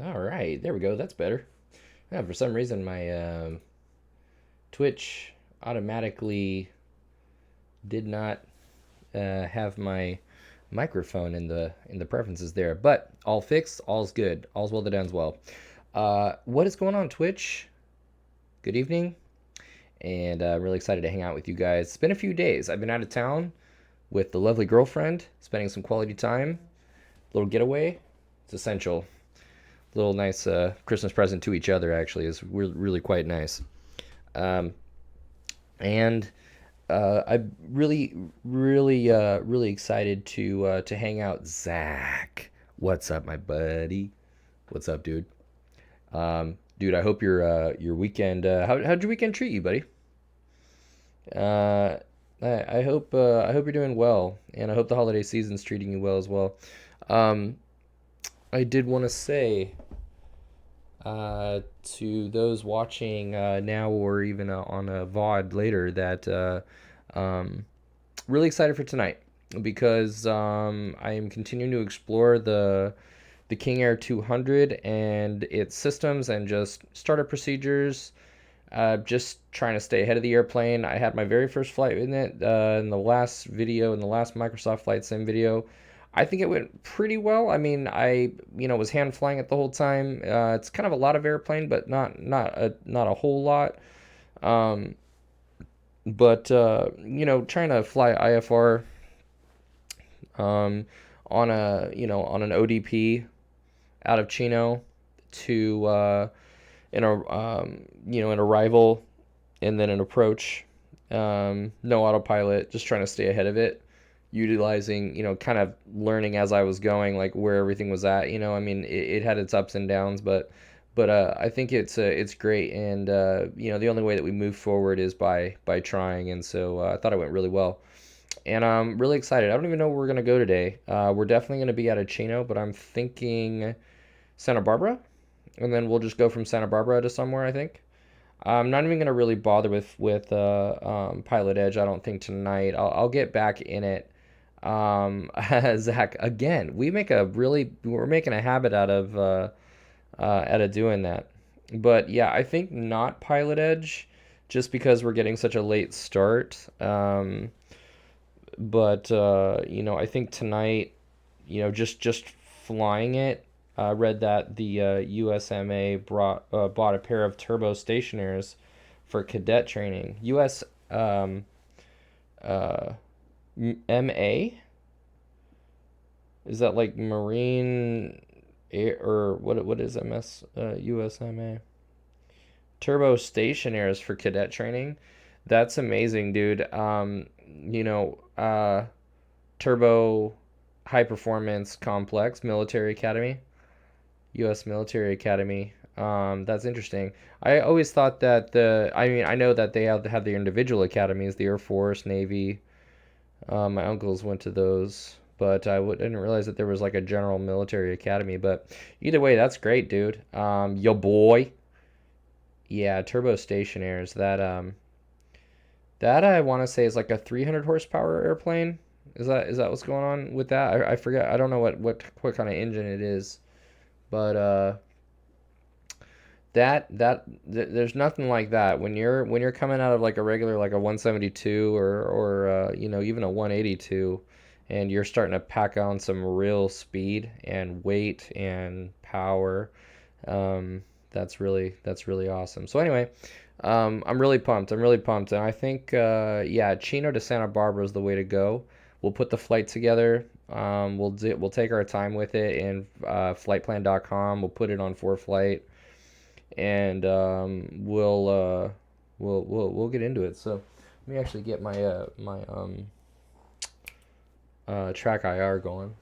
All right, there we go. That's better. Yeah, for some reason my Twitch automatically did not have my microphone in the preferences there, but all fixed, all's good, all's well that ends well. What is going on, Twitch? Good evening, and I'm really excited to hang out with you guys. It's been a few days. I've been out of town with the lovely girlfriend, spending some quality time, little getaway. It's essential. Little nice Christmas present to each other actually is really quite nice. Um, and I'm really excited to hang out. Zach, what's up, my buddy? What's up, dude? Dude, I hope your weekend. How'd your weekend treat you, buddy? Uh, I hope you're doing well, and I hope the holiday season's treating you well as well. Um, I did want to say to those watching now or even on a VOD later that um, really excited for tonight because I am continuing to explore the King Air 200 and its systems and just startup procedures. Just trying to stay ahead of the airplane. I had my very first flight in it in the last video, in the last Microsoft Flight Sim video. I think it went pretty well. I mean, I was hand flying it the whole time. It's kind of a lot of airplane, but not a whole lot. Um, but trying to fly IFR um, on an ODP out of Chino to an arrival and then an approach. No autopilot, just trying to stay ahead of it, utilizing, kind of learning as I was going, like where everything was at. I mean, it had its ups and downs, but I think it's great, and the only way that we move forward is by trying, and so I thought it went really well, and I'm really excited. I don't even know where we're gonna go today. We're definitely gonna be out of Chino, but I'm thinking Santa Barbara, and then we'll just go from Santa Barbara to somewhere. I think. I'm not even gonna really bother with Pilot Edge. I don't think tonight. I'll get back in it. Zach, again, we're making a habit out of doing that. But yeah, I think not Pilot Edge, just because we're getting such a late start. But I think tonight, just flying it. I read that the USMA bought a pair of turbo stationaries for cadet training. US uh, MA, is that like Marine Air, or what is MS USMA? Turbo stationaries for cadet training. That's amazing, dude. Turbo High Performance Complex Military Academy, U.S. Military Academy. That's interesting. I always thought that I know that they have their individual academies, the Air Force, Navy. My uncles went to those, but didn't realize that there was like a general military academy. But either way, that's great, dude. Yo boy. Yeah, turbo stationaires. That I want to say is like a 300 horsepower airplane. Is that what's going on with that? I forget. I don't know what kind of engine it is, but there's nothing like that when you're coming out of like a regular, like a 172 or even a 182, and you're starting to pack on some real speed and weight and power. um, that's really awesome. So anyway, I'm really pumped. I'm really pumped, and I think yeah, Chino to Santa Barbara is the way to go. We'll put the flight together. We'll take our time with it in flightplan.com. We'll put it on ForeFlight, and we'll get into it. So let me actually get my track IR going,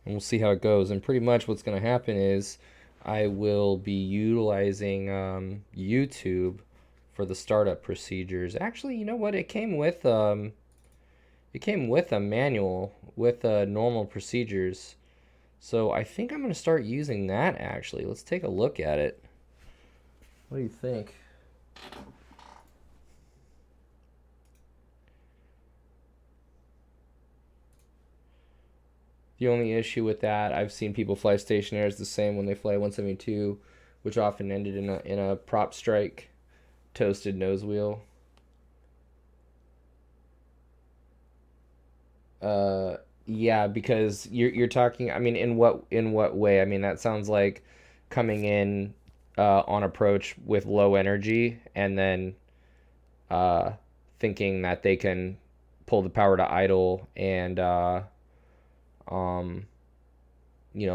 and we'll see how it goes. And pretty much what's going to happen is I will be utilizing YouTube for the startup procedures. Actually, you know what? It came with a manual with normal procedures. So I think I'm going to start using that actually. Let's take a look at it. What do you think? The only issue with that, I've seen people fly stationary is the same when they fly 172, which often ended in a prop strike, toasted nose wheel. Uh, yeah, because you're talking. I mean, in what way? I mean, that sounds like coming in on approach with low energy and then uh, thinking that they can pull the power to idle and um,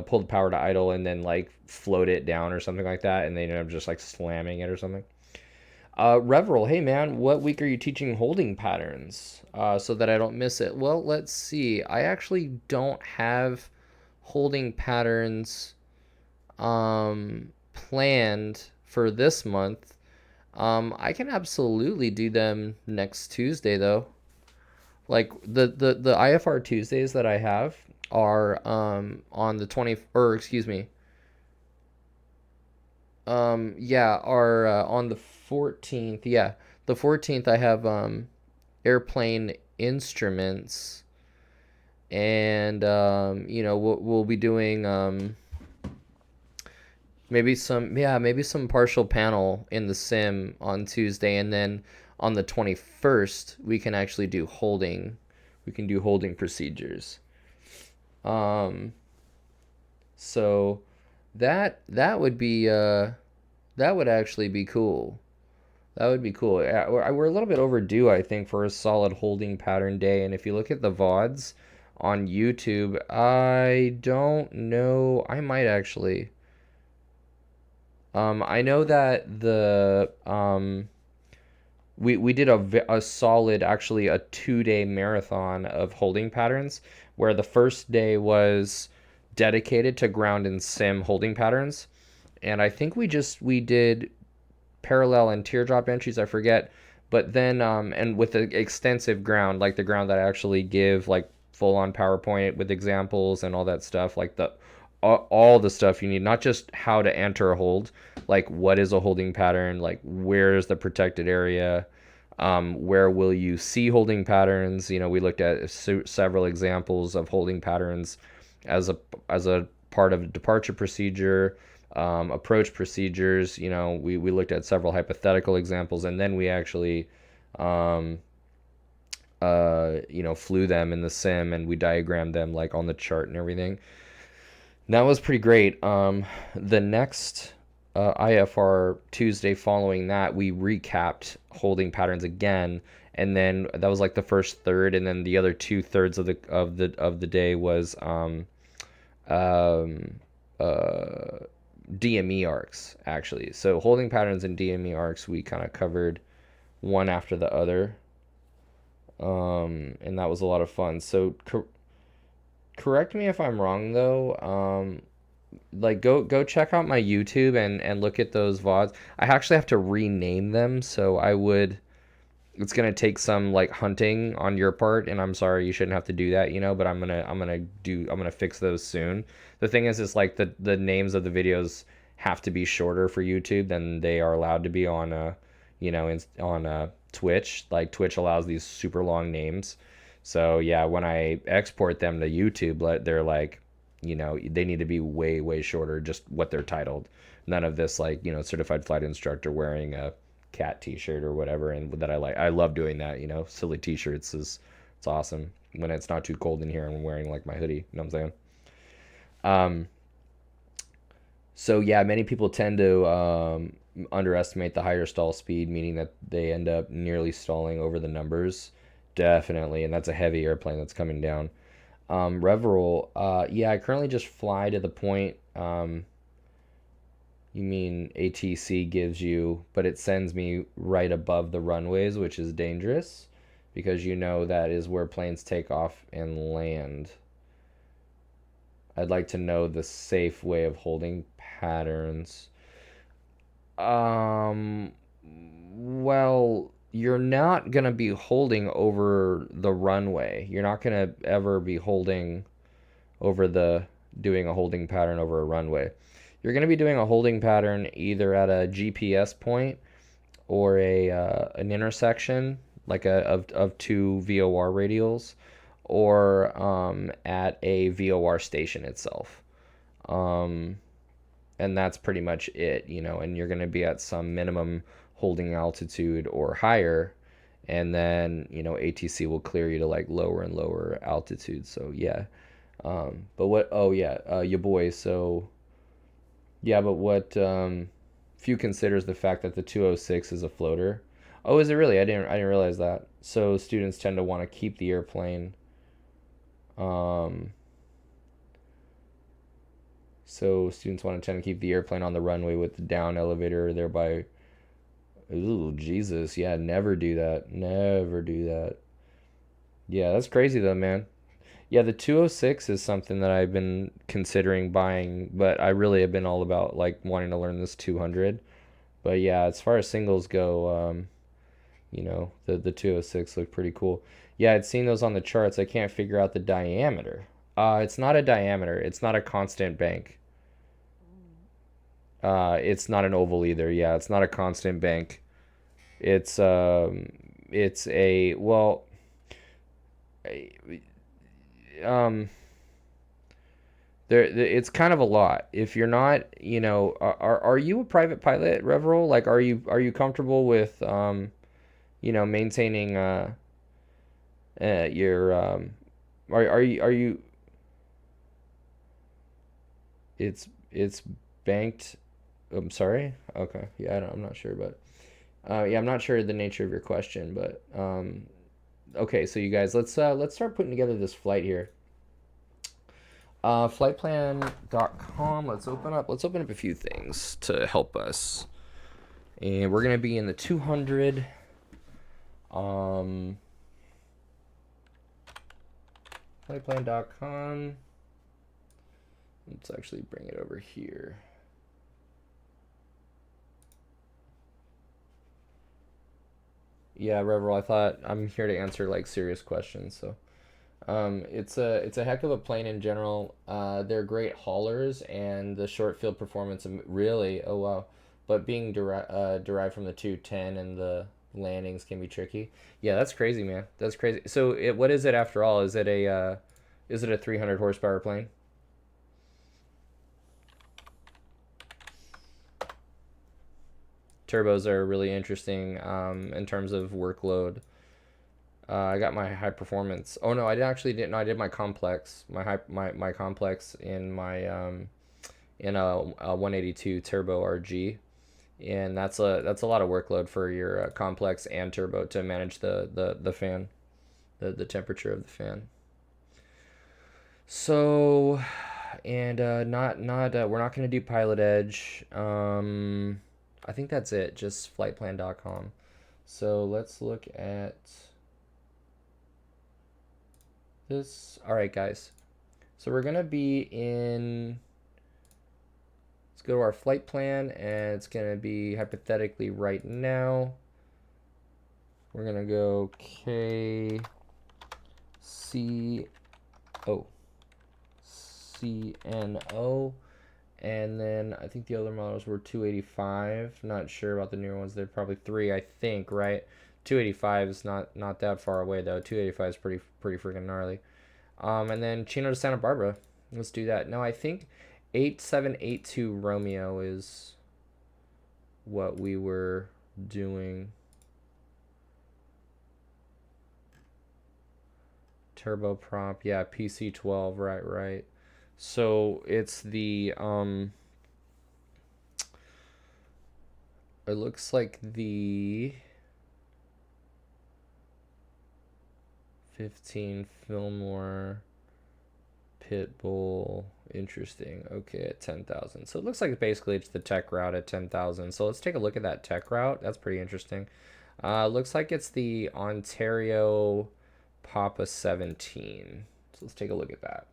pull the power to idle and then like float it down or something like that, and they end up just like slamming it or something. Reveril, hey man, what week are you teaching holding patterns so that I don't miss it? Well, let's see. I actually don't have holding patterns planned for this month. I can absolutely do them next Tuesday though. Like the IFR Tuesdays that I have are on the 20 or excuse me. Yeah, are on the 14th. Yeah. The 14th I have airplane instruments and we'll be doing maybe some partial panel in the sim on Tuesday, and then on the 21st we can actually do holding. We can do holding procedures. Um, so that would be that would actually be cool. That would be cool. Yeah, we're a little bit overdue, I think, for a solid holding pattern day. And if you look at the VODs on YouTube, I don't know. I might actually. I know that we did a solid, actually a 2 day marathon of holding patterns, where the first day was dedicated to ground and sim holding patterns, and I think we did parallel and teardrop entries, I forget, but then and with the extensive ground, like the ground that I actually give like full on PowerPoint with examples and all that stuff, like the all the stuff you need, not just how to enter a hold, like what is a holding pattern, like where is the protected area, where will you see holding patterns. We looked at several examples of holding patterns as a part of a departure procedure, approach procedures. We looked at several hypothetical examples, and then we actually um, flew them in the sim, and we diagrammed them like on the chart and everything. And that was pretty great. The next IFR Tuesday following that, we recapped holding patterns again, and then that was like the first third, and then the other 2/3 of the day was um, uh, DME arcs actually. So holding patterns and DME arcs we kind of covered one after the other, and that was a lot of fun. So correct me if I'm wrong though. Like go check out my YouTube and look at those VODs. I actually have to rename them, so I would. It's gonna take some like hunting on your part, and I'm sorry, you shouldn't have to do that, but I'm gonna fix those soon. The thing is like the names of the videos have to be shorter for YouTube than they are allowed to be on on Twitch. Like Twitch allows these super long names. So yeah, when I export them to YouTube, they're like, they need to be way, way shorter, just what they're titled. None of this like, certified flight instructor wearing a cat t-shirt or whatever, and that I like. I love doing that, silly t-shirts it's awesome when it's not too cold in here and I'm wearing like my hoodie, you know what I'm saying? Um, so yeah, many people tend to underestimate the higher stall speed, meaning that they end up nearly stalling over the numbers. Definitely, and that's a heavy airplane that's coming down. Reverol, yeah, I currently just fly to the point. You mean ATC gives you, but it sends me right above the runways, which is dangerous because that is where planes take off and land. I'd like to know the safe way of holding patterns. Um, well, you're not gonna be holding over the runway. You're not gonna ever be holding over doing a holding pattern over a runway. You're gonna be doing a holding pattern either at a GPS point or an intersection, like of two VOR radials, or at a VOR station itself. Um, and that's pretty much it, you know, and you're going to be at some minimum holding altitude or higher, and then, you know, ATC will clear you to like lower and lower altitude. So yeah. But what, oh yeah, your boy. So yeah, but what few considers the fact that the 206 is a floater. Oh, is it really? I didn't realize that. So students tend to want to keep the airplane. Um, so students want to tend to keep the airplane on the runway with the down elevator, thereby. Ooh, Jesus, yeah, never do that. Never do that. Yeah, that's crazy though, man. Yeah, the 206 is something that I've been considering buying, but I really have been all about like wanting to learn this 200. But yeah, as far as singles go, you know, the 206 look pretty cool. Yeah, I'd seen those on the charts. I can't figure out the diameter. It's not a diameter. It's not a constant bank. It's not an oval either. Yeah, it's not a constant bank. It's it's a well, um, it's kind of a lot. If you're not, you know, are you a private pilot, Reverell? Like, are you comfortable with you know, maintaining your are you it's banked. I'm sorry. Okay. Yeah, I'm not sure, but yeah, I'm not sure the nature of your question, but okay. So you guys, let's start putting together this flight here. Flightplan.com. Let's open up a few things to help us, and we're gonna be in the 200. Um, Flightplan.com. Let's actually bring it over here. Yeah, Reverell, I thought I'm here to answer like serious questions. So, it's a heck of a plane in general. They're great haulers, and the short field performance really, oh wow, but being derived from the 210 and the landings can be tricky. Yeah, that's crazy, man. That's crazy. So, what is it after all? Is it a 300 horsepower plane? Turbos are really interesting in terms of workload. I got my high performance. Oh no, I actually didn't. No, I did my complex, my complex in a 182 turbo RG, and that's a lot of workload for your complex and turbo to manage the fan, the temperature of the fan. So, and not we're not gonna do Pilot Edge. I think that's it. Just flightplan.com. So let's look at this. All right, guys. So we're gonna be in. Let's go to our flight plan, and it's gonna be hypothetically right now. We're gonna go KCO, and then I think the other models were 285. Not sure about the newer ones. They're probably three, I think, right? 285 is not that far away though. 285 is pretty freaking gnarly. And then Chino to Santa Barbara. Let's do that. No, I think 8782 Romeo is what we were doing. Turboprop, yeah, PC12, right. So it's the it looks like the 15 Fillmore Pitbull. Interesting. Okay, at 10,000. So it looks like basically it's the tech route at 10,000. So let's take a look at that tech route. That's pretty interesting. Looks like it's the Ontario Papa 17. So let's take a look at that.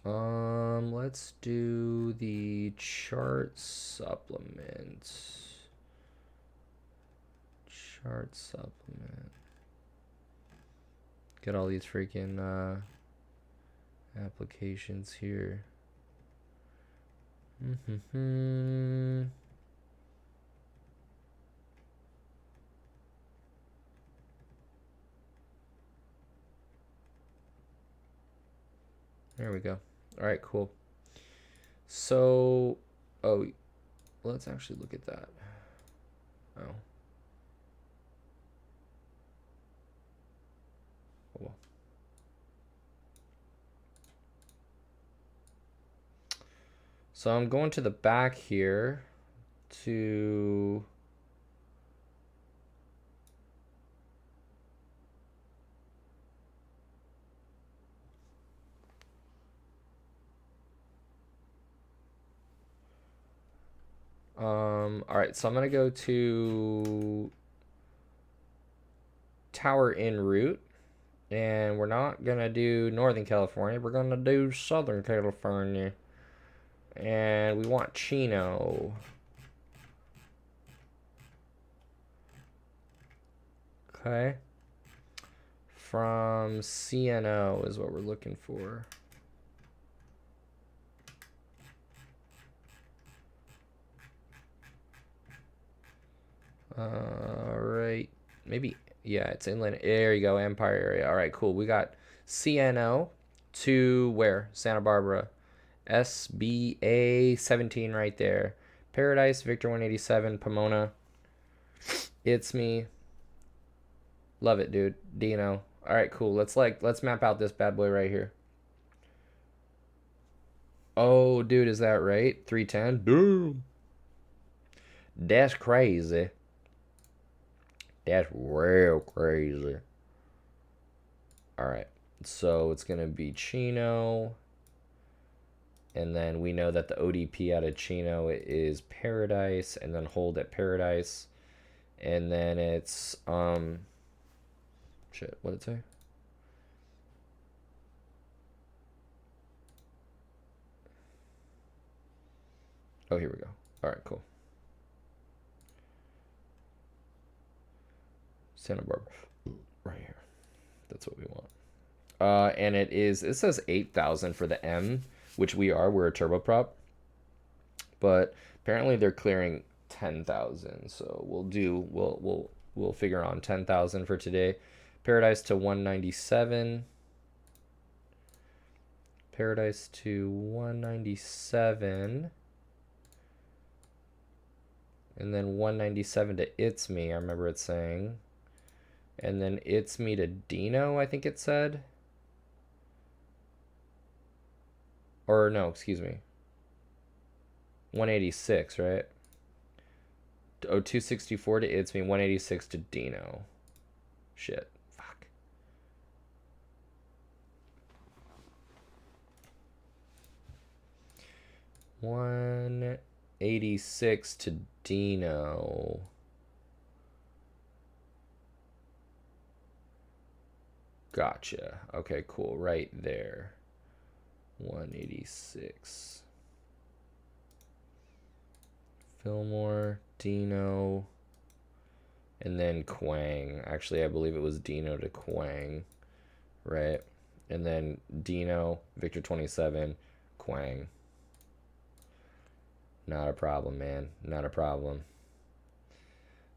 Let's do the chart supplement. Chart supplement. Get all these freaking applications here. There we go. All right, cool. So, oh, let's actually look at that. Oh. Oh, well. So I'm going to the back here to all right, so I'm gonna go to tower en route, and we're not gonna do Northern California, we're gonna do Southern California. And we want Chino. Okay. From CNO is what we're looking for. Right. Maybe, yeah, it's inland. There you go, Empire area. All right, cool. We got CNO to where? Santa Barbara. SBA 17 right there. Paradise, Victor 187, Pomona. It's me. Love it, dude. Dino. All right, cool. Let's map out this bad boy right here. Oh, dude, is that right? 310? Damn. That's crazy. That's real crazy. All right. So it's going to be Chino. And then we know that the ODP out of Chino is Paradise, and then hold at Paradise. And then it's shit, what did it say? Oh, here we go. All right, cool. Santa Barbara. Right here. That's what we want. And it says 8,000 for the M, which we're a turboprop. But apparently they're clearing 10,000. So we'll figure on 10,000 for today. Paradise to 197. Paradise to 197. And then 197 to It's Me, I remember it saying. And then It's Me to Dino, I think it said. Or no, excuse me. 186, right? Oh, 264 to It's Me, 186 to Dino. Shit. Fuck. $186 to Dino. Gotcha. Okay, cool. Right there. 186. Fillmore, Dino, and then Quang. Actually, I believe it was Dino to Quang, right? And then Dino, Victor 27, Quang. Not a problem, man. Not a problem.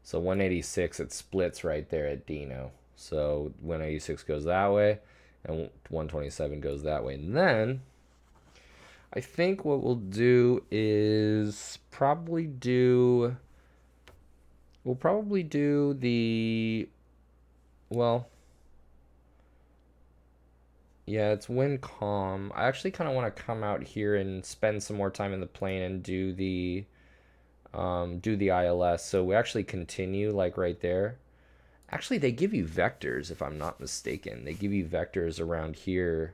So 186, it splits right there at Dino. So 186 goes that way, and 127 goes that way. And then I think what we'll do is we'll probably do well, yeah, it's wind calm. I actually kind of want to come out here and spend some more time in the plane and do the ILS. So we actually continue like right there. Actually, they give you vectors if I'm not mistaken. They give you vectors around here.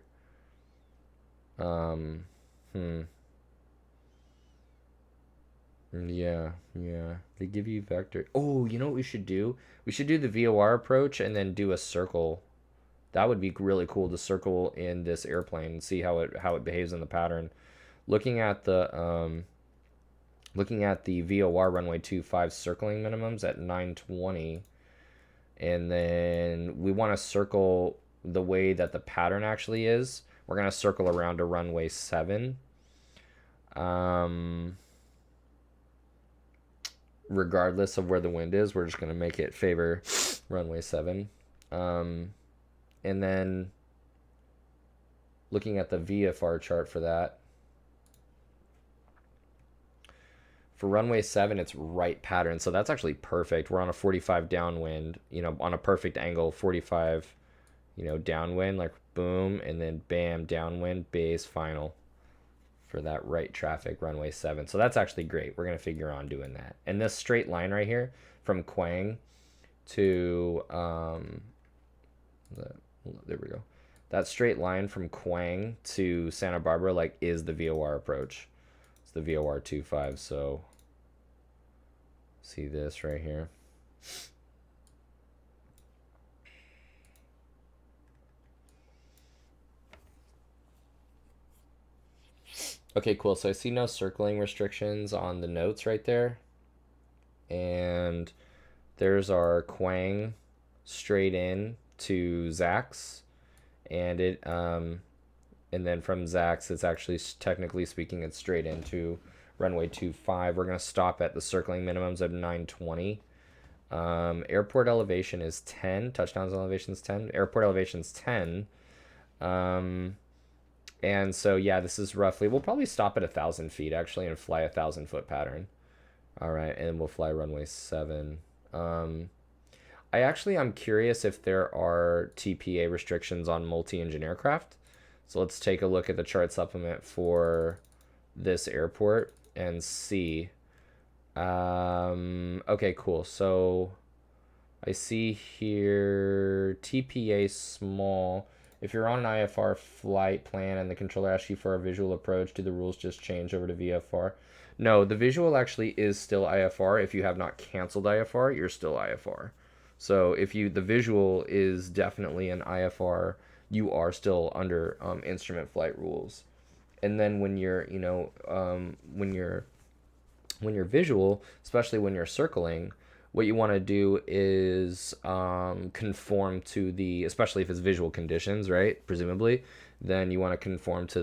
Um, hmm. Yeah, yeah. They give you vector. Oh, you know what we should do? We should do the VOR approach and then do a circle. That would be really cool to circle in this airplane and see how it behaves in the pattern. Looking at the VOR runway 25 circling minimums at 920, and then we want to circle the way that the pattern actually is. We're gonna circle around to runway 7. Regardless of where the wind is, we're just going to make it favor runway 7. And then looking at the VFR chart for that. For runway 7, it's right pattern, so that's actually perfect. We're on a 45 downwind, on a perfect angle, 45, downwind, like boom, and then bam, downwind, base, final for that right traffic, runway 7. So that's actually great. We're going to figure on doing that. And this straight line right here from Quang to, there we go. That straight line from Quang to Santa Barbara, like, is the VOR approach. It's the VOR 25, so see this right here. Okay, cool. So I see no circling restrictions on the notes right there. And there's our Quang straight in to Zax. And and then from Zax, it's actually, technically speaking, it's straight into runway 25. We're going to stop at the circling minimums of 920. Airport elevation is 10. Touchdowns elevation is 10. Airport elevation is 10. And so, yeah, this is roughly, we'll probably stop at 1,000 feet, actually, and fly 1,000-foot pattern. All right, and we'll fly runway 7. I'm curious if there are TPA restrictions on multi-engine aircraft. So let's take a look at the chart supplement for this airport and see. Okay, cool. So I see here TPA small. If you're on an IFR flight plan and the controller asks you for a visual approach, do the rules just change over to VFR? No, the visual actually is still IFR. If you have not canceled IFR, you're still IFR. So if the visual is definitely an IFR, you are still under instrument flight rules. And then when you're, when you're visual, especially when you're circling, what you want to do is conform to especially if it's visual conditions, right? Presumably, then you want to conform to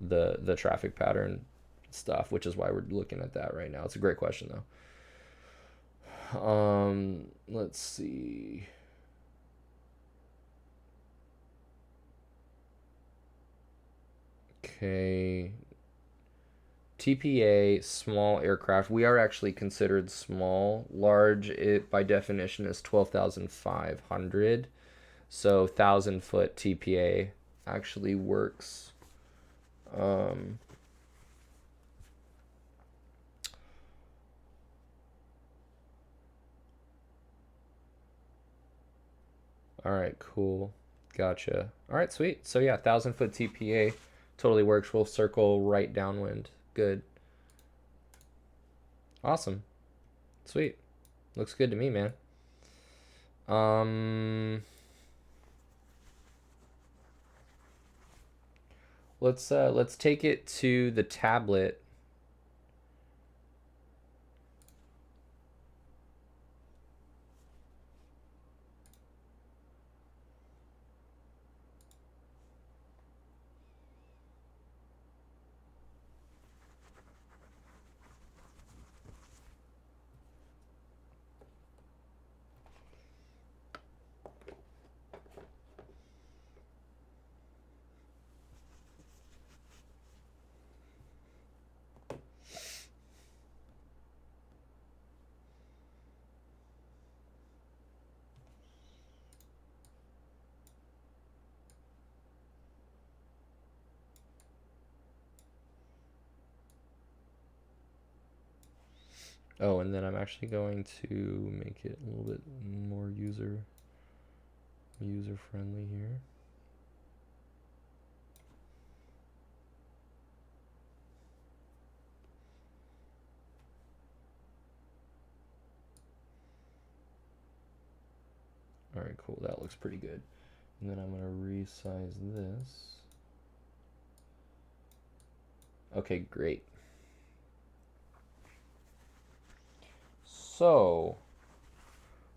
the traffic pattern stuff, which is why we're looking at that right now. It's a great question though. Let's see. Okay. TPA, small aircraft. We are actually considered small. Large, it by definition is 12,500. So 1,000-foot TPA actually works. All right, cool. Gotcha. All right, sweet. So yeah, 1,000-foot TPA totally works. We'll circle right downwind. Good. Awesome. Sweet. Looks good to me, man. Let's take it to the tablet. Oh, and then I'm actually going to make it a little bit more user friendly here. All right, cool. That looks pretty good. And then I'm going to resize this. Okay, great. So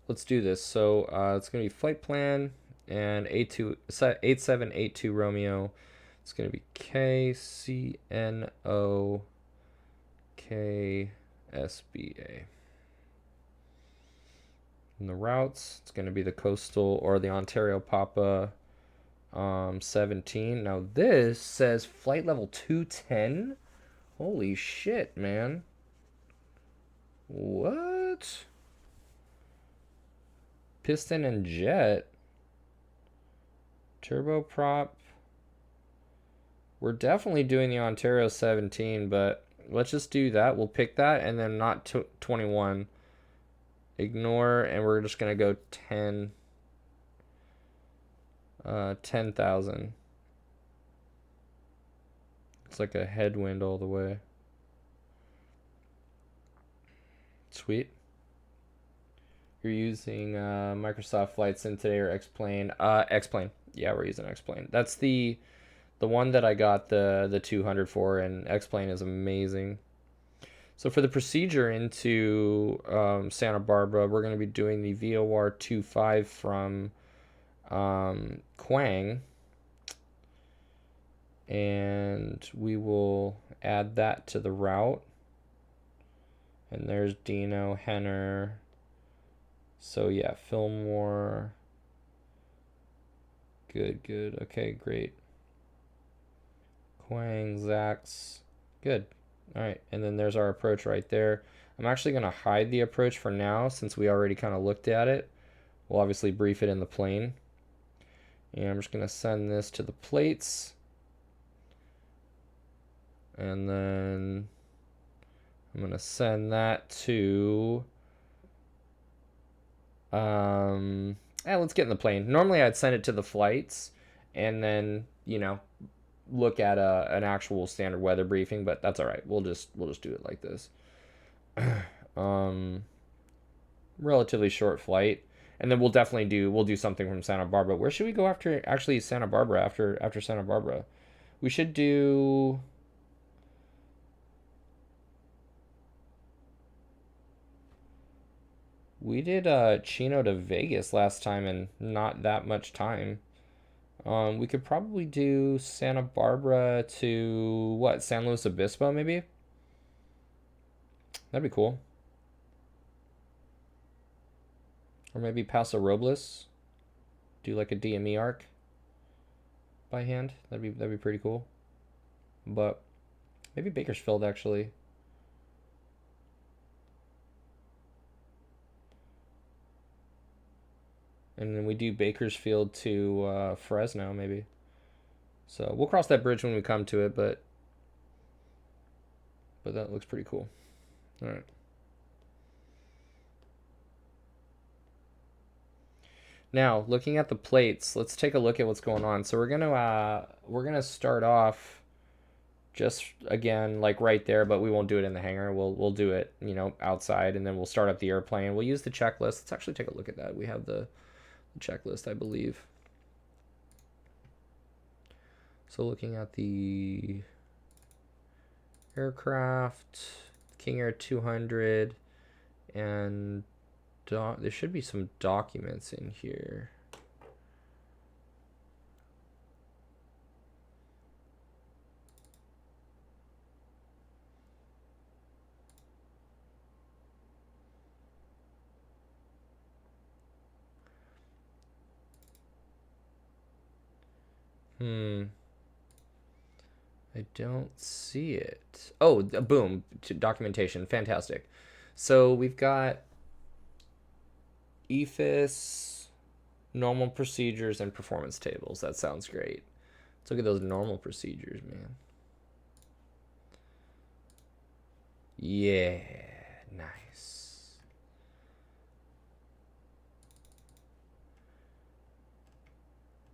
let's do this. So it's going to be flight plan and 8782 Romeo. It's going to be KCNO KSBA. And the routes, it's going to be the coastal or the Ontario Papa 17. Now this says flight level 210. Holy shit, man. What? Piston and jet. Turboprop. We're definitely doing the Ontario 17, but let's just do that. We'll pick that and then not 21. Ignore, and we're just going to go 10. 10,000. It's like a headwind all the way. Sweet. You're using Microsoft Flight Sim today or X-Plane? X-Plane. Yeah, we're using X-Plane. That's the one that I got the 200 for, and X-Plane is amazing. So for the procedure into Santa Barbara, we're going to be doing the VOR 25 from Quang, and we will add that to the route. And there's Dino, Henner. So yeah, Fillmore. Good. Okay, great. Quang, Zax. Good. All right, and then there's our approach right there. I'm actually going to hide the approach for now since we already kind of looked at it. We'll obviously brief it in the plane. And I'm just going to send this to the plates. And then I'm going to send that to... let's get in the plane. Normally I'd send it to the flights and then, look at an actual standard weather briefing, but that's all right. We'll just do it like this. Relatively short flight, and then we'll do something from Santa Barbara. Where should we go after actually Santa Barbara? After Santa Barbara, we should do. We did Chino to Vegas last time and not that much time. We could probably do Santa Barbara to what? San Luis Obispo, maybe? That'd be cool. Or maybe Paso Robles. Do like a DME arc by hand. That'd be pretty cool. But maybe Bakersfield actually. And then we do Bakersfield to Fresno maybe. So we'll cross that bridge when we come to it, but that looks pretty cool. All right. Now, looking at the plates, let's take a look at what's going on. So we're gonna start off just again like right there, but we won't do it in the hangar. We'll do it, outside, and then we'll start up the airplane. We'll use the checklist. Let's actually take a look at that. We have the checklist, I believe. So looking at the aircraft, King Air 200, and there should be some documents in here. I don't see it. Oh, boom, documentation. Fantastic. So we've got EFIS, normal procedures, and performance tables. That sounds great. Let's look at those normal procedures, man. Yeah, nice.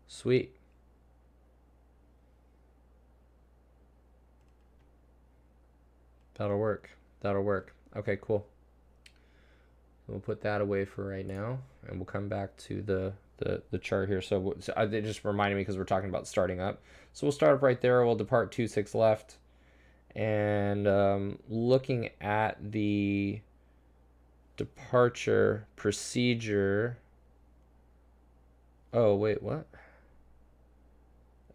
Sweet. That'll work. Okay, cool. We'll put that away for right now, and we'll come back to the chart here. So it just reminded me because we're talking about starting up. So we'll start up right there. We'll depart 26 left. And looking at the departure procedure. Oh, wait, what?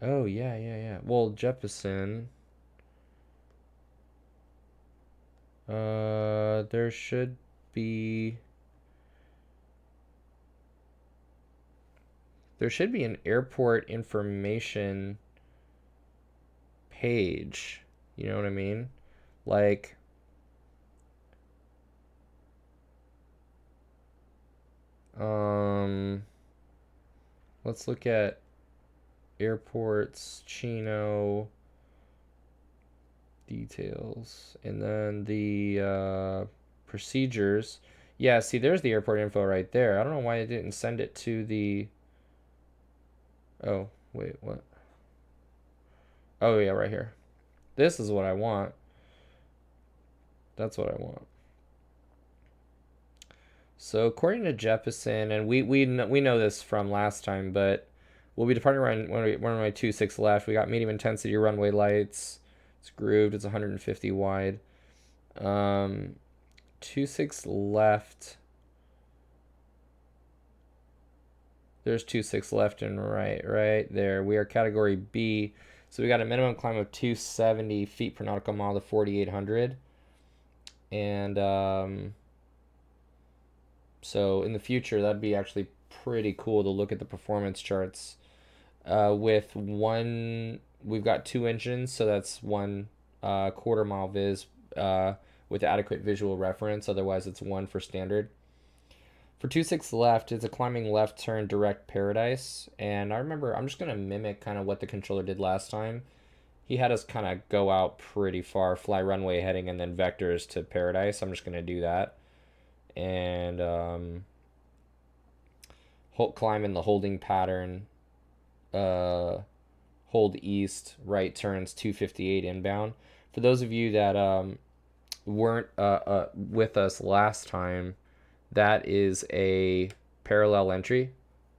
Oh, yeah. Well, Jeppesen. There should be... There should be an airport information page. You know what I mean? Like, um, let's look at airports, Chino details, and then the procedures. Yeah, see, there's the airport info right there. I don't know why it didn't send it to the. Oh, wait, what? Oh, yeah, right here. This is what I want. That's what I want. So according to Jeppesen, and we know this from last time, but we'll be departing runway 26 left. We got medium intensity runway lights. It's grooved. It's 150 wide. 26 left. There's 26 left and right there. We are category B. So we got a minimum climb of 270 feet per nautical mile to 4,800. And so in the future, that'd be actually pretty cool to look at the performance charts. With one, we've got two engines, so that's one quarter mile vis with adequate visual reference. Otherwise, it's one for standard. For 26 left, it's a climbing left turn direct paradise. And I remember, I'm just going to mimic kind of what the controller did last time. He had us kind of go out pretty far, fly runway heading, and then vectors to paradise. I'm just going to do that. And climb in the holding pattern. Hold east, right turns 258 inbound. For those of you that weren't with us last time, that is a parallel entry.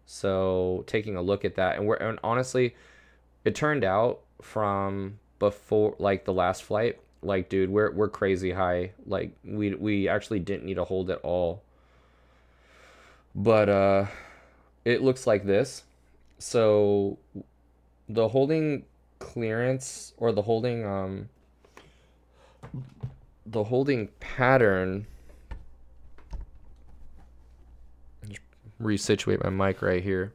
So taking a look at that, and honestly, it turned out from before, like the last flight, like dude, we're crazy high. Like we actually didn't need to hold at all. But it looks like this. So the holding clearance, or the holding pattern. Just resituate my mic right here.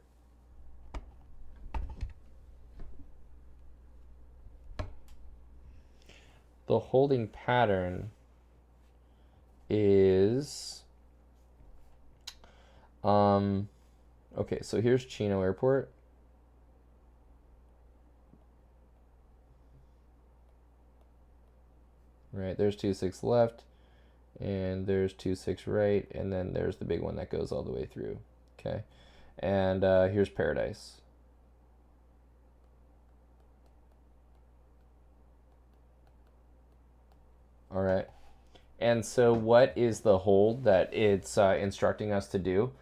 The holding pattern is okay, so here's Chino Airport. Right, there's 26 left, and there's 26 right, and then there's the big one that goes all the way through. Okay, and here's Paradise. All right, and so what is the hold that it's instructing us to do?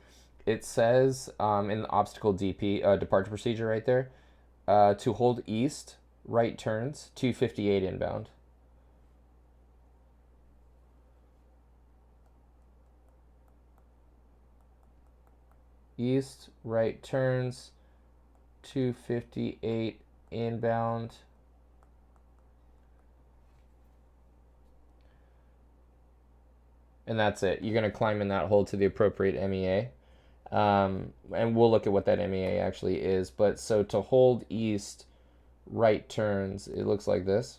It says in the obstacle DP departure procedure right there, to hold east, right turns 258 inbound. East, right turns 258 inbound. And that's it. You're going to climb in that hold to the appropriate MEA. And we'll look at what that MEA actually is. But so to hold east, right turns, it looks like this.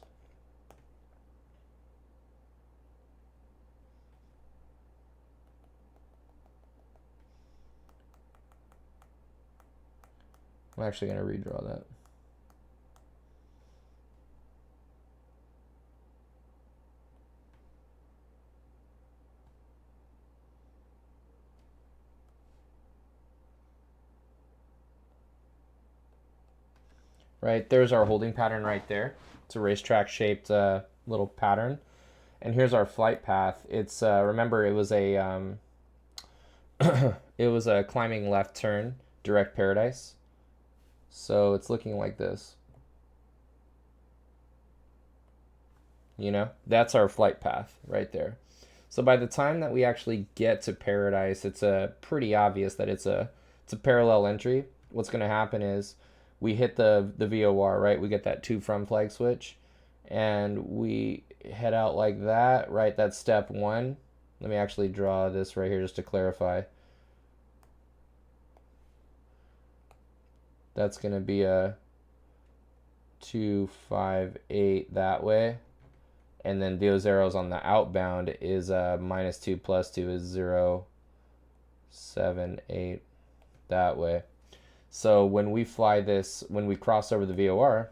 I'm actually going to redraw that. Right, there's our holding pattern right there. It's a racetrack shaped little pattern. And here's our flight path. It's remember, it was a it was a climbing left turn direct paradise. So it's looking like this. You know, that's our flight path right there. So by the time that we actually get to paradise, it's pretty obvious that it's a parallel entry. What's going to happen is we hit the VOR, right? We get that to from flag switch, and we head out like that, right? That's step one. Let me actually draw this right here just to clarify. That's going to be a 258 that way. And then those arrows on the outbound is -2 +2 is 0, 7, 8 that way. So when we fly this, when we cross over the VOR,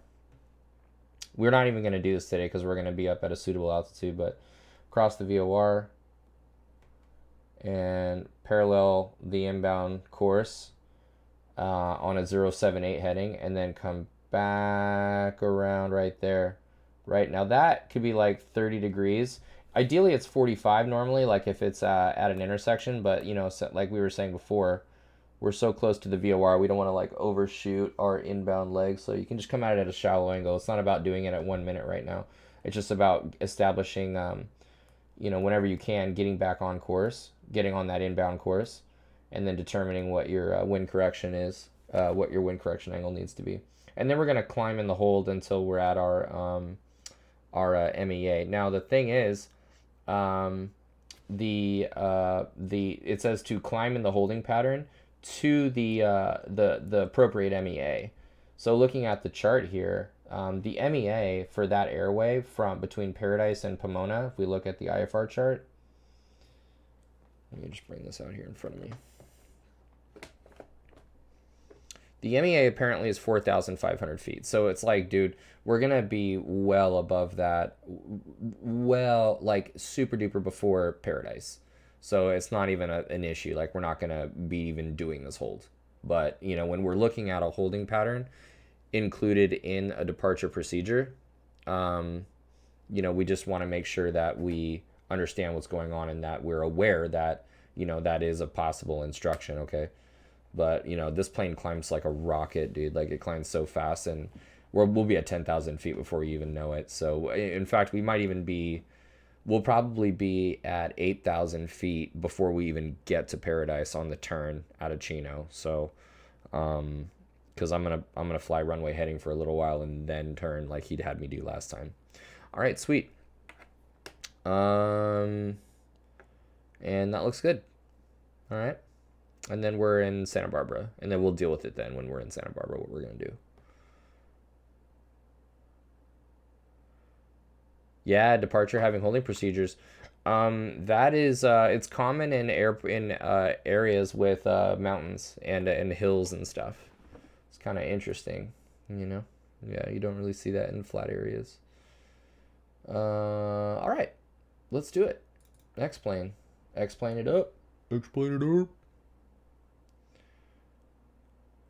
we're not even going to do this today because we're going to be up at a suitable altitude, but cross the VOR and parallel the inbound course on a 078 heading, and then come back around right there. Right now that could be like 30 degrees. Ideally it's 45 normally, like if it's at an intersection, but you know, so, like we were saying before, we're so close to the VOR, we don't want to like overshoot our inbound leg. So you can just come at it at a shallow angle. It's not about doing it at 1 minute right now. It's just about establishing, you know, whenever you can, getting back on course, getting on that inbound course, and then determining what your wind correction is, what your wind correction angle needs to be. And then we're going to climb in the hold until we're at our MEA. Now the thing is, it says to climb in the holding pattern to the appropriate MEA. So looking at the chart here, the MEA for that airway from between Paradise and Pomona, if we look at the IFR chart, let me just bring this out here in front of me. The MEA apparently is 4,500 feet. So it's like, dude, we're going to be well above that, well, like super duper before Paradise. So it's not even an issue. Like, we're not going to be even doing this hold. But, you know, when we're looking at a holding pattern included in a departure procedure, you know, we just want to make sure that we understand what's going on and that we're aware that, you know, that is a possible instruction, okay? But, you know, this plane climbs like a rocket, dude. Like, it climbs so fast, and we'll be at 10,000 feet before you even know it. So, in fact, we'll probably be at 8,000 feet before we even get to Paradise on the turn out of Chino. So, because I'm gonna fly runway heading for a little while and then turn like he'd had me do last time. All right, sweet. And that looks good. All right. And then we're in Santa Barbara, and then we'll deal with it then when we're in Santa Barbara, what we're going to do. Yeah, departure having holding procedures. That is, it's common in areas with mountains and hills and stuff. It's kind of interesting, you know? Yeah, you don't really see that in flat areas. All right, let's do it. X-plane. X-plane it up. X-plane it up.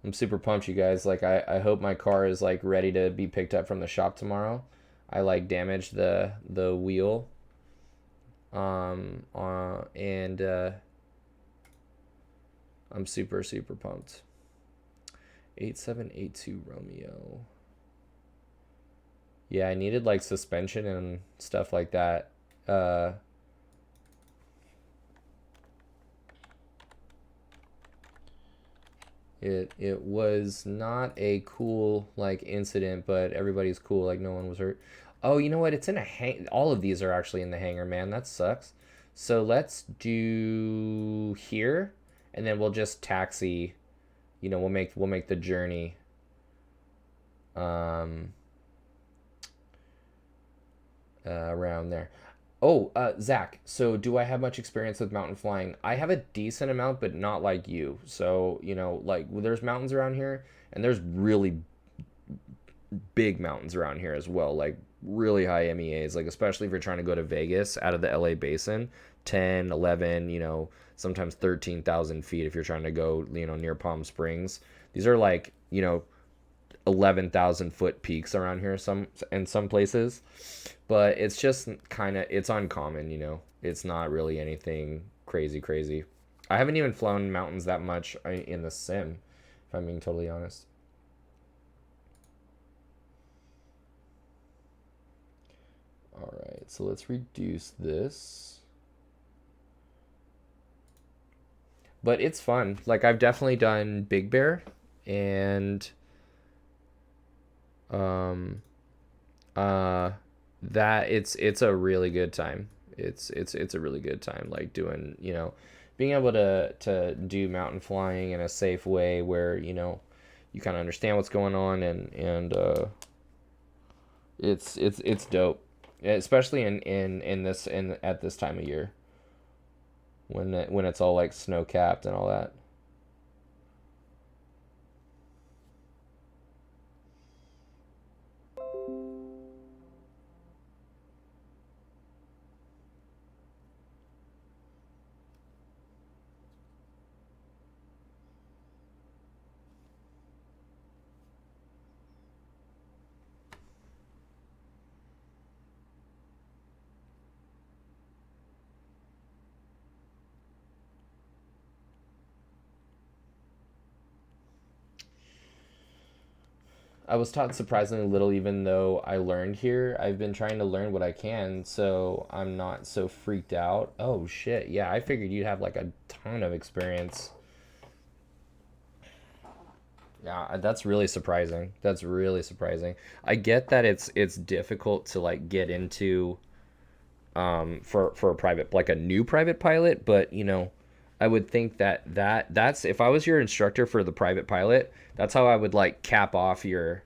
I'm super pumped, you guys. Like, I hope my car is like ready to be picked up from the shop tomorrow. I like damaged the wheel. And I'm super pumped. 8782 Romeo. Yeah, I needed like suspension and stuff like that. It was not a cool like incident, but everybody's cool, like no one was hurt. Oh, you know what? It's in a all of these are actually in the hangar, man. That sucks. So let's do here, and then we'll just taxi. You know, we'll make the journey. Around there. Oh, Zach, so do I have much experience with mountain flying? I have a decent amount, but not like you. So, you know, like there's mountains around here, and there's really big mountains around here as well, like really high MEAs, like especially if you're trying to go to Vegas out of the LA basin, 10, 11, you know, sometimes 13,000 feet if you're trying to go, you know, near Palm Springs. These are like, you know, 11,000 foot peaks around here in some places, but it's just kind of, it's uncommon, you know. It's not really anything crazy. I haven't even flown mountains that much in the sim, if I'm being totally honest. All right, so let's reduce this. But it's fun. Like, I've definitely done Big Bear, and that it's a really good time. It's a really good time, like doing, you know, being able to do mountain flying in a safe way where, you know, you kind of understand what's going on, and it's dope, especially in this in at this time of year when it's all like snow capped and all that. I was taught surprisingly little, even though I learned here. I've been trying to learn what I can, so I'm not so freaked out. Oh shit, yeah, I figured you'd have like a ton of experience. Yeah, that's really surprising. That's really surprising. I get that it's difficult to like get into for a private, like a new private pilot, but you know, I would think that that's if I was your instructor for the private pilot, that's how I would like cap off your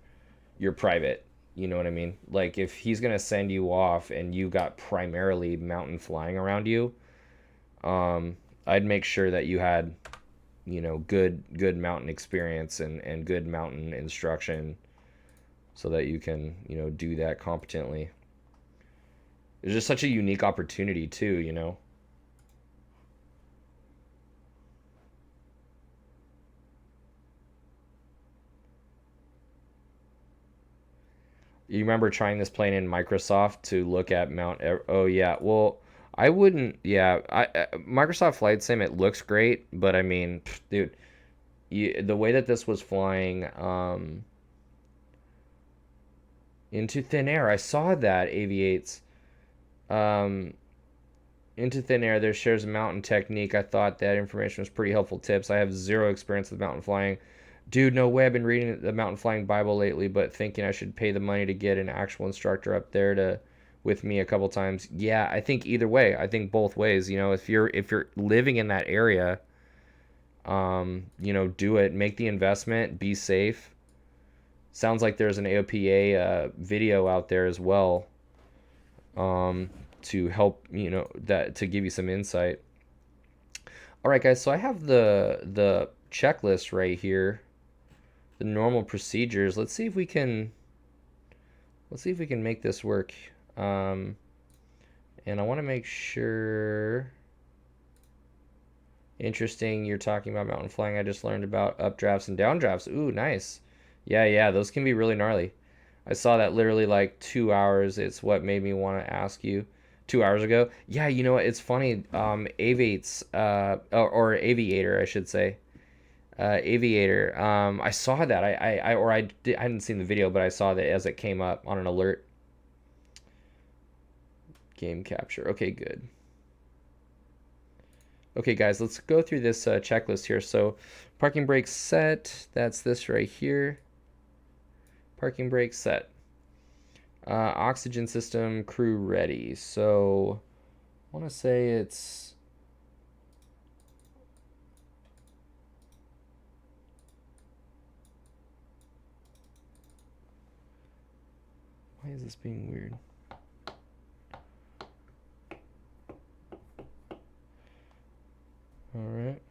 private. You know what I mean? Like if he's gonna send you off and you got primarily mountain flying around you, I'd make sure that you had, you know, good mountain experience and good mountain instruction so that you can, you know, do that competently. It's just such a unique opportunity too, you know. You remember trying this plane in Microsoft to look at Oh yeah, well, I wouldn't. Yeah, Microsoft Flight Sim, it looks great, but I mean, dude, the way that this was flying into thin air, I saw that aviates um, into thin air. There shares a mountain technique. I thought that information was pretty helpful tips. I have zero experience with mountain flying. Dude, no way. I've been reading the mountain flying Bible lately, but thinking I should pay the money to get an actual instructor up there to with me a couple times. Yeah, I think either way. I think both ways. You know, if you're living in that area, you know, do it. Make the investment. Be safe. Sounds like there's an AOPA video out there as well, um, to help, you know, that to give you some insight. All right, guys. So I have the checklist right here, the normal procedures. Let's see if we can make this work. Um, and I want to make sure. Interesting. You're talking about mountain flying. I just learned about updrafts and downdrafts. Ooh, nice. Yeah, yeah. Those can be really gnarly. I saw that literally like 2 hours. It's what made me want to ask you 2 hours ago. Yeah, you know what? It's funny. Aviates, or aviator, I should say. Aviator. I saw that. I hadn't seen the video, but I saw that as it came up on an alert. Game capture. Okay, good. Okay, guys, let's go through this checklist here. So, parking brake set. That's this right here. Parking brake set. Oxygen system crew ready. So, I want to say it's. Why is this being weird? All right.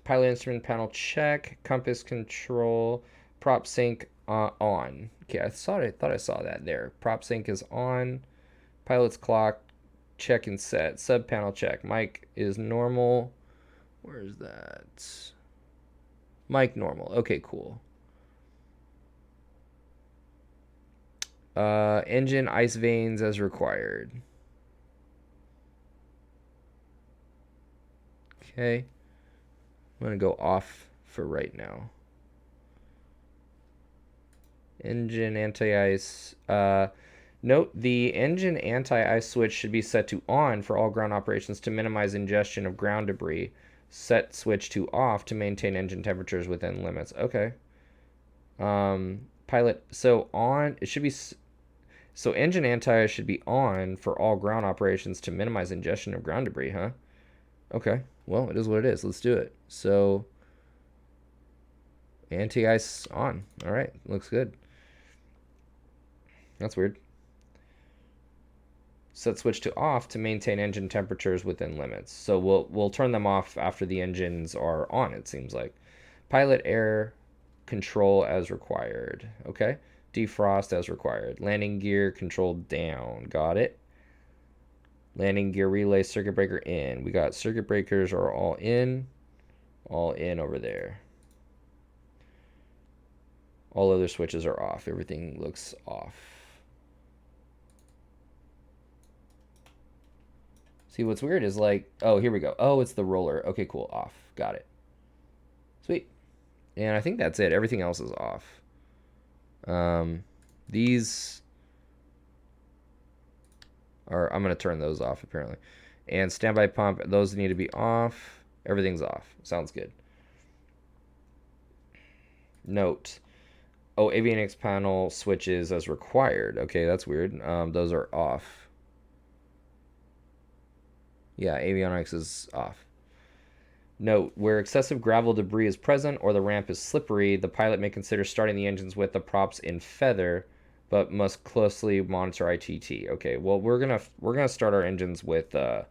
Pilot instrument panel check. Compass control. Prop sync on. Okay, I thought I saw that there. Prop sync is on. Pilot's clock check and set. Sub panel check. Mic is normal. Where is that? Mic normal. Okay, cool. Engine ice vanes as required. Okay. I'm going to go off for right now. Engine anti-ice. Note the engine anti-ice switch should be set to on for all ground operations to minimize ingestion of ground debris. Set switch to off to maintain engine temperatures within limits. Okay. Pilot. So on. It should be. So engine anti should be on for all ground operations to minimize ingestion of ground debris, huh? Okay. Well, it is what it is. Let's do it. So anti-ice on. All right. Looks good. That's weird. Set switch to off to maintain engine temperatures within limits. So we'll turn them off after the engines are on, it seems like. Pilot air control as required. Okay. Defrost as required. Landing gear controlled down. Got it. Landing gear relay circuit breaker in. We got circuit breakers are all in. All in over there. All other switches are off. Everything looks off. See, what's weird is like, oh, here we go. Oh, it's the roller. Okay, cool. Off. Got it. Sweet. And I think that's it. Everything else is off. These are, I'm going to turn those off apparently. And standby pump, those need to be off. Everything's off. Sounds good. Note. Oh, avionics panel switches as required. Okay, that's weird. Those are off. Yeah, avionics is off. Note, where excessive gravel debris is present or the ramp is slippery, the pilot may consider starting the engines with the props in feather, but must closely monitor ITT. Okay, well we're gonna start our engines with high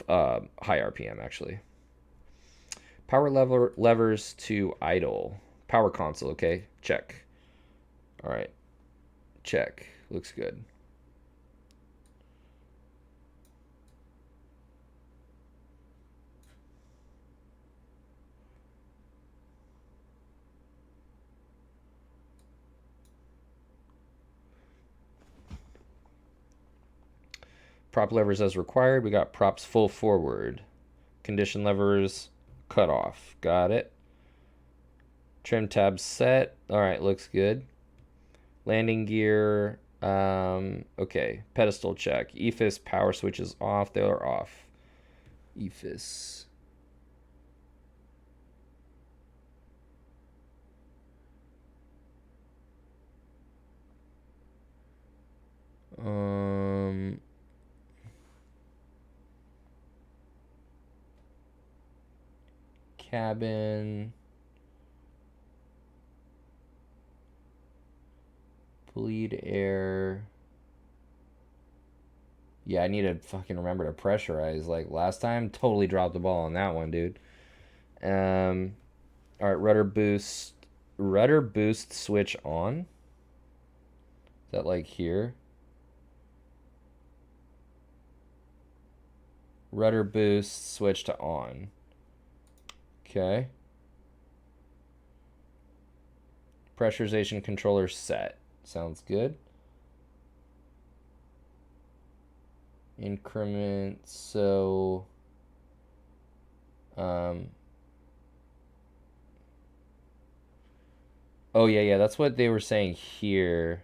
RPM actually. Power levers to idle. Power console. Okay, check. All right, check. Looks good. Prop levers as required. We got props full forward. Condition levers cut off. Got it. Trim tabs set. All right, looks good. Landing gear. Okay. Pedestal check. EFIS power switches off. They are off. EFIS. Cabin. Bleed air. Yeah, I need to fucking remember to pressurize. Like last time, totally dropped the ball on that one, dude. All right, rudder boost. Rudder boost switch on. Is that like here? Rudder boost switch to on. Okay. Pressurization controller set. Sounds good. Increment. So oh yeah, that's what they were saying here.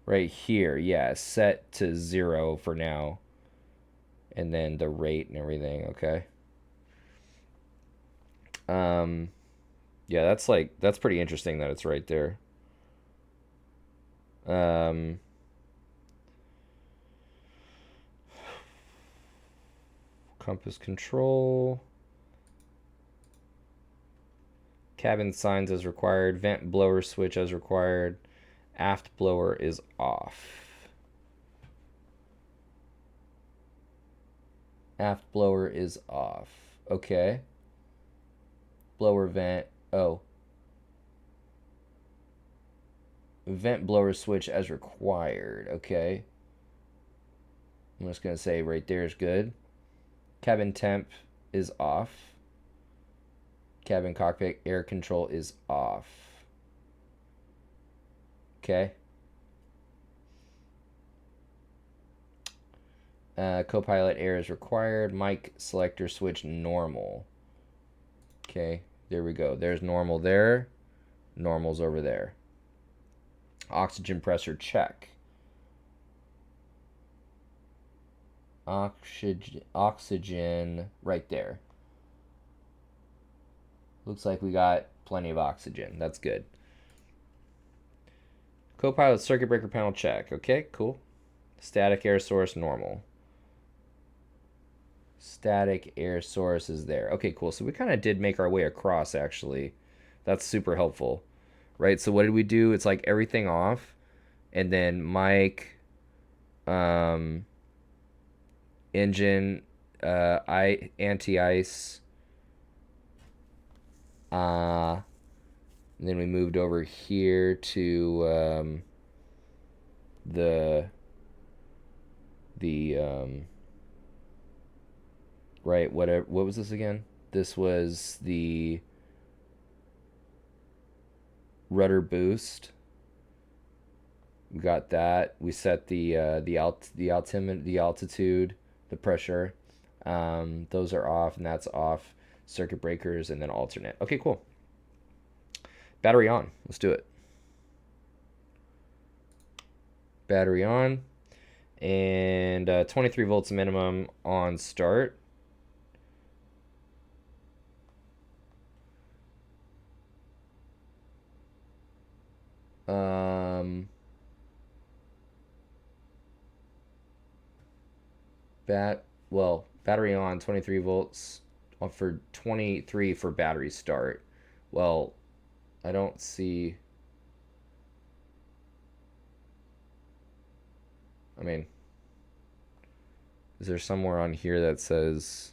Right here, yeah, set to 0 for now. And then the rate and everything, okay. Yeah, that's pretty interesting that it's right there. Compass control. Cabin signs as required. Vent blower switch as required. Aft blower is off. Aft blower is off. Okay. Blower vent. Oh. Vent blower switch as required. Okay. I'm just going to say right there is good. Cabin temp is off. Cabin cockpit air control is off. Okay. Copilot air is required. Mic selector switch normal. Okay, there we go. There's normal there. Normal's over there. Oxygen pressure check. Oxygen right there. Looks like we got plenty of oxygen. That's good. Copilot circuit breaker panel check. Okay, cool. Static air source normal. Static air source is there. Okay, cool. So we kind of did make our way across, actually. That's super helpful, right? So what did we do? It's like everything off, and then mic, um, engine, anti-ice. And then we moved over here to the right, whatever. What was this again? This was the rudder boost. We got that. We set the altitude, the pressure. Those are off, and that's off. Circuit breakers, and then alternate. Okay, cool. Battery on. Let's do it. Battery on, and 23 volts minimum on start. Battery on 23 volts for 23 for battery start. Well, I don't see. I mean, is there somewhere on here that says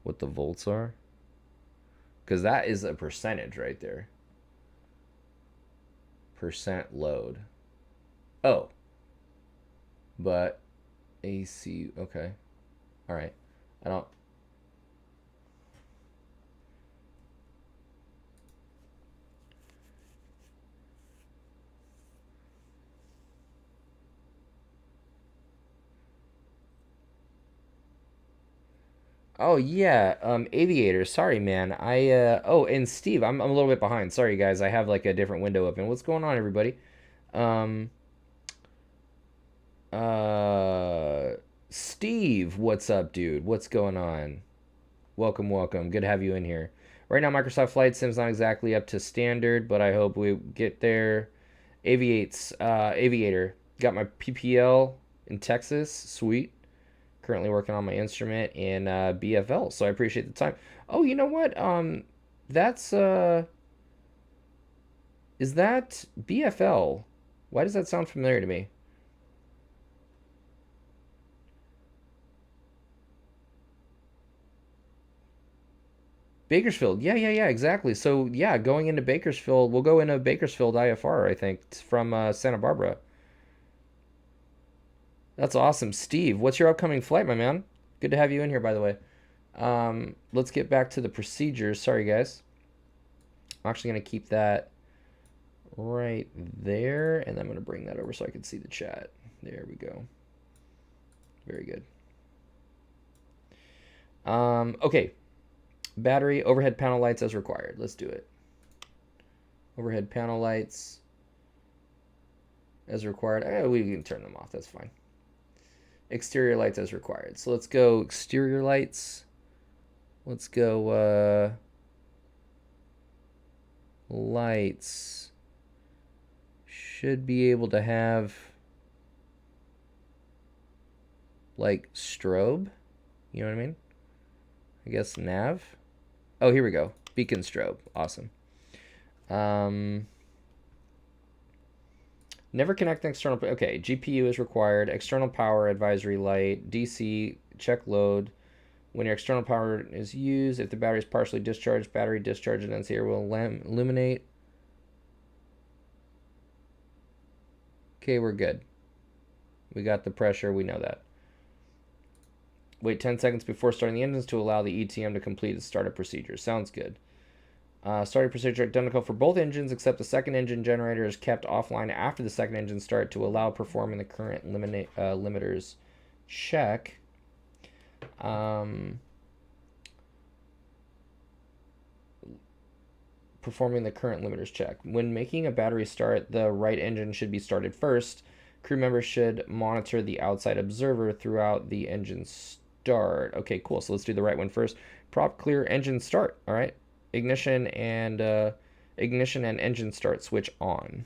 what the volts are? Because that is a percentage right there. Percent load. Oh. But AC, okay. All right. I don't. Oh yeah, Aviator. Sorry, man. Oh, and Steve, I'm a little bit behind. Sorry, guys. I have like a different window open. What's going on, everybody? Um, uh, Steve, what's up, dude? What's going on? Welcome, welcome. Good to have you in here. Right now, Microsoft Flight Sim's not exactly up to standard, but I hope we get there. Aviator. Got my PPL in Texas. Sweet. Currently working on my instrument in BFL, so I appreciate the time. Oh, you know what? That's is that BFL? Why does that sound familiar to me? Bakersfield. Yeah, yeah, yeah, exactly. So yeah, going into Bakersfield, we'll go into Bakersfield IFR, I think, from Santa Barbara. That's awesome, Steve. What's your upcoming flight, my man? Good to have you in here, by the way. Let's get back to the procedures. Sorry, guys. I'm actually gonna keep that right there, and I'm going to bring that over so I can see the chat. There we go. Very good. Okay. Battery, overhead panel lights as required. Let's do it. Overhead panel lights as required. We can turn them off. That's fine. Exterior lights as required. So let's go exterior lights. Let's go lights. Should be able to have like strobe. You know what I mean? I guess nav. Oh, here we go. Beacon strobe. Awesome. Never connect an external. Okay, GPU is required. External power advisory light. DC check load. When your external power is used, if the battery is partially discharged, battery discharge annunciator will illuminate. Okay, we're good. We got the pressure. We know that. Wait 10 seconds before starting the engines to allow the ETM to complete its startup procedure. Sounds good. Startup procedure identical for both engines, except the second engine generator is kept offline after the second engine start to allow performing the current limiters check. Performing the current limiters check. When making a battery start, the right engine should be started first. Crew members should monitor the outside observer throughout the engine start. Okay, cool. So let's do the right one first. Prop clear engine start. All right. Ignition and engine start switch on.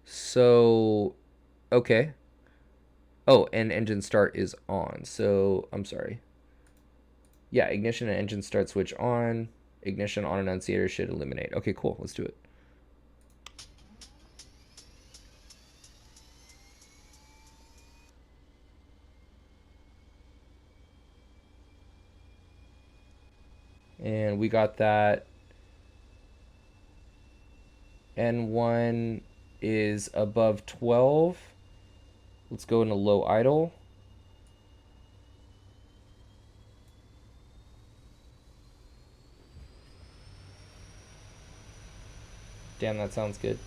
So okay. Oh, and engine start is on. So I'm sorry. Yeah, ignition and engine start switch on. Ignition on annunciator should illuminate. Okay, cool. Let's do it. And we got that. N1 is above 12. Let's go into low idle. Damn, that sounds good.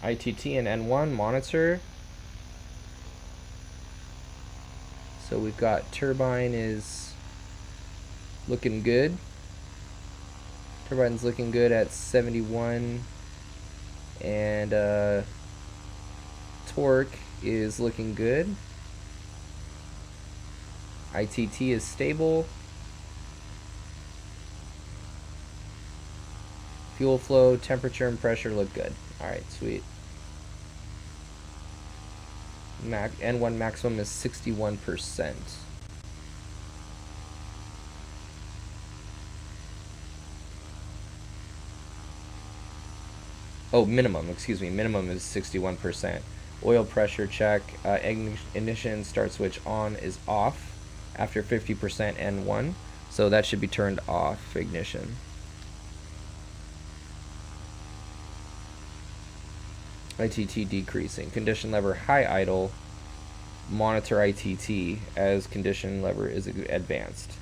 ITT and N1 monitor. So we've got turbine is looking good. Turbine's looking good at 71. And torque is looking good. ITT is stable. Fuel flow, temperature, and pressure look good. Alright, sweet. N1 maximum is 61%. Oh, minimum, excuse me. Minimum is 61%. Oil pressure check. Ignition start switch on is off after 50% N1. So that should be turned off, ignition. ITT decreasing. Condition lever high idle. Monitor ITT as condition lever is advanced.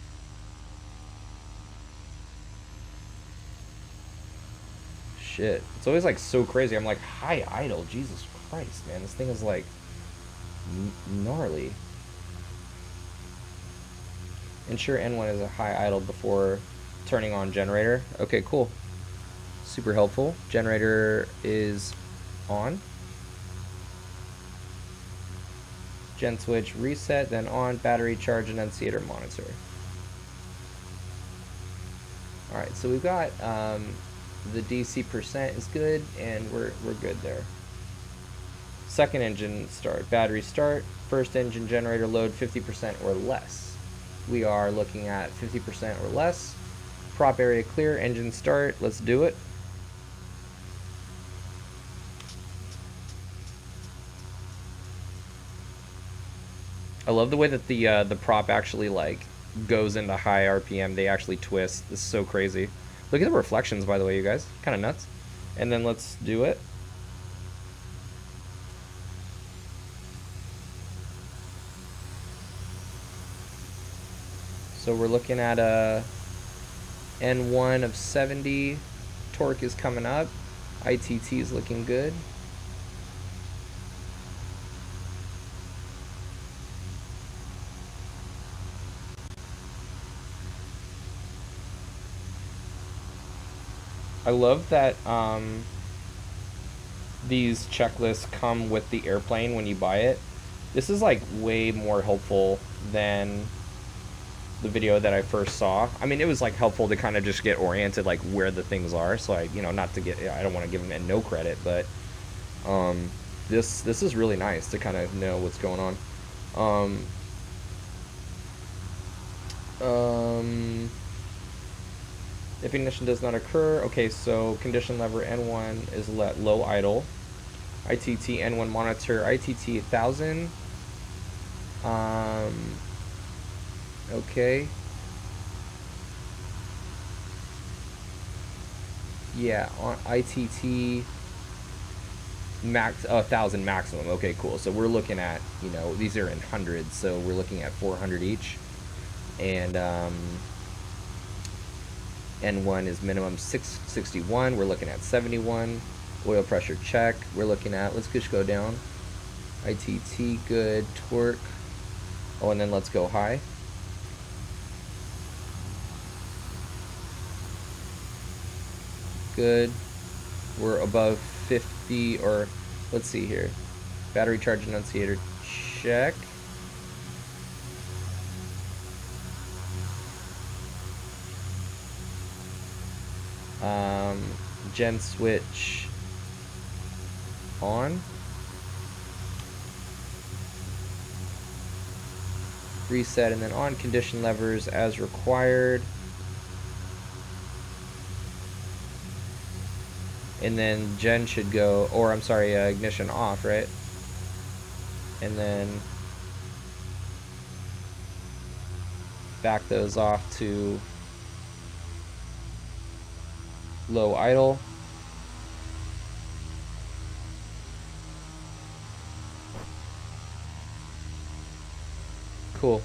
Shit. It's always like so crazy. I'm like, high idle. Jesus Christ, man. This thing is like gnarly. Ensure N1 is a high idle before turning on generator. Okay, cool. Super helpful. Generator is on. Gen switch reset, then on. Battery charge annunciator monitor. Alright, so we've got the DC percent is good, and we're good there. Second engine start. Battery start. First engine generator load 50% or less. We are looking at 50% or less. Prop area clear. Engine start. Let's do it. I love the way that the prop actually like goes into high RPM. They actually twist. This is so crazy. Look at the reflections, by the way, you guys. Kind of nuts. And then let's do it. So we're looking at a N1 of 70. Torque is coming up. ITT is looking good. I love that these checklists come with the airplane when you buy it. This is like way more helpful than the video that I first saw. I mean, it was like helpful to kind of just get oriented like where the things are. So I, not to get, I don't want to give them no credit, but this is really nice to kind of know what's going on. If ignition does not occur, okay, so condition lever N1 is let low idle. ITT N1 monitor ITT 1000. Okay. Yeah, on ITT max 1000 maximum. Okay, cool. So we're looking at, these are in hundreds, so we're looking at 400 each. And N1 is minimum 661. We're looking at 71. Oil pressure check. We're looking at, let's just go down. ITT good. Torque. Oh, and then let's go high. Good. We're above 50, or let's see here. Battery charge annunciator, check. Gen switch on. Reset and then on. Condition levers as required. And then gen should go, or I'm sorry, ignition off, right? And then back those off to low idle. Cool.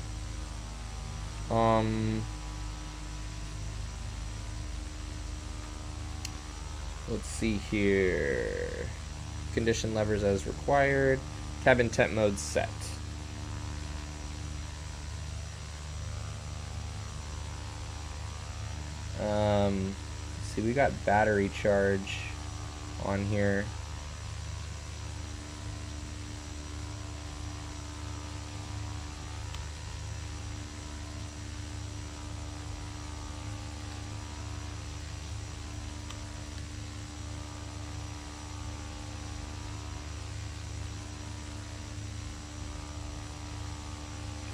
Let's see here. Condition levers as required. Cabin temp mode set. See, we got battery charge on here.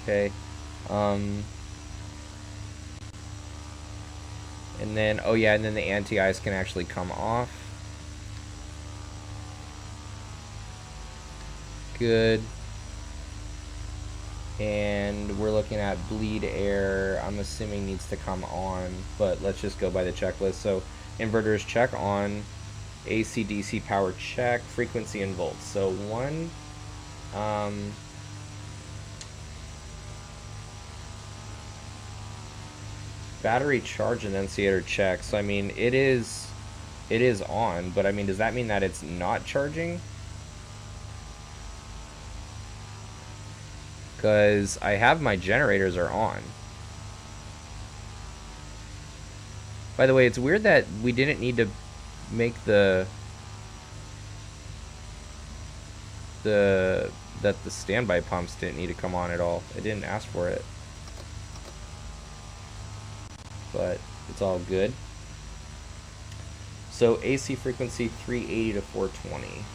Okay. And then, oh yeah, and then the anti-ice can actually come off. Good. And we're looking at bleed air. I'm assuming needs to come on, but let's just go by the checklist. So inverters check on, AC DC power check, frequency and volts. So one, battery charge annunciator check. So I mean, it is on, but I mean, does that mean that it's not charging? Because I have my generators are on. By the way, it's weird that we didn't need to make that the standby pumps didn't need to come on at all. It didn't ask for it. But it's all good. So AC frequency 380 to 420.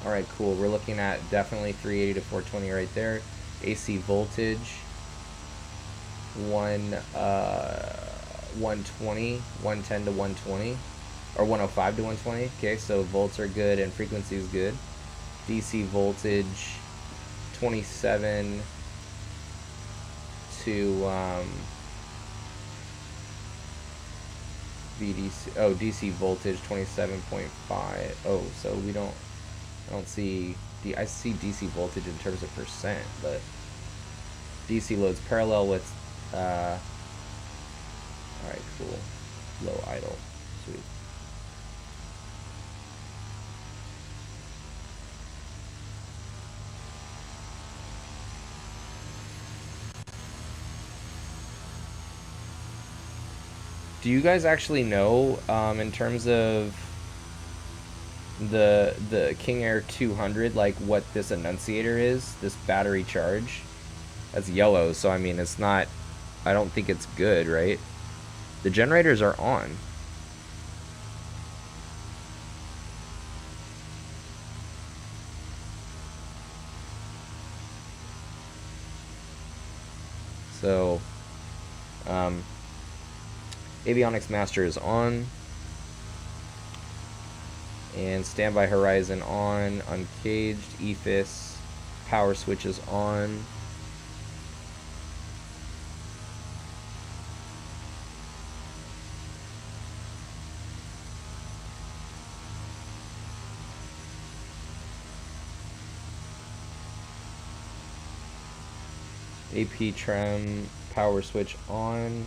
All right, cool. We're looking at definitely 380 to 420 right there. AC voltage 120, 110 to 120, or 105 to 120. Okay, so volts are good and frequency is good. DC voltage 27 to VDC. Oh, DC voltage 27.5. Oh, so we don't. I don't see. I see DC voltage in terms of percent, but DC loads parallel with. All right, cool. Low idle. Sweet. Do you guys actually know, in terms of the King Air 200, like what this annunciator is? This battery charge? That's yellow, so I mean it's not. I don't think it's good, right? The generators are on. So, Avionics Master is on. And Standby Horizon on. Uncaged. EFIS. Power switch is on. AP Trem power switch on.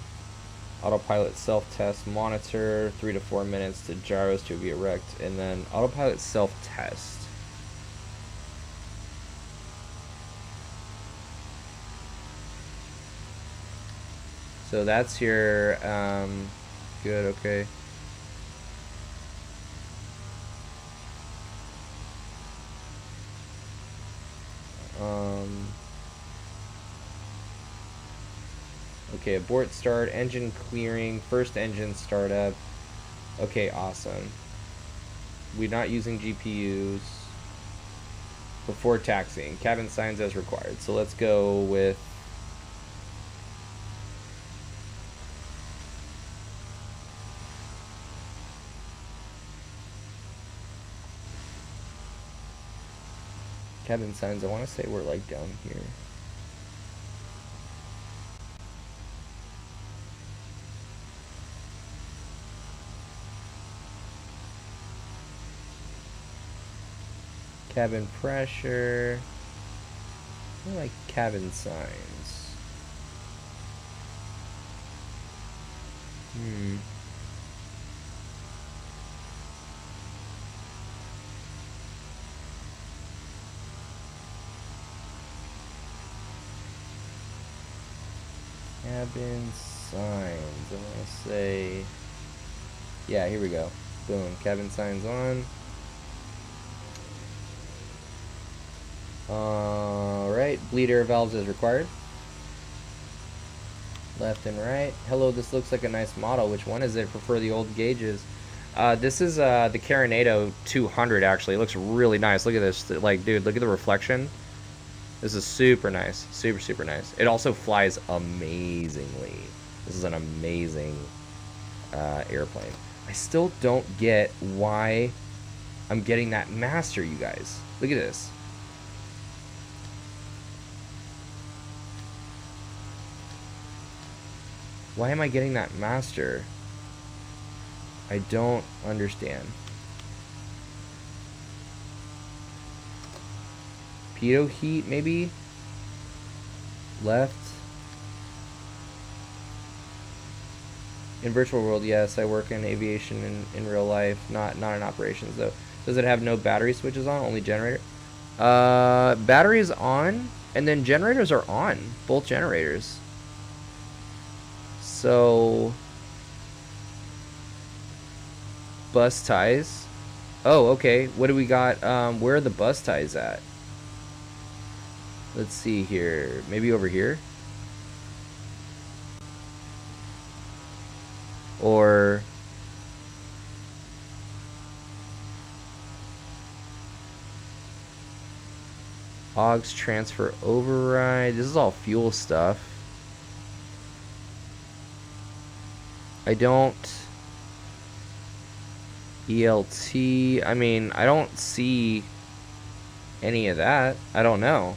Autopilot self-test monitor 3 to 4 minutes to gyros to be erect, and then autopilot self-test. So that's your, good, okay. Okay, abort start, engine clearing, first engine startup. Okay, awesome. We're not using GPUs. Before taxiing, cabin signs as required. So let's go with cabin signs. I want to say we're like down here. Cabin pressure. I like cabin signs. Cabin signs. I want to say, yeah, here we go. Boom. Cabin signs on. Alright, bleed air valves as required. Left and right. Hello, this looks like a nice model. Which one is it? Prefer the old gauges. This is the Carinado 200, actually. It looks really nice. Look at this. Like, dude, look at the reflection. This is super nice. Super, super nice. It also flies amazingly. This is an amazing airplane. I still don't get why I'm getting that master, you guys. Look at this. Why am I getting that master? I don't understand. Pitot heat, maybe? Left. In virtual world, yes, I work in aviation in real life, not in operations though. Does it have no battery switches on, only generator? Batteries on, and then generators are on, both generators. So, bus ties. Oh, okay. What do we got? Where are the bus ties at? Let's see here. Maybe over here? Or aux transfer override. This is all fuel stuff. I don't ELT. I mean, I don't see any of that. I don't know.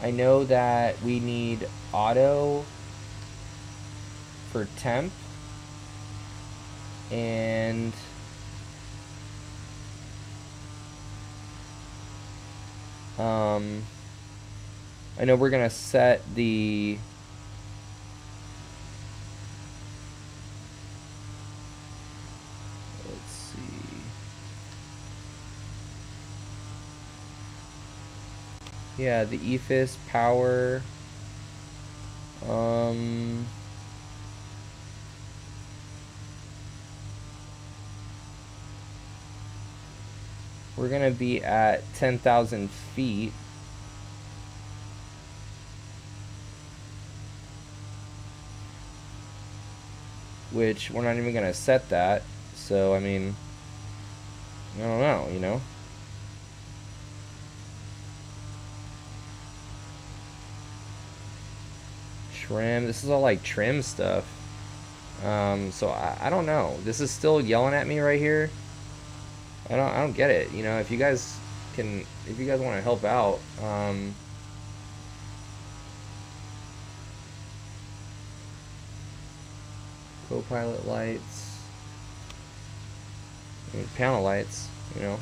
I know that we need auto for temp, and I know we're gonna set the let's see. Yeah, the EFIS power. We're gonna be at 10,000 feet. Which we're not even gonna set that. So I mean, I don't know, you know. Trim. This is all like trim stuff. So I don't know. This is still yelling at me right here. I don't get it. You know, if you guys want to help out, co-pilot lights, I mean, panel lights, you know.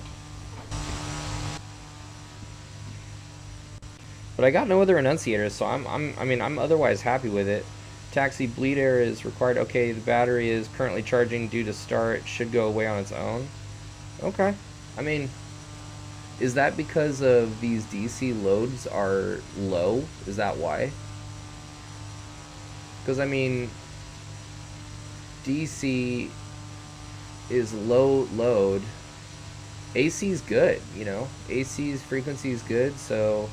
But I got no other enunciators, so I'm otherwise happy with it. Taxi bleed air is required. Okay, the battery is currently charging due to start. Should go away on its own. Okay. I mean, Is that because of these DC loads are low? Is that why? Because I mean, DC is low load. AC is good, you know. AC's frequency is good, so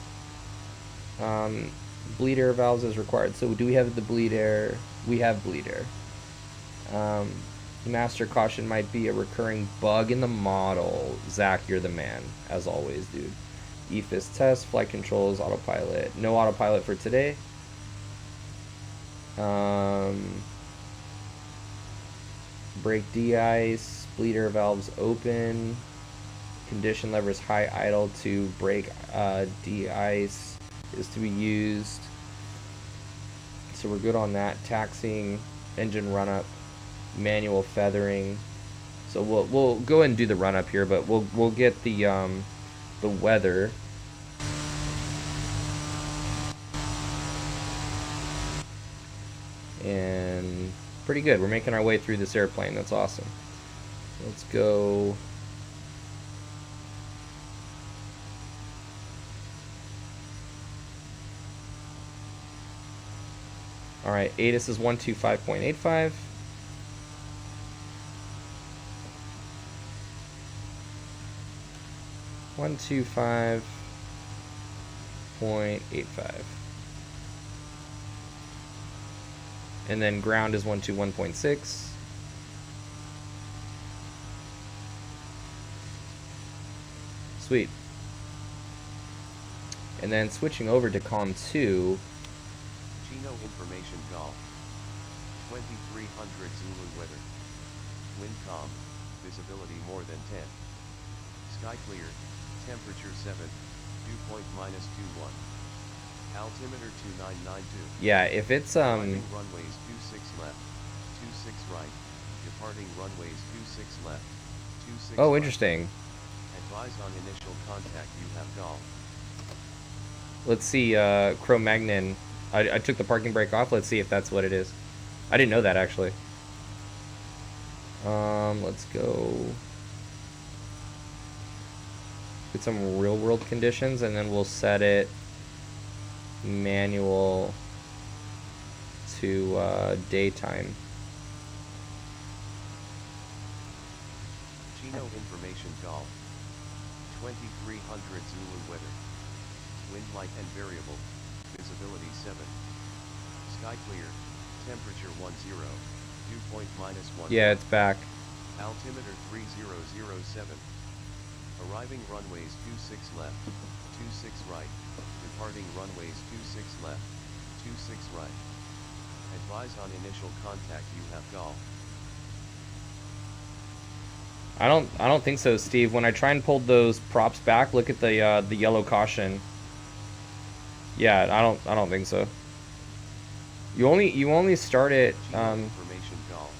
bleed air valves is required. So do we have the bleed air? We have bleed air. Master caution might be a recurring bug in the model. Zach, you're the man, as always, dude. EFIS test, flight controls, autopilot. No autopilot for today. Brake de-ice, bleed air valves open. Condition levers high idle to brake de-ice is to be used. So we're good on that. Taxiing, engine run up, manual feathering. So we'll go ahead and do the run up here, but we'll get the weather. And pretty good. We're making our way through this airplane. That's awesome. Let's go. All right, ATIS is 125.85. .85. And then ground is 121.6. Sweet. And then switching over to COM 2. Chino information golf. 2300 Zulu weather. Wind calm, visibility more than 10. Sky clear, temperature 7, dew point -21. Altimeter 2992. Yeah, if it's Arriving runways 26 left, 26 right. Departing runways 26 left, 26 Oh, right. interesting. Advise on initial contact, you have golf. Let's see, Cro-Magnon. I took the parking brake off. Let's see if that's what it is. I didn't know that, actually. Let's go get some real world conditions, and then we'll set it manual to daytime. Chino information golf. 2300 Zulu weather. Wind light and variable. Visibility 7. Sky clear. Temperature 10. Dew point -1. Yeah, it's back. Altimeter 3007. Arriving runways 26 left, 26 right. Departing runways 26 left, 26 right. Advise on initial contact, you have golf. I don't think so, Steve. When I try and pull those props back, look at the yellow caution. Yeah, I don't think so. You only start it Information golf.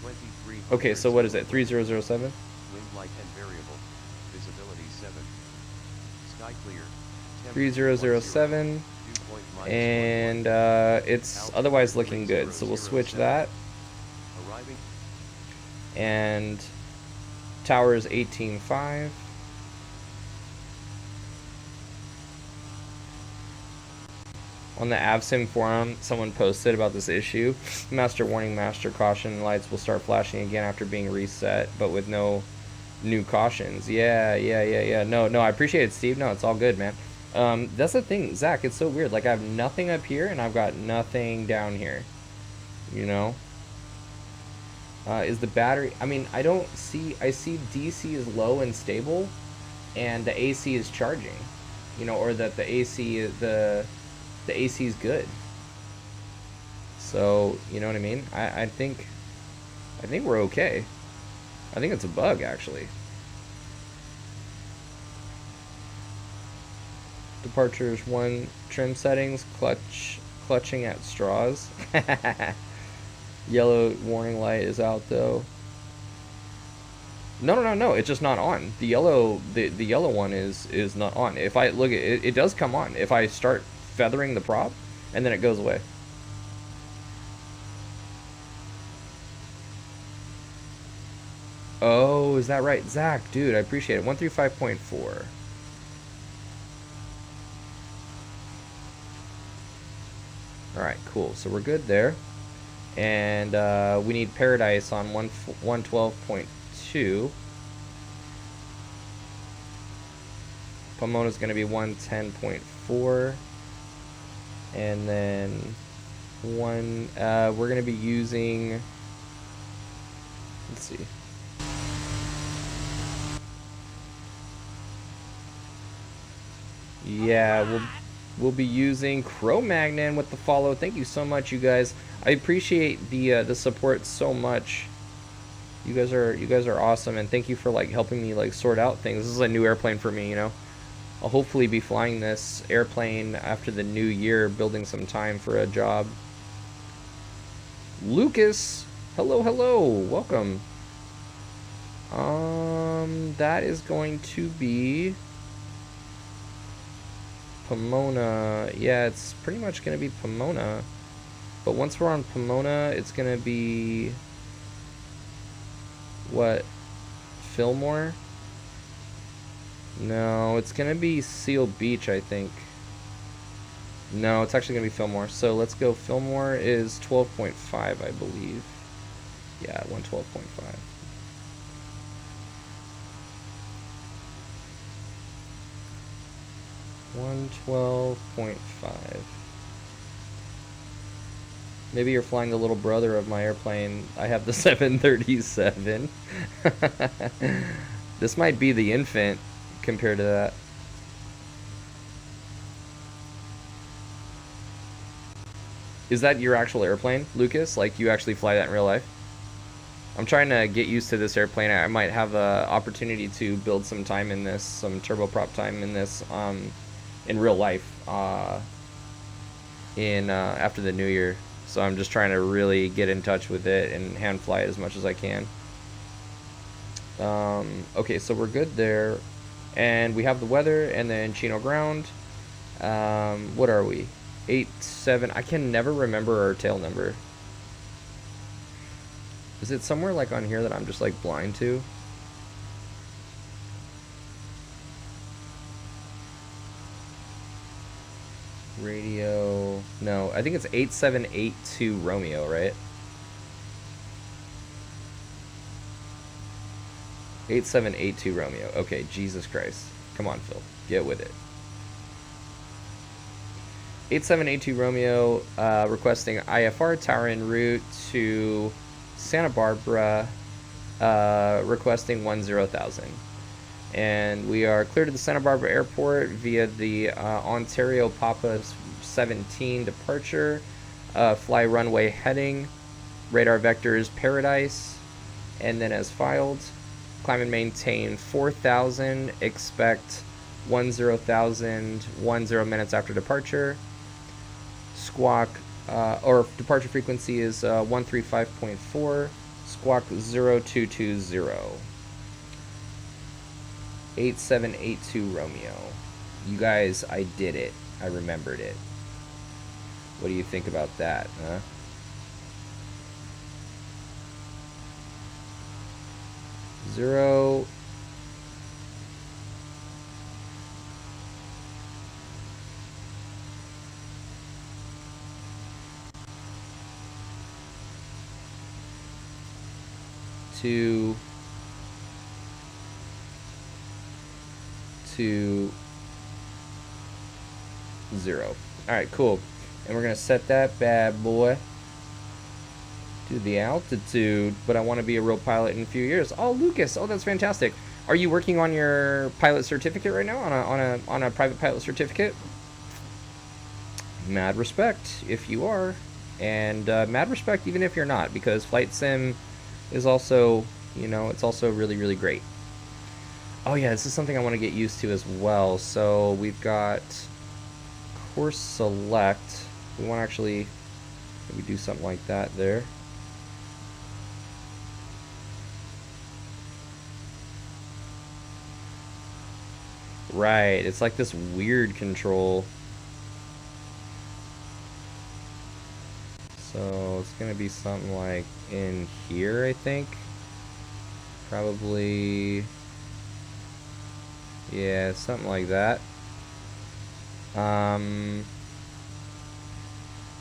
2300. Okay, so what is it? 3007? Wind light and variable. Visibility 7. Sky clear. 3007. Dew point And it's otherwise looking good. So we'll switch that. Arriving. And tower is 18.5. On the AvSim forum, someone posted about this issue. Master warning, master caution lights will start flashing again after being reset, but with no new cautions. Yeah. No, I appreciate it, Steve. No, it's all good, man. That's the thing, Zach. It's so weird. Like, I have nothing up here, and I've got nothing down here. You know? Is the battery... I mean, I see DC is low and stable, and the AC is charging. You know, or that the AC... The AC is good. So, you know what I mean? I think we're okay. I think it's a bug, actually. Departures 1, trim settings, clutching at straws. Yellow warning light is out though. No, it's just not on. The yellow one is not on. If I look at it, it does come on. If I start feathering the prop, and then it goes away. Oh, is that right? Zach, dude, I appreciate it. 135.4. All right, cool. So we're good there. And we need Paradise on 112.2. Pomona's going to be 110.4. And then we're going to be using, let's see. Yeah, we'll be using Cro-Magnon with the follow. Thank you so much, you guys. I appreciate the support so much. You guys are awesome, and thank you for like helping me like sort out things. This is a new airplane for me, you know. I'll hopefully be flying this airplane after the new year, building some time for a job. Lucas, hello, hello, welcome. That is going to be Pomona. Yeah, it's pretty much going to be Pomona. But once we're on Pomona, it's going to be... what? Fillmore? No, it's going to be Seal Beach, I think. No, it's actually going to be Fillmore. So let's go. Fillmore is 12.5, I believe. Yeah, 112.5. $112.5. Maybe you're flying the little brother of my airplane. I have the 737. This might be the infant compared to that. Is that your actual airplane, Lucas? Like, you actually fly that in real life? I'm trying to get used to this airplane. I might have an opportunity to build some time in this, some turboprop time in this, in real life, after the new year. So I'm just trying to really get in touch with it and hand fly it as much as I can. Okay, so we're good there. And we have the weather and then Chino ground. What are we? 87. I can never remember our tail number. Is it somewhere like on here that I'm just like blind to? Radio. No, I think it's 8782 Romeo, right? 8782 Romeo. Okay, Jesus Christ. Come on, Phil. Get with it. 8782 Romeo, requesting IFR tower en route to Santa Barbara, requesting 10,000. And we are clear to the Santa Barbara airport via the Ontario Papa 17 departure. Fly runway heading. Radar vectors Paradise. And then as filed, climb and maintain 4,000. Expect 10,000 10 minutes after departure. Squawk, or departure frequency is 135.4. Squawk 0220. 8782 Romeo. You guys, I did it. I remembered it. What do you think about that, huh? Zero. Two. 0. Alright, cool. And we're going to set that bad boy to the altitude, but I want to be a real pilot in a few years. Oh, Lucas. Oh, that's fantastic. Are you working on your pilot certificate right now, on a private pilot certificate? Mad respect if you are, and mad respect even if you're not, because flight sim is also, you know, it's also really, really great. Oh yeah, this is something I want to get used to as well. So we've got course select. We want to actually maybe do something like that there. Right, it's like this weird control. So it's gonna be something like in here, I think. Probably, yeah, something like that.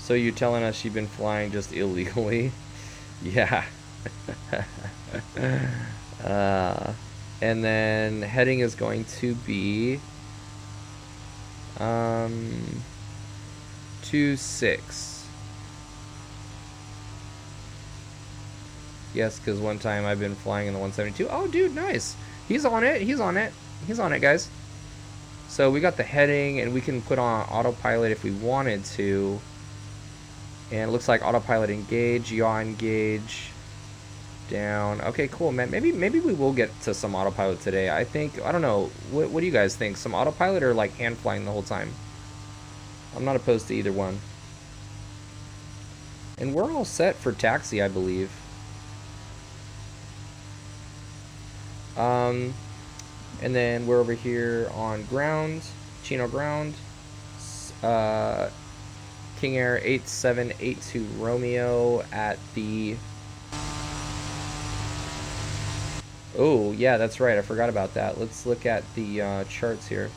So you're telling us you've been flying just illegally? Yeah. uh, and then heading is going to be 26. Yes, because one time I've been flying in the 172. Oh, dude, nice. He's on it. He's on it. He's on it, guys. So we got the heading, and we can put on autopilot if we wanted to. And it looks like autopilot engage, yaw engage, down. Okay, cool, man. Maybe we will get to some autopilot today. I think, I don't know. What do you guys think? Some autopilot or like hand flying the whole time? I'm not opposed to either one. And we're all set for taxi, I believe. And then we're over here on ground, Chino ground, King Air 8782 Romeo at the... Oh, yeah, that's right. I forgot about that. Let's look at the charts here.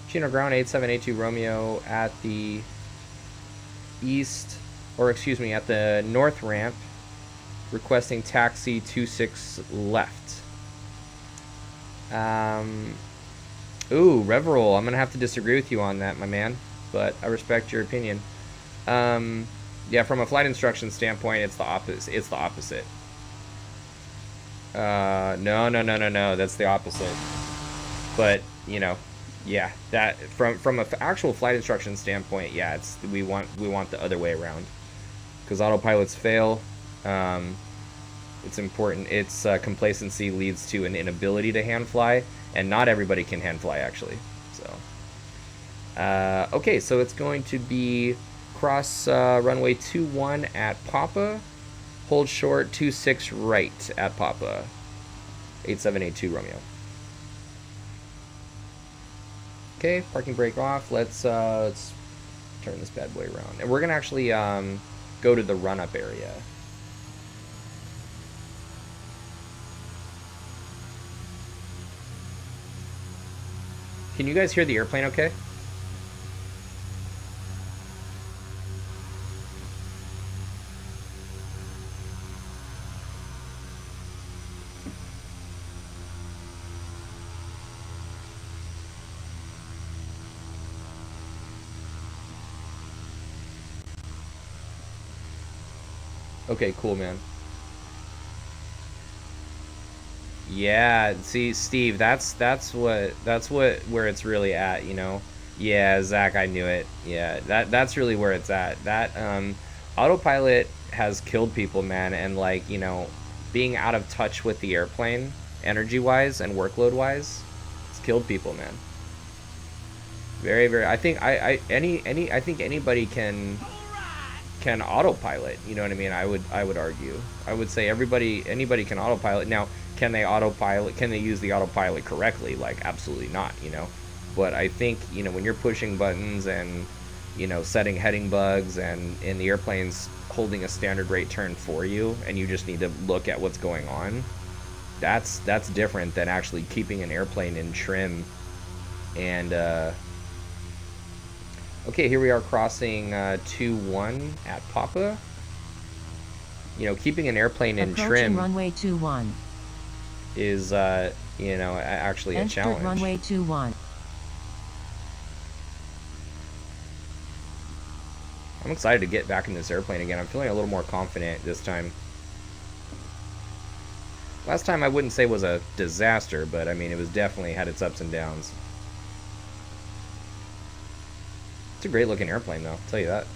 Chino ground 8782 Romeo at the east, or excuse me, at the north ramp, requesting taxi 26 left. Ooh, Reverol, I'm gonna have to disagree with you on that, my man, but I respect your opinion. Yeah, from a flight instruction standpoint, it's the opposite. It's the opposite. No, that's the opposite. But you know, yeah, that from an actual flight instruction standpoint, yeah, it's we want the other way around, because autopilots fail. It's important. It's complacency leads to an inability to hand fly, and not everybody can hand fly actually. So, okay, so it's going to be cross runway 21 at Papa, hold short 26 right at Papa, 8782 Romeo. Okay, parking brake off. Let's turn this bad boy around, and we're gonna actually go to the run-up area. Can you guys hear the airplane okay? Okay, cool, man. Yeah, see, Steve, that's where it's really at, you know. Yeah, Zach, I knew it. Yeah, that's really where it's at. That autopilot has killed people, man, and like, you know, being out of touch with the airplane, energy-wise and workload-wise, it's killed people, man. Very, very. I think I think anybody can autopilot. You know what I mean? I would argue. I would say anybody can autopilot. Now, can they autopilot? Can they use the autopilot correctly? Like, absolutely not. You know, but I think, you know, when you're pushing buttons and, you know, setting heading bugs, and the airplane's holding a standard rate turn for you, and you just need to look at what's going on. That's different than actually keeping an airplane in trim. And okay, here we are crossing 2-1 at Papa. You know, keeping an airplane in trim runway 21 is, you know, actually a challenge. Runway 21. I'm excited to get back in this airplane again. I'm feeling a little more confident this time. Last time I wouldn't say was a disaster, but I mean, it was definitely had its ups and downs. It's a great looking airplane though, I'll tell you that.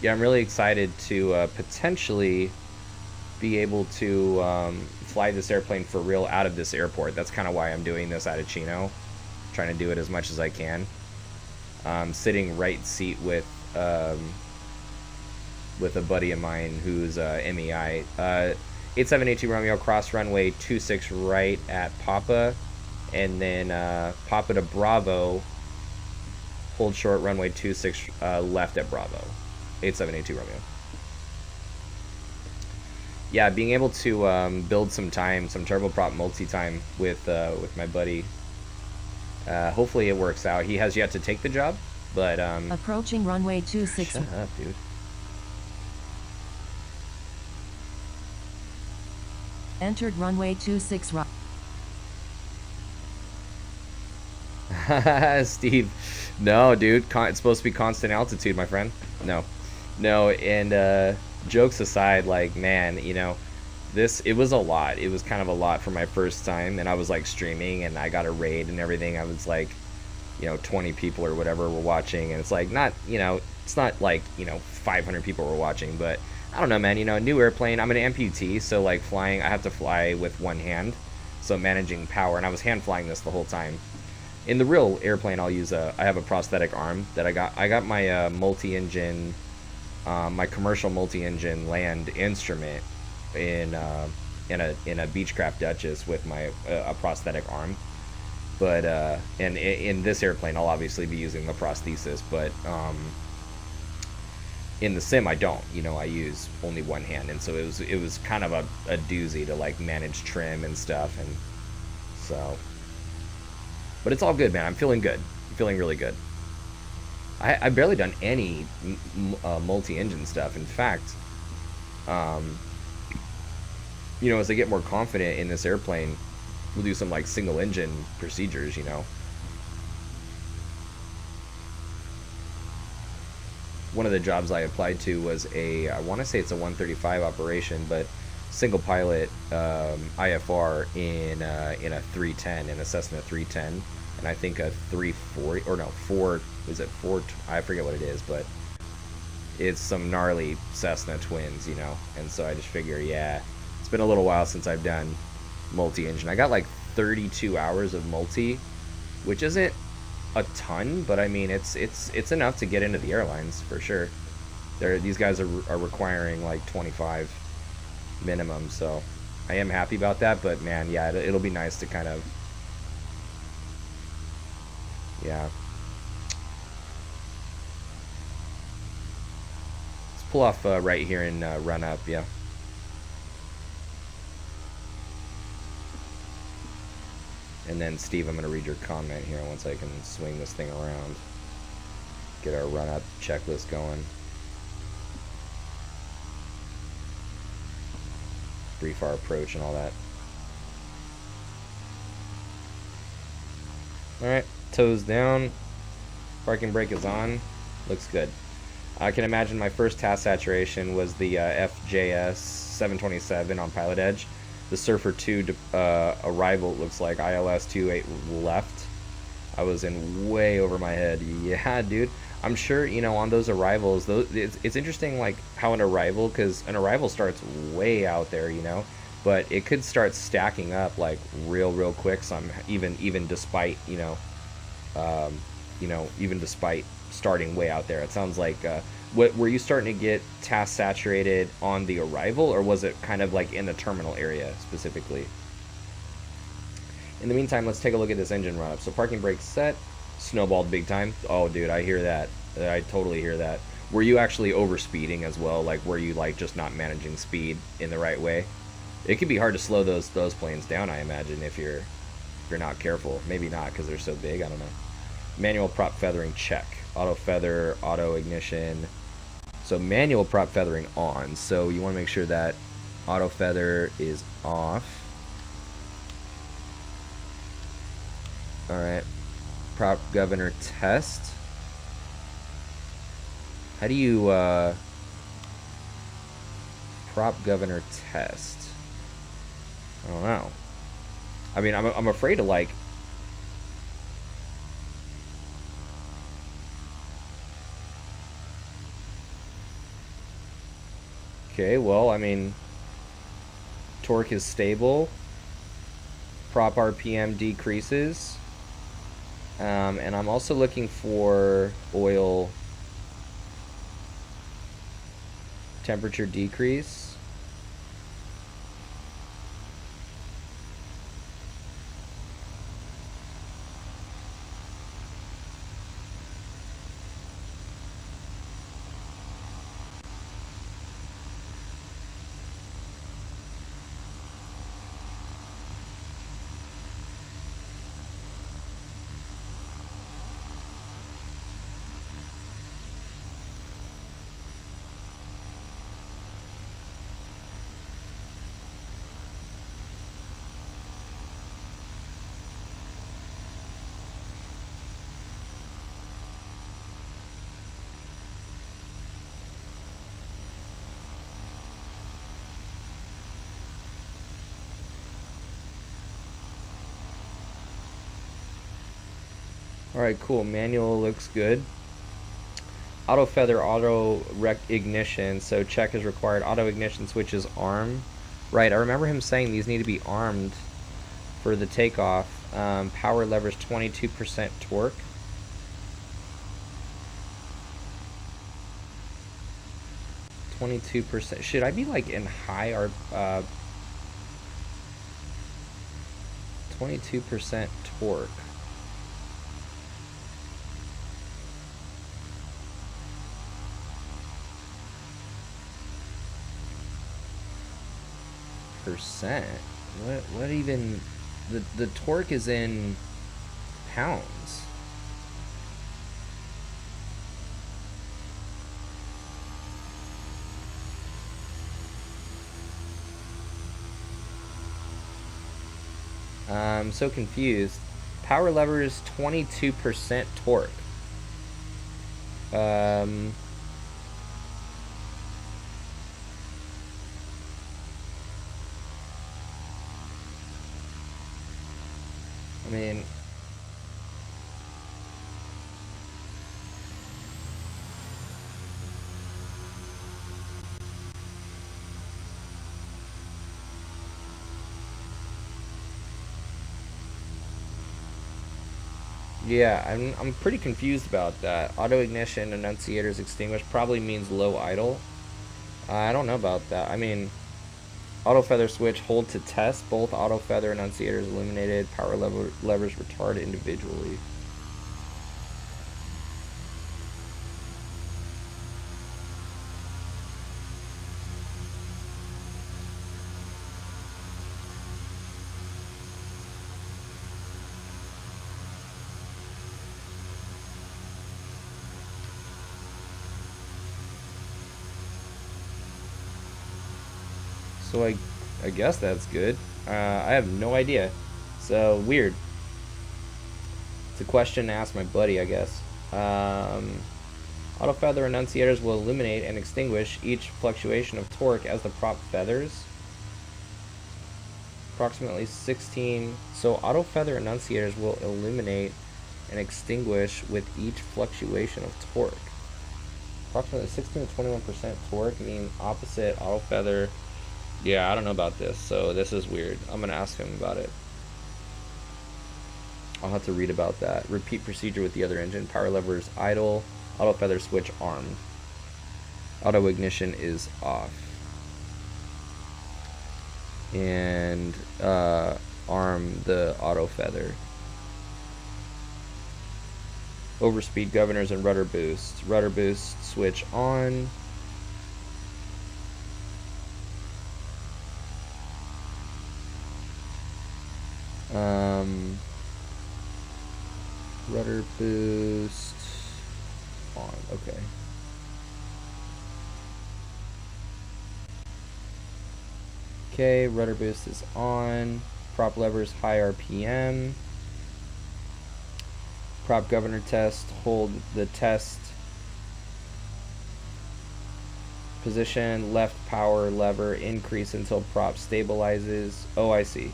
Yeah, I'm really excited to potentially be able to fly this airplane for real out of this airport. That's kind of why I'm doing this out of Chino. Trying to do it as much as I can. Sitting right seat with a buddy of mine who's MEI. 8782 Romeo, cross runway 26 right at Papa, and then Papa to Bravo, hold short runway 26 left at Bravo, 8782 Romeo. yeah, being able to build some time, some turboprop multi-time with my buddy. Hopefully it works out. He has yet to take the job, but Approaching runway 26. shut up, dude. Entered runway 26 right. Steve, no, dude. It's supposed to be constant altitude, my friend. No, no. And jokes aside, like, man, it was a lot. It was kind of a lot for my first time, and I was like streaming, and I got a raid and everything. I was like, 20 people or whatever were watching, and it's like not, it's not like 500 people were watching, but I don't know, man. New airplane. I'm an amputee, so like flying, I have to fly with one hand, so managing power, and I was hand flying this the whole time. In the real airplane, I have a prosthetic arm that I got. I got my multi-engine, my commercial multi-engine land instrument in a Beechcraft Duchess with my a prosthetic arm. But and in this airplane, I'll obviously be using the prosthesis. But in the sim, I don't. I use only one hand, and so it was kind of a doozy to like manage trim and stuff, and so. But it's all good, man. I'm feeling good. I'm feeling really good. I've barely done any multi-engine stuff. In fact, um, as I get more confident in this airplane, we'll do some like single engine procedures. One of the jobs I applied to was I want to say it's a 135 operation, but single pilot IFR in a 310, in a Cessna 310, and I think a 340 or no 4 is it 4? I forget what it is, but it's some gnarly Cessna twins, and so I just figure, yeah, it's been a little while since I've done multi-engine. I got like 32 hours of multi, which isn't a ton, but I mean it's enough to get into the airlines for sure. These guys are requiring like 25 minimum, so I am happy about that. But man, yeah, it'll be nice to kind of, yeah. Let's pull off right here and run up, yeah. And then Steve, I'm gonna read your comment here once I can swing this thing around. Get our run up checklist going. Brief our approach and all that. Alright, toes down. Parking brake is on. Looks good. I can imagine my first task saturation was the FJS 727 on Pilot Edge. The Surfer 2 arrival looks like ILS 28 left. I was in way over my head. Yeah, dude. I'm sure, on those arrivals, it's interesting, like, how an arrival, because an arrival starts way out there, but it could start stacking up, like, real quick, even despite, even despite starting way out there. It sounds like, what were you starting to get task saturated on the arrival, or was it kind of like in the terminal area specifically? In the meantime, let's take a look at this engine run up. So parking brake set, snowballed big time. Oh, dude, I hear that. I totally hear that. Were you actually over speeding as well? Like, were you like just not managing speed in the right way? It could be hard to slow those planes down, I imagine, if you're not careful. Maybe not because they're so big. I don't know. Manual prop feathering check. Auto feather, auto ignition. So manual prop feathering on. So you want to make sure that auto feather is off. Alright. Prop governor test. How do you prop governor test? I don't know. I mean, I'm afraid to like. Okay, well, I mean, torque is stable. Prop RPM decreases. And I'm also looking for oil temperature decrease. All right, cool. Manual looks good. Auto feather, auto ignition. So check is required. Auto ignition switch is arm. Right. I remember him saying these need to be armed for the takeoff. Power levers 22% torque. 22%. Should I be like in high or 22% torque? Percent? What even? The torque is in pounds. I'm so confused. Power lever is 22% torque. I mean, yeah, I'm pretty confused about that. Auto ignition, annunciators extinguished probably means low idle. I don't know about that. I mean, auto feather switch, hold to test. Both auto feather annunciators illuminated. Power levers retard individually. So I guess that's good. I have no idea. So weird. It's a question to ask my buddy, I guess. Auto feather annunciators will illuminate and extinguish each fluctuation of torque as the prop feathers. Approximately 16. So auto feather annunciators will illuminate and extinguish with each fluctuation of torque. Approximately 16 to 21% torque mean opposite auto feather. Yeah, I don't know about this, so this is weird. I'm gonna ask him about it. I'll have to read about that. Repeat procedure with the other engine. Power levers idle. Auto feather switch armed. Auto ignition is off. And arm the auto feather. Overspeed governors and rudder boost. Rudder boost switch on. Rudder boost on. Okay. Okay, rudder boost is on. Prop levers high RPM. Prop governor test. Hold the test position. Left power lever increase until prop stabilizes. Oh, I see.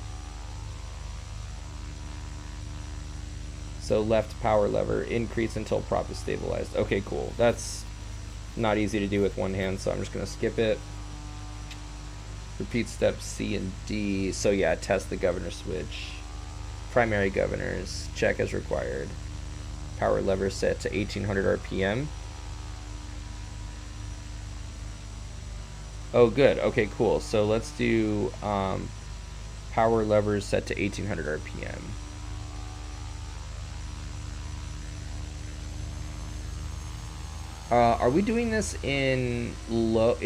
So left power lever increase until prop is stabilized. Okay, cool. That's not easy to do with one hand, so I'm just going to skip it. Repeat steps C and D. So yeah, test the governor switch. Primary governors, check as required. Power lever set to 1800 RPM. Oh, good. Okay, cool. So let's do power levers set to 1800 RPM. Are we doing this in low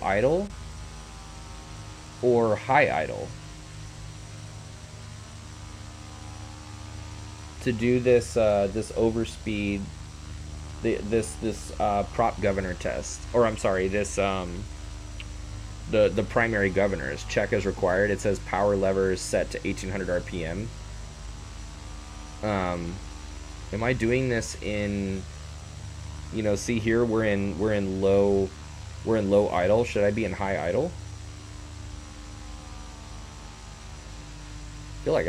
idle or high idle? To do this this overspeed, this prop governor test, or I'm sorry, this the primary governors, check as required. It says power levers set to 1800 RPM. Am I doing this in? You know, see here we're in low idle. Should I be in high idle? I feel like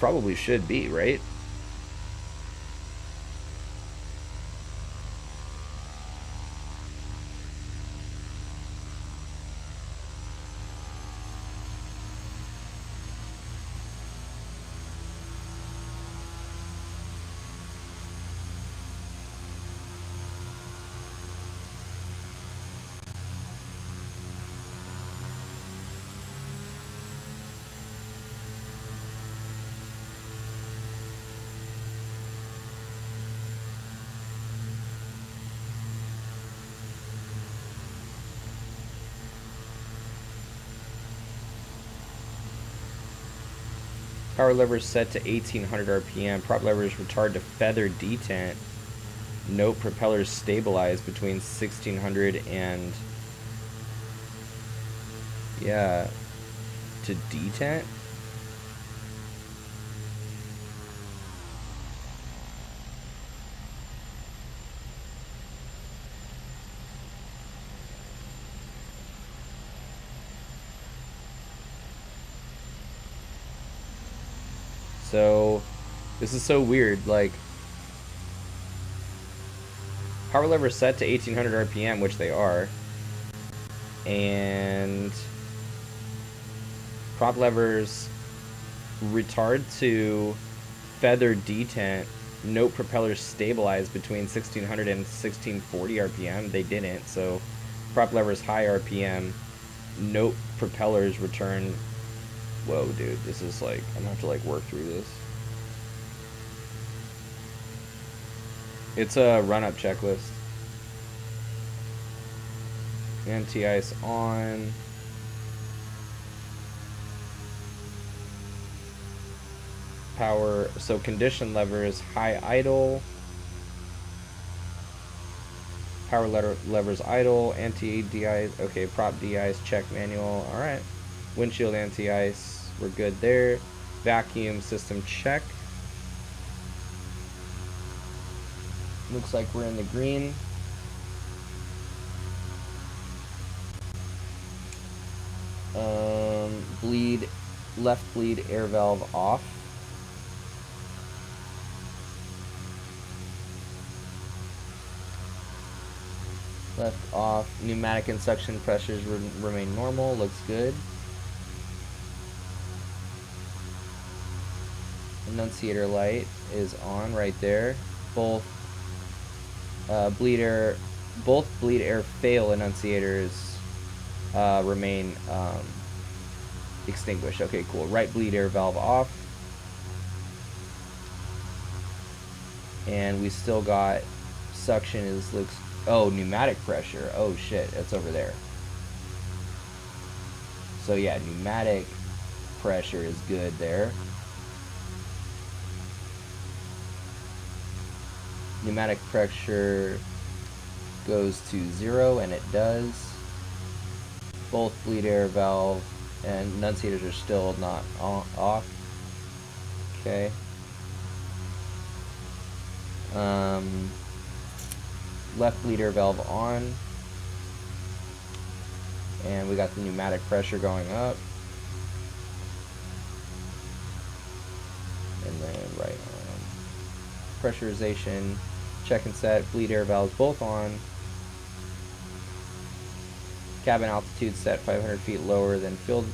probably should be, right? Power levers set to 1800 RPM. Prop levers retard to feather detent. Note propellers stabilize between 1600 and, yeah, to detent. So this is so weird. Like, power levers set to 1800 RPM, which they are, and prop levers retard to feather detent. Note propellers stabilize between 1600 and 1640 RPM. They didn't, so prop levers high RPM. Note propellers return. Whoa, dude, this is like, I'm gonna have to like work through this. It's a run-up checklist. Anti-ice on. Power, so condition levers high idle. Power levers idle. Anti-de-ice. Okay, prop de-ice check manual. All right. Windshield anti-ice. We're good there. Vacuum system check. Looks like we're in the green. Bleed, left bleed air valve off. Left off. Pneumatic and suction pressures remain normal. Looks good. Annunciator light is on right there. Both bleed air fail annunciators remain extinguished. Okay, cool. Right bleed air valve off. And we still got suction looks. Oh, pneumatic pressure. Oh shit, it's over there. So yeah, pneumatic pressure is good there. Pneumatic pressure goes to 0, and it does. Both bleed air valve and annunciators are still not off. Okay. Left bleed air valve on. And we got the pneumatic pressure going up. And then right on. Pressurization, check and set, bleed air valves both on. Cabin altitude set 500 feet lower than field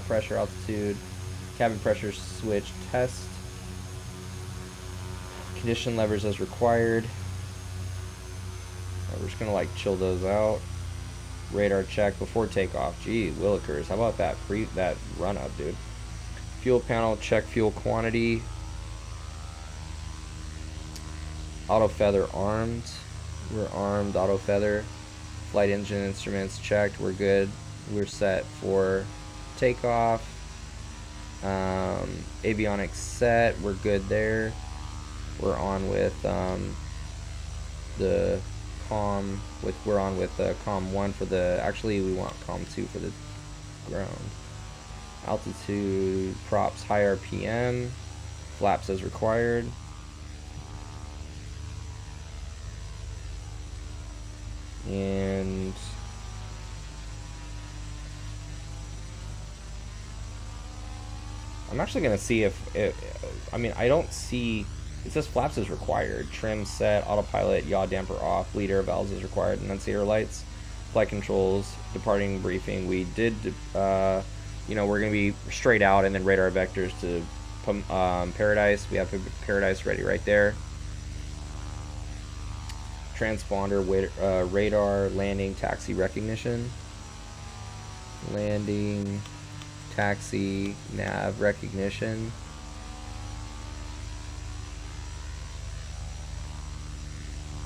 pressure altitude. Cabin pressure switch test. Condition levers as required. We're just gonna like chill those out. Radar check before takeoff. Gee willikers, how about that that run up, dude? Fuel panel, check fuel quantity. Auto feather armed. We're armed. Auto feather. Flight engine instruments checked. We're good. We're set for takeoff. Avionics set. We're good there. We're on with the COM. We're on with COM 1 for the. Actually, we want COM 2 for the ground. Altitude, props, high RPM. Flaps as required. And I'm I'm actually going to see if it, I mean, I don't see, it says flaps is required. Trim set, autopilot, yaw damper off, leader valves is required, annunciator lights, flight controls, departing briefing. We did, you know, we're going to be straight out and then radar vectors to Paradise. We have Paradise ready right there. Transponder, radar, landing, taxi recognition. Landing, taxi, nav recognition.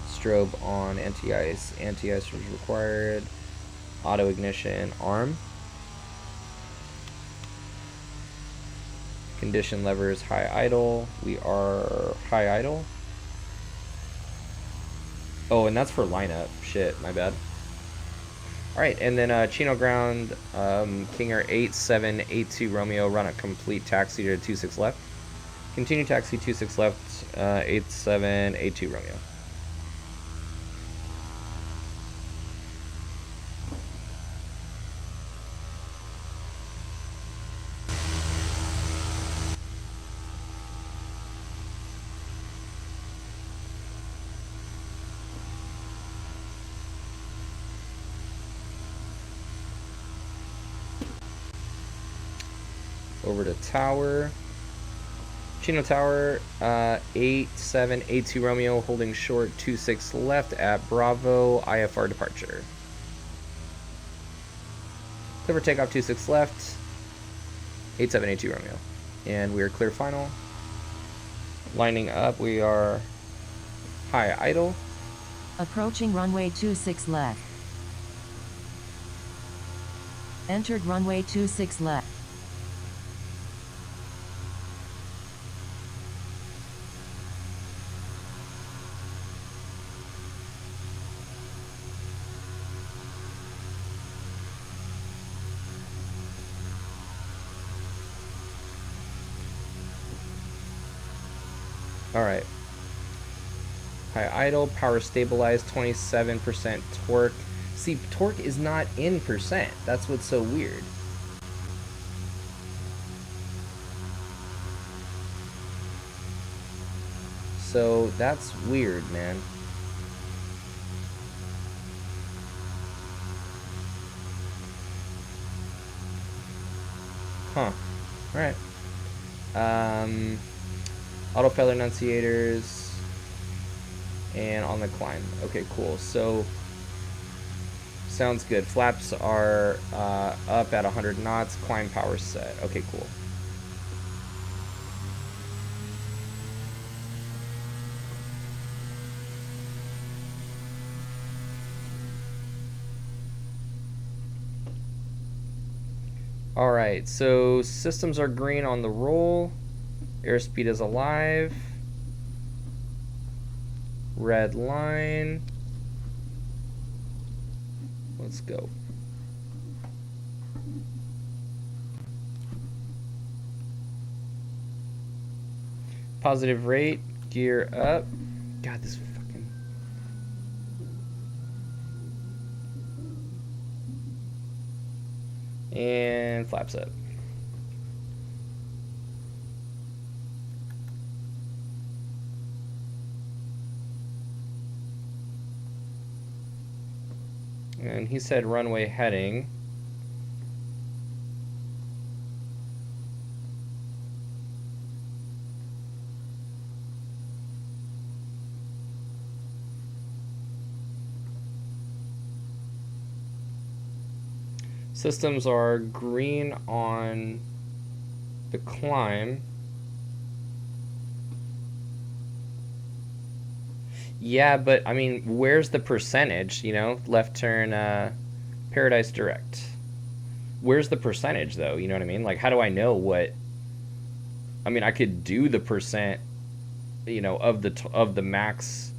Strobe on, anti-ice is required. Auto ignition, arm. Condition levers, high idle. We are high idle. Oh, and that's for lineup. Shit, my bad. Alright, and then Chino ground, Kinger 8782 Romeo, run a complete taxi to 26 left. Continue taxi 26 left, 8782 Romeo. Over to tower. Chino tower, 8782 Romeo, holding short 26 left at Bravo, IFR departure. Clear for takeoff 26 left, 8782 Romeo. And we are clear final. Lining up, we are high idle. Approaching runway 26 left. Entered runway 26 left. Alright. High idle, power stabilized, 27% torque. See, torque is not in percent. That's what's so weird. So that's weird, man. Huh. Alright. Auto failure enunciators. And on the climb. Okay, cool. So, sounds good. Flaps are up at 100 knots. Climb power set. Okay, cool. Alright, so systems are green on the roll. Airspeed is alive. Red line. Let's go. Positive rate. Gear up. God, this fucking... And flaps up. And he said runway heading. Systems are green on the climb. Yeah, but I mean, where's the percentage, you know? Left turn, Paradise Direct. Where's the percentage, though? You know what I mean? Like, how do I know what... I mean, I could do the percent, you know, of the max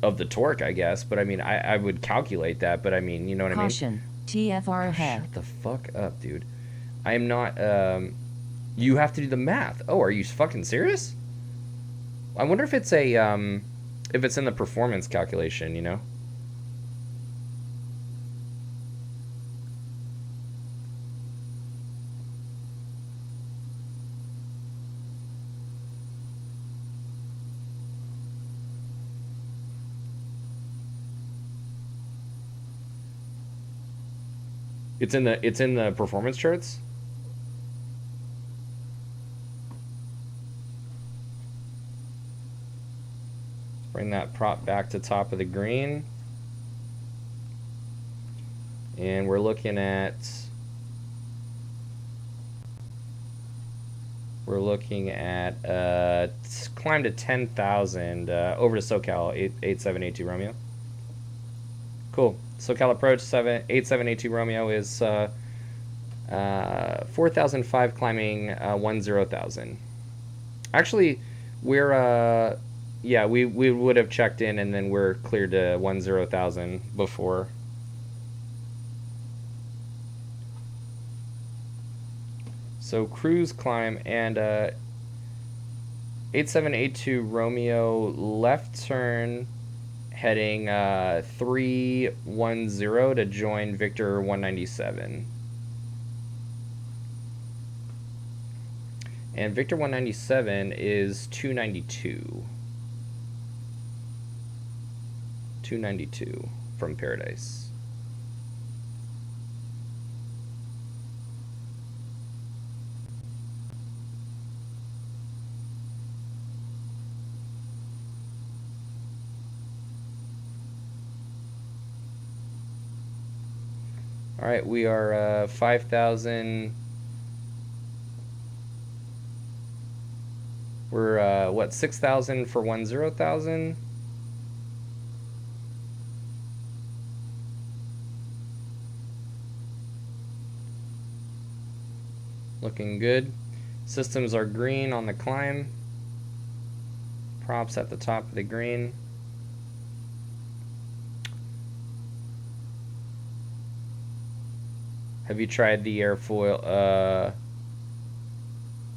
of the torque, I guess. But I mean, I would calculate that. But I mean, you know what I mean? Caution. TFR ahead. Shut the fuck up, dude. I am not... you have to do the math. Oh, are you fucking serious? I wonder if it's a... if it's in the performance calculation, you know? It's in the performance charts. Bring that prop back to top of the green. And we're looking at climb to 10,000 over to SoCal 8782 Romeo. Cool. SoCal approach 8782 Romeo is 4005 climbing 10,000. Actually, we're yeah, we would have checked in and then we're cleared to 10,000 before. So cruise climb and 8782 Romeo left turn heading 310 to join Victor 197. And Victor 197 is 292. 292 from Paradise. All right, we are 5,000. We're what, 6,000 for 10,000? Looking good. Systems are green on the climb. Props at the top of the green. Have you tried the airfoil?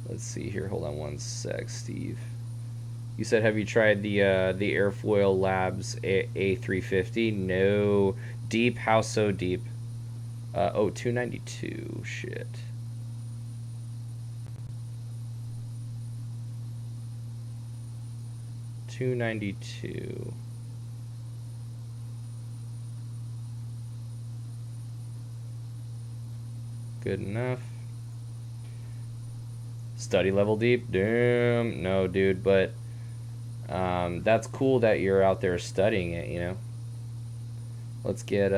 Let's see here. Hold on one sec, Steve. You said, have you tried the Airfoil Labs A350? No. Deep? How so deep? Oh, 292. Shit. $292. Good enough. Study level deep? Damn. No, dude, but that's cool that you're out there studying it, you know? Let's get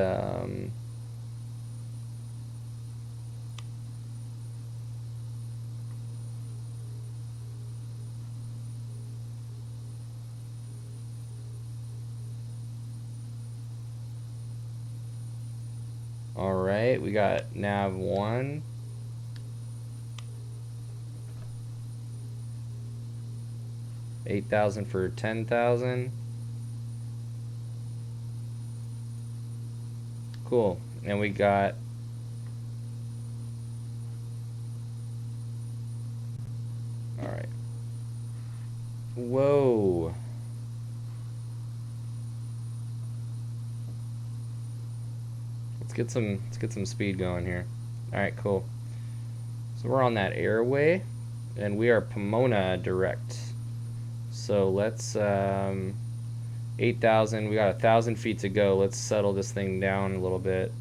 all right, we got nav 1. $8,000 for 10,000. Cool. And we got all right. Whoa. Let's get some speed going here. All right, cool. So we're on that airway, and we are Pomona direct. So let's 8,000. We got 1,000 feet to go. Let's settle this thing down a little bit.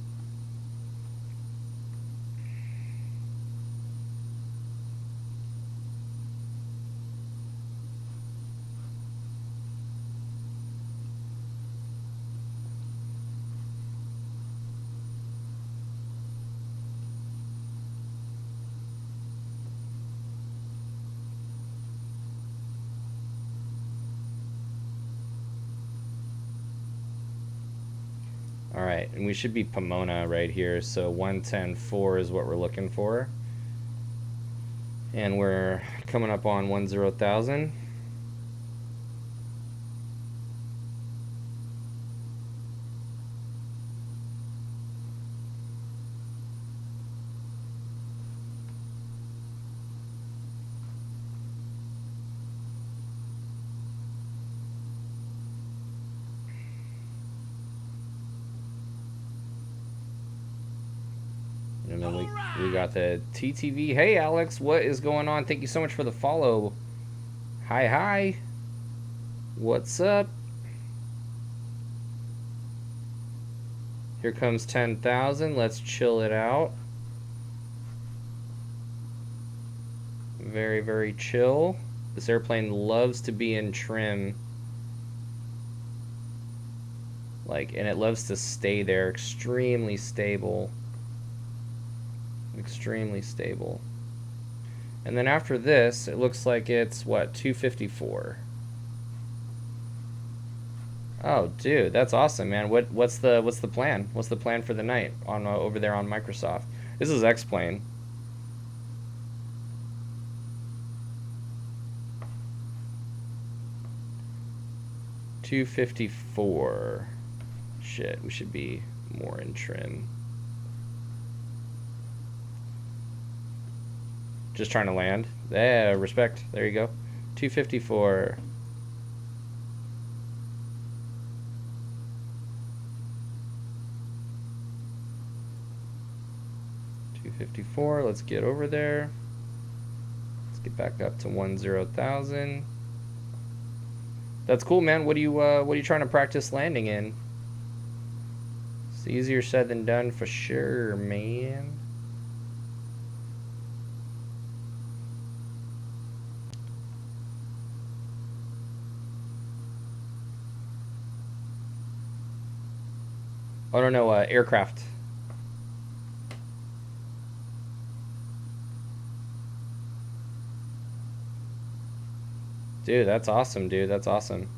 All right, and we should be Pomona right here. So 110.4 is what we're looking for. And we're coming up on 10,000. And then we got the TTV. Hey, Alex, what is going on? Thank you so much for the follow. Hi, hi. What's up? Here comes 10,000. Let's chill it out. Very, very chill. This airplane loves to be in trim. Like, and it loves to stay there. Extremely stable. Extremely stable. And then after this, it looks like it's, what, 254. Oh, dude, that's awesome, man. What's the plan? What's the plan for the night on over there on Microsoft? This is X-Plane. $254. Shit, we should be more in trim. Just trying to land. Yeah, respect. There you go. 254. Let's get over there. Let's get back up to 10,000. That's cool, man. What are you trying to practice landing in? It's easier said than done for sure, man. Oh no, aircraft. Dude, that's awesome, dude. That's awesome.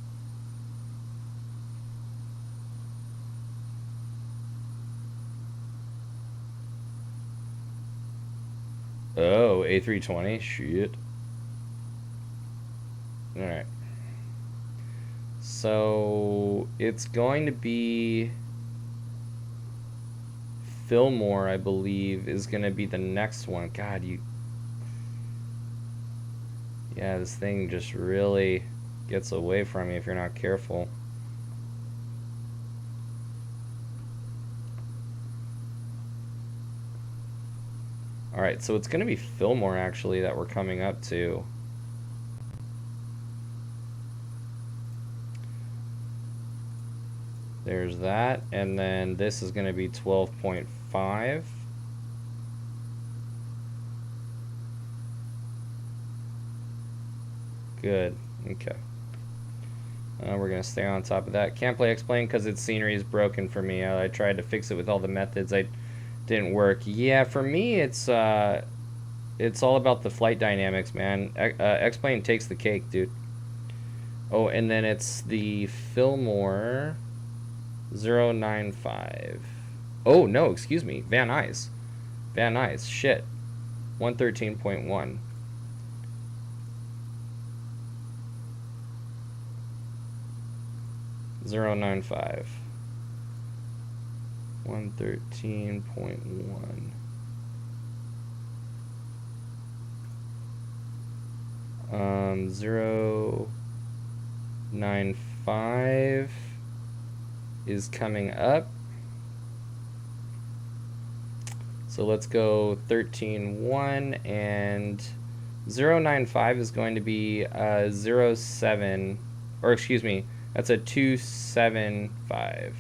Oh, A320. Shit. Alright. So, it's going to be Fillmore, I believe, is going to be the next one. God, yeah, this thing just really gets away from you if you're not careful. Alright, so it's going to be Fillmore, actually, that we're coming up to. There's that, and then this is going to be 12.5. Good. Okay. We're going to stay on top of that. Can't play X-Plane because its scenery is broken for me. I tried to fix it with all the methods. I didn't work. Yeah, for me, it's all about the flight dynamics, man. X-Plane takes the cake, dude. Oh, and then it's the Fillmore 095. Oh, no, excuse me. Van Nuys. Van Nuys. Shit. 113.1. 095. 113.1. 095 is coming up. So let's go 13.1, and 095 is going to be 07, or excuse me, that's a 275.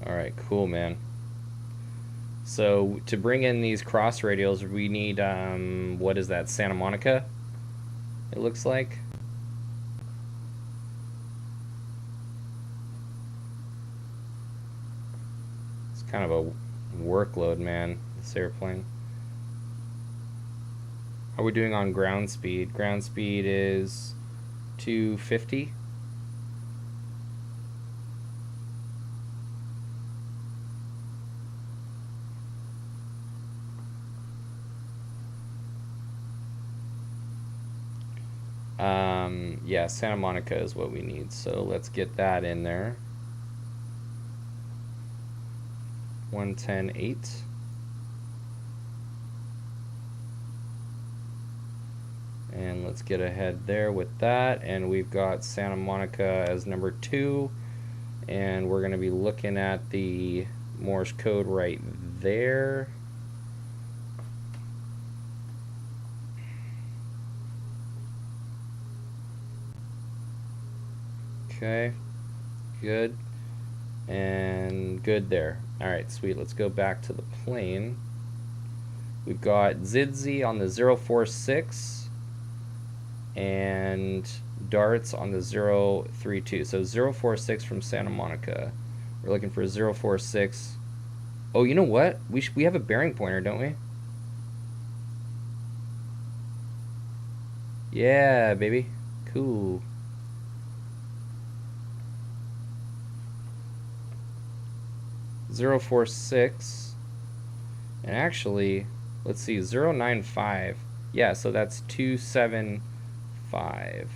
Alright, cool, man. So to bring in these cross radials, we need, what is that, Santa Monica, it looks like. It's kind of a workload, man, this airplane. How are we doing on ground speed? Ground speed is 250. Yeah, Santa Monica is what we need, so let's get that in there. 110.8. And let's get ahead there with that. And we've got Santa Monica as number 2. And we're going to be looking at the Morse code right there. Okay, good. And good there. Alright, sweet. Let's go back to the plane. We've got Zidzi on the 046 and darts on the 032. So 046 from Santa Monica. We're looking for 046. Oh, you know what? We have a bearing pointer, don't we? Yeah, baby. Cool. Zero 046. And actually, let's see, 095. Yeah, so that's 275.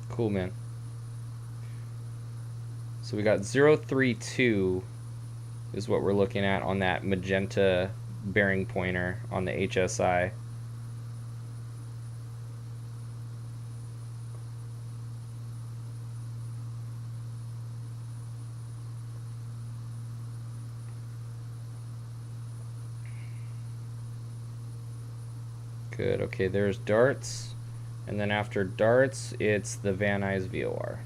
Cool, man. So we got 032 is what we're looking at on that magenta bearing pointer on the HSI. Good. Okay, there's darts. And then after darts, it's the Van Nuys VOR.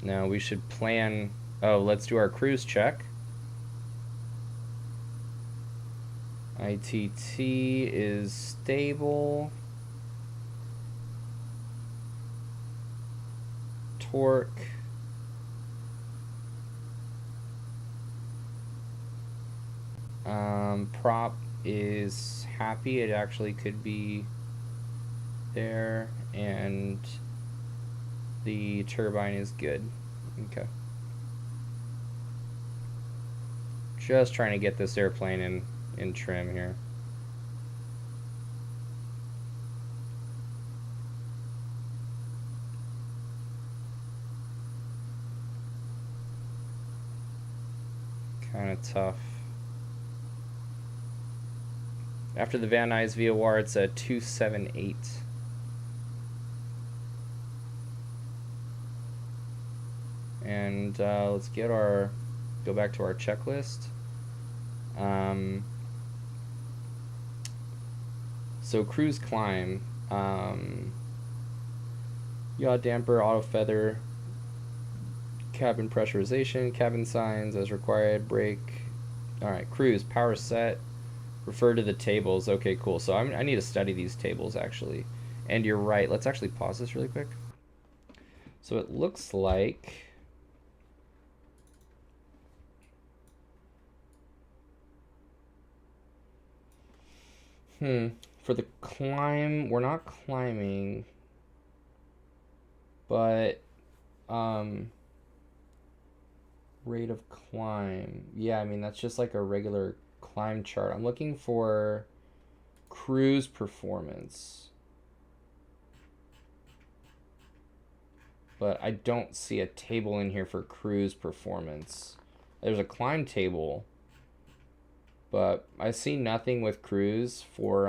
Now we should plan... Oh, let's do our cruise check. ITT is stable. Torque. Prop is happy. It actually could be there. And the turbine is good. Okay. Just trying to get this airplane in trim here. Kind of tough. After the Van Nuys VOR, it's a 278. And let's go back to our checklist. So cruise climb, yaw damper, auto feather, cabin pressurization, cabin signs as required, brake. All right, cruise, power set, refer to the tables. Okay, cool. So I need to study these tables actually. And you're right. Let's actually pause this really quick. So it looks like for the climb, we're not climbing, but rate of climb. Yeah, I mean that's just like a regular climb chart. I'm looking for cruise performance. But I don't see a table in here for cruise performance. There's a climb table, but I see nothing with cruise for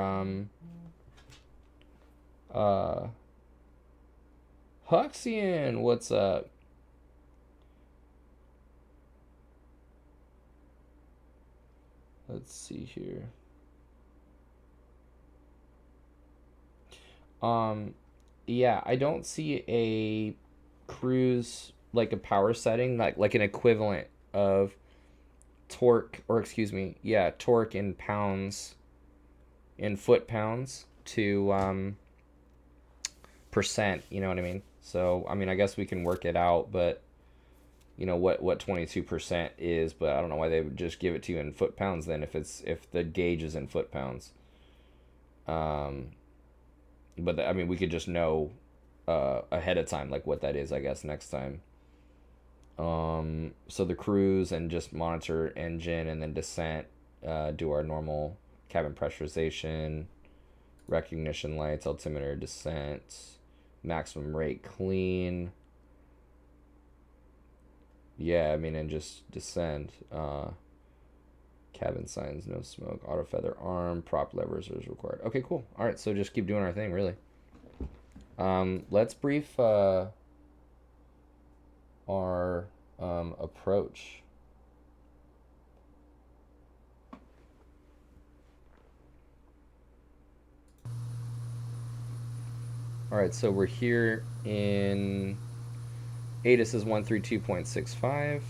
Huxian, what's up? Let's see here. Yeah, I don't see a cruise like a power setting like an equivalent of torque, or excuse me, yeah, torque in pounds, in foot pounds to percent, you know what I mean? So I mean I guess we can work it out, but you know what 22% is, but I don't know why they would just give it to you in foot pounds then if the gauge is in foot pounds. But I mean, we could just know ahead of time like what that is, I guess, next time. So the cruise and just monitor engine and then descent, do our normal cabin pressurization, recognition lights, altimeter, descent, maximum rate clean. Yeah, I mean, and just descend. Cabin signs, no smoke, auto feather arm, prop levers is required. Okay, cool. All right, so just keep doing our thing, really. Let's brief our approach. All right, so we're here in ATIS is 132.65.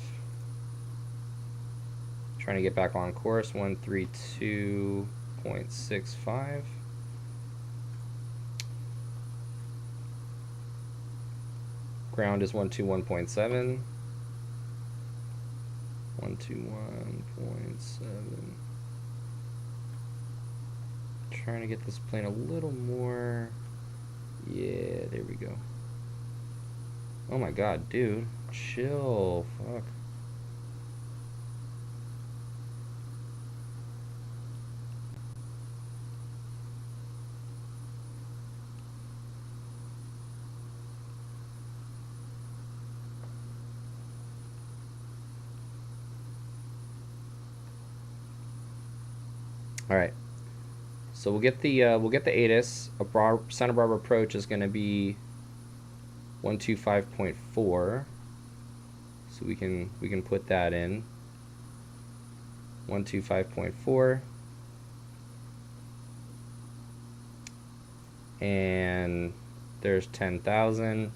Trying to get back on course, 132.65. Ground is 121.7. 121.7. Trying to get this plane a little more. Yeah, there we go. Oh my god, dude. Chill. Fuck. All right. So we'll get the ATIS. Santa Barbara approach is going to be 125.4. So we can put that in. 125.4. And there's 10,000.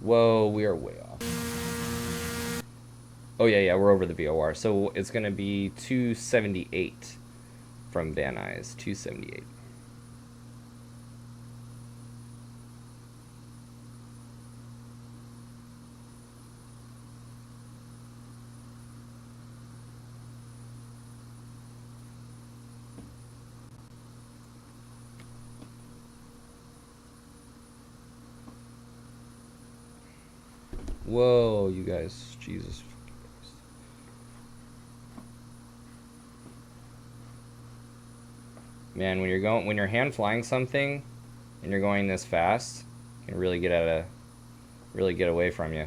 Whoa, we are way off. Oh yeah, we're over the VOR. So it's going to be 278 from Van Nuys. 278. Whoa, you guys, Jesus. Man, when you're hand flying something and you're going this fast, it can really get away from you.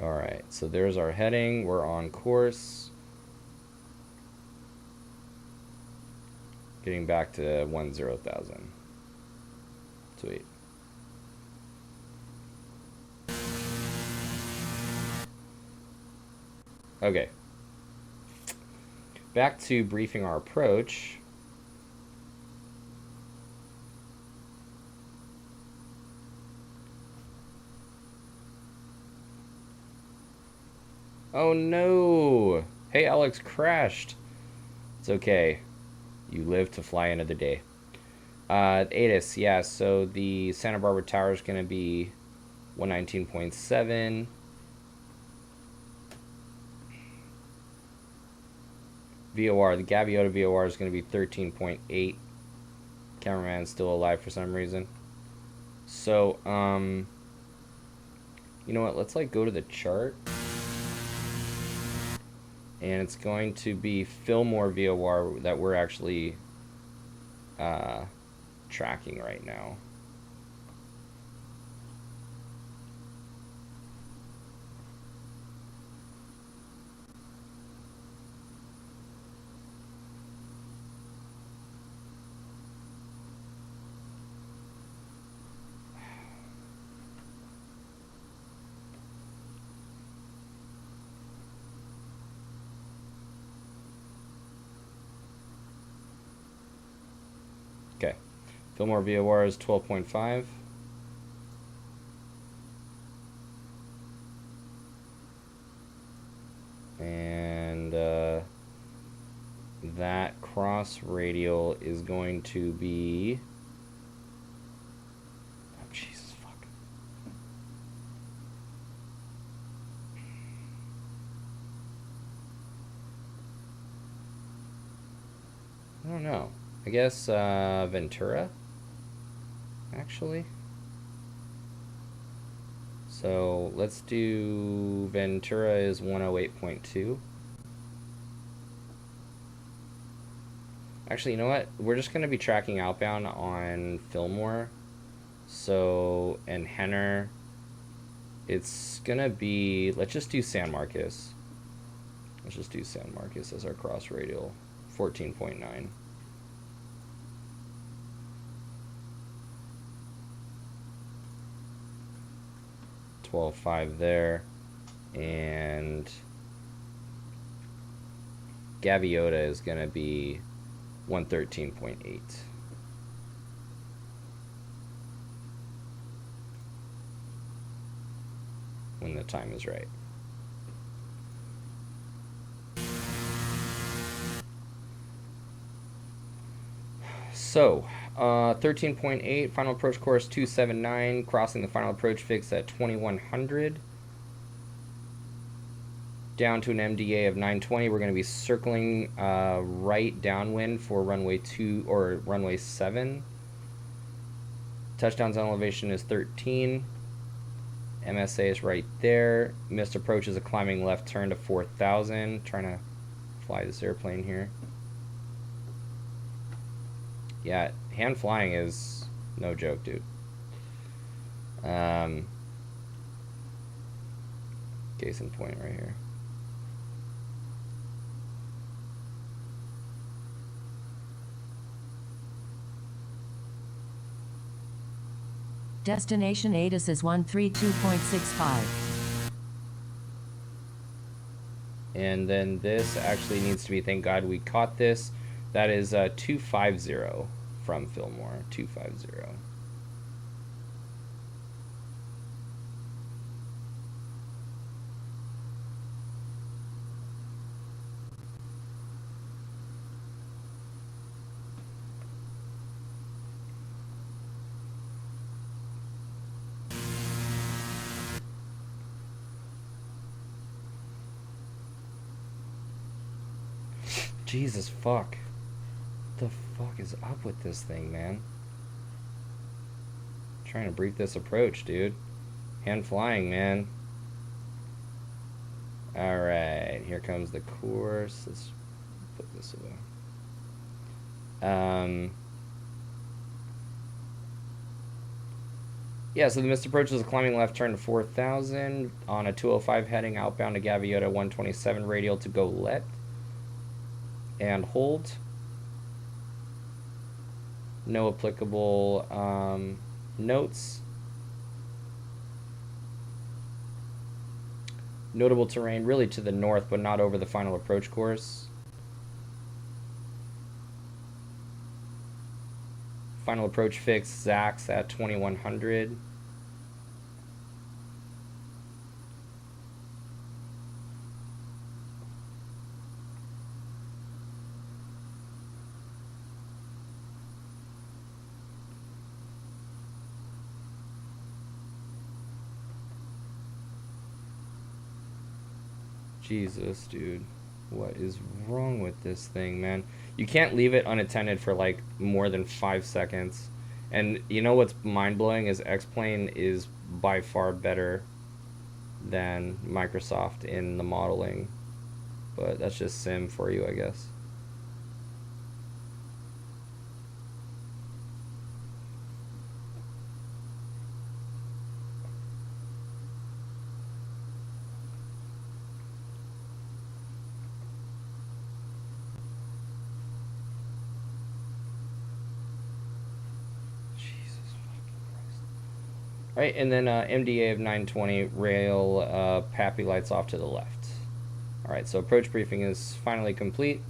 All right, so there's our heading. We're on course. Getting back to 10,000. Sweet. Okay. Back to briefing our approach. Oh no! Hey, Alex crashed. It's okay. You live to fly another day. ATIS, yeah, so the Santa Barbara Tower is going to be 119.7. VOR, the Gaviota VOR is going to be 13.8. Cameraman's still alive for some reason. So, you know what? Let's like go to the chart. And it's going to be Fillmore VOR that we're actually tracking right now. Okay. Fillmore VOR is 12.5. And that cross radial is going to be... Oh, Jesus, fuck. I don't know. I guess Ventura, actually. So let's do Ventura is 108.2. Actually, you know what? We're just going to be tracking outbound on Fillmore. So, and Henner, it's going to be, let's just do San Marcos. Let's just do San Marcos as our cross radial, 14.9. $12.5 there. And Gaviota is going to be 113.8. When the time is right. So, 13.8, final approach course 279, crossing the final approach fix at 2100. Down to an MDA of 920. We're going to be circling right downwind for runway 2 or runway 7. Touchdown zone elevation is 13. MSA is right there. Missed approach is a climbing left turn to 4,000. Trying to fly this airplane here. Yeah, hand flying is no joke, dude. Case in point right here. Destination ATIS is 132.65. And then this actually needs to be, thank God we caught this. That is 250 from Fillmore, 250. Jesus fuck. What the fuck is up with this thing, man? Trying to brief this approach, dude. Hand flying, man. Alright, here comes the course. Let's put this away. Yeah, so the missed approach is a climbing left turn to 4,000 on a 205 heading outbound to Gaviota 127 radial to go left. And hold. No applicable notes. Notable terrain really to the north, but not over the final approach course. Final approach fix, Zax at 2100. Jesus, dude. What is wrong with this thing, man? You can't leave it unattended for like more than 5 seconds. And you know what's mind-blowing is X-Plane is by far better than Microsoft in the modeling. But that's just sim for you, I guess. Right, and then MDA of 920, rail PAPI lights off to the left. Alright, so approach briefing is finally complete.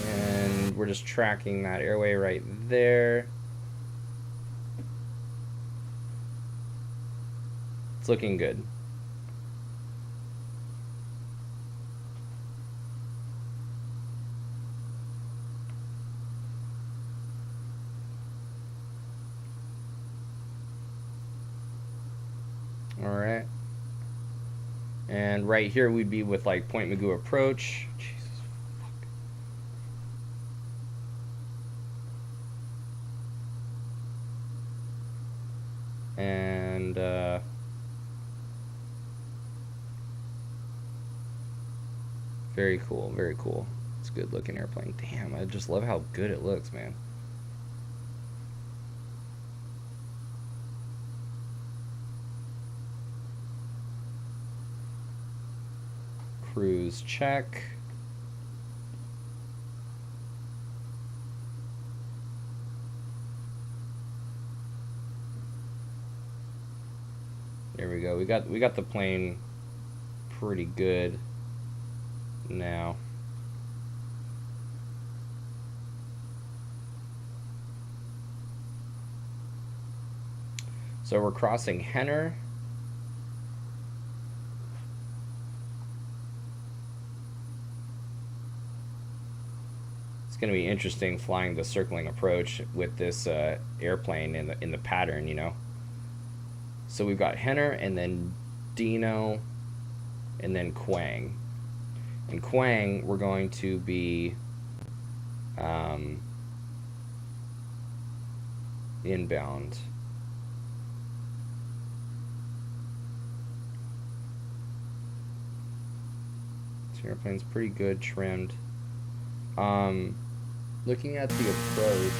And we're just tracking that airway right there. It's looking good. All right. And right here we'd be with like Point Magoo approach. Jesus fuck. And very cool, very cool. It's a good looking airplane. Damn, I just love how good it looks, man. Cruise check. There we go. We got the plane pretty good now. So we're crossing Henner. It's going to be interesting flying the circling approach with this airplane in the pattern, you know. So we've got Henner and then Dino and then Quang. And Quang, we're going to be inbound. This airplane's pretty good, trimmed. Looking at the approach,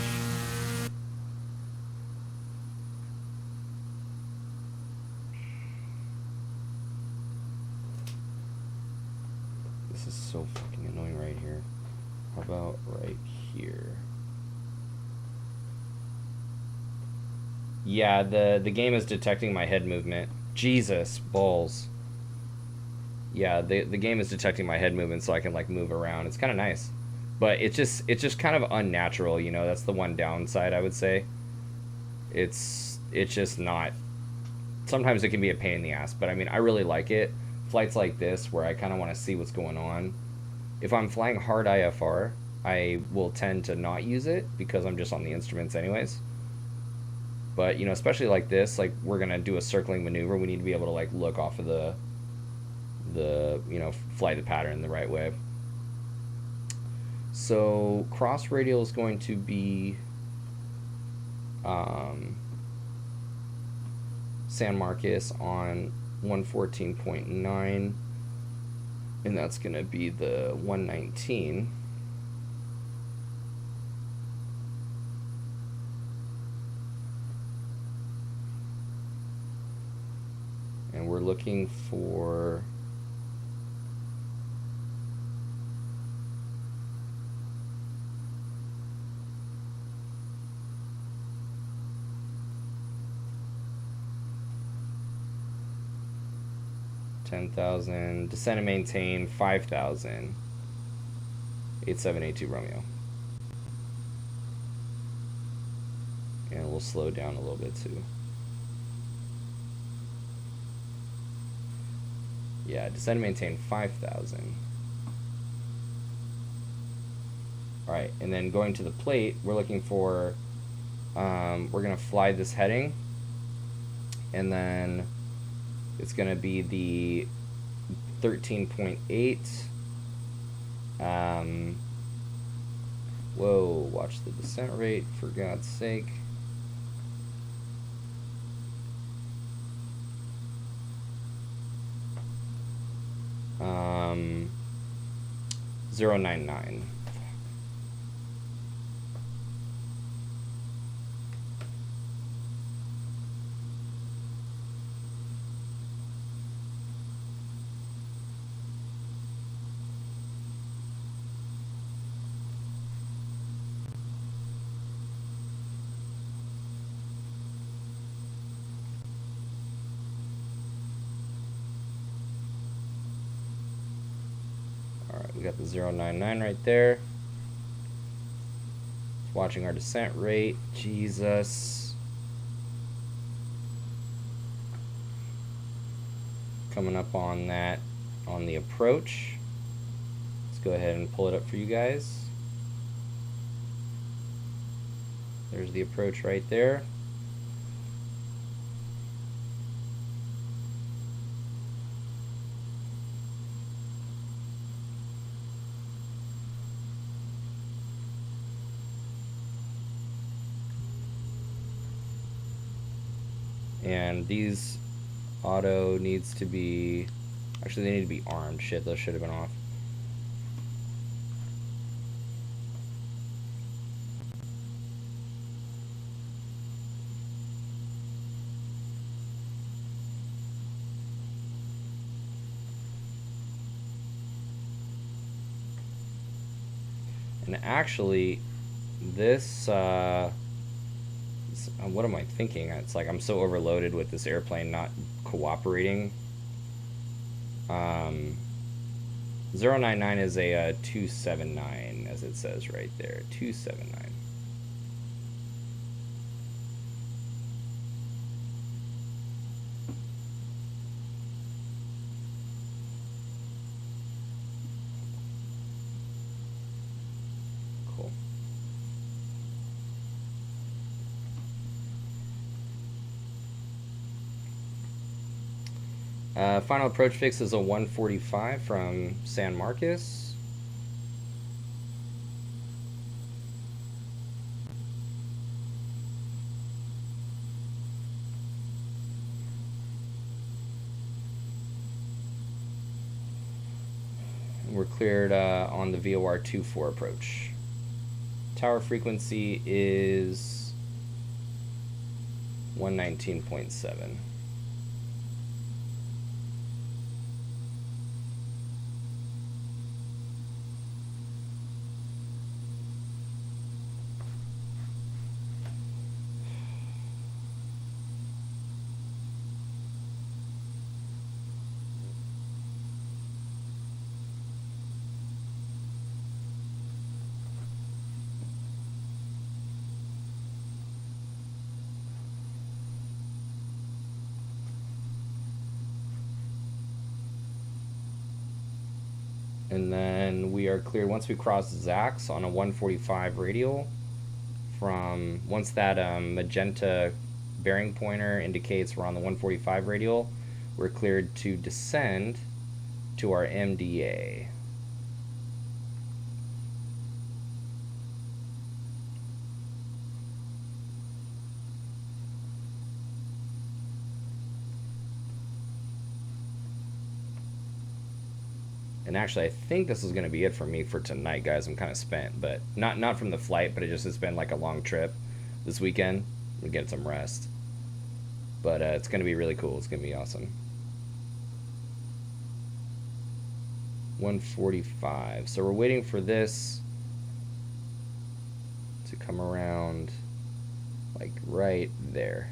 this is so fucking annoying right here. How about right here? Yeah, the game is detecting my head movement. Jesus balls. Yeah, the game is detecting my head movement so I can like move around. It's kind of nice. But it's just kind of unnatural, you know. That's the one downside I would say. It's just not. Sometimes it can be a pain in the ass, but I mean, I really like it. Flights like this where I kind of want to see what's going on. If I'm flying hard IFR, I will tend to not use it because I'm just on the instruments anyways. But, you know, especially like this, like we're going to do a circling maneuver, we need to be able to like look off of you know, fly the pattern the right way. So cross radial is going to be San Marcos on 114.9, and that's going to be the 119. And we're looking for 10,000. Descend and maintain 5,000. 8782 Romeo. And we'll slow down a little bit too. Yeah, descend and maintain 5,000. Alright, and then going to the plate, we're looking for, we're going to fly this heading, and then it's going to be the 13.8. Whoa, watch the descent rate, for God's sake. Um, 099. We got the 099 right there. Watching our descent rate. Jesus. Coming up on that on the approach. Let's go ahead and pull it up for you guys. There's the approach right there. And these auto needs to be, actually they need to be armed. Shit, those should have been off. And actually, this, what am I thinking? It's like I'm so overloaded with this airplane not cooperating. 099 is a 279, as it says right there. 279. Cool. Final approach fix is a 145 from San Marcos. We're cleared on the VOR 24 approach. Tower frequency is 119.7. And then we are clear once we cross Zax on a 145 radial. From once that magenta bearing pointer indicates we're on the 145 radial, we're cleared to descend to our MDA. And actually, I think this is going to be it for me for tonight, guys. I'm kind of spent, but not from the flight, but it just has been like a long trip this weekend. We get some rest, but it's going to be really cool. It's going to be awesome. 145. So we're waiting for this to come around, like right there.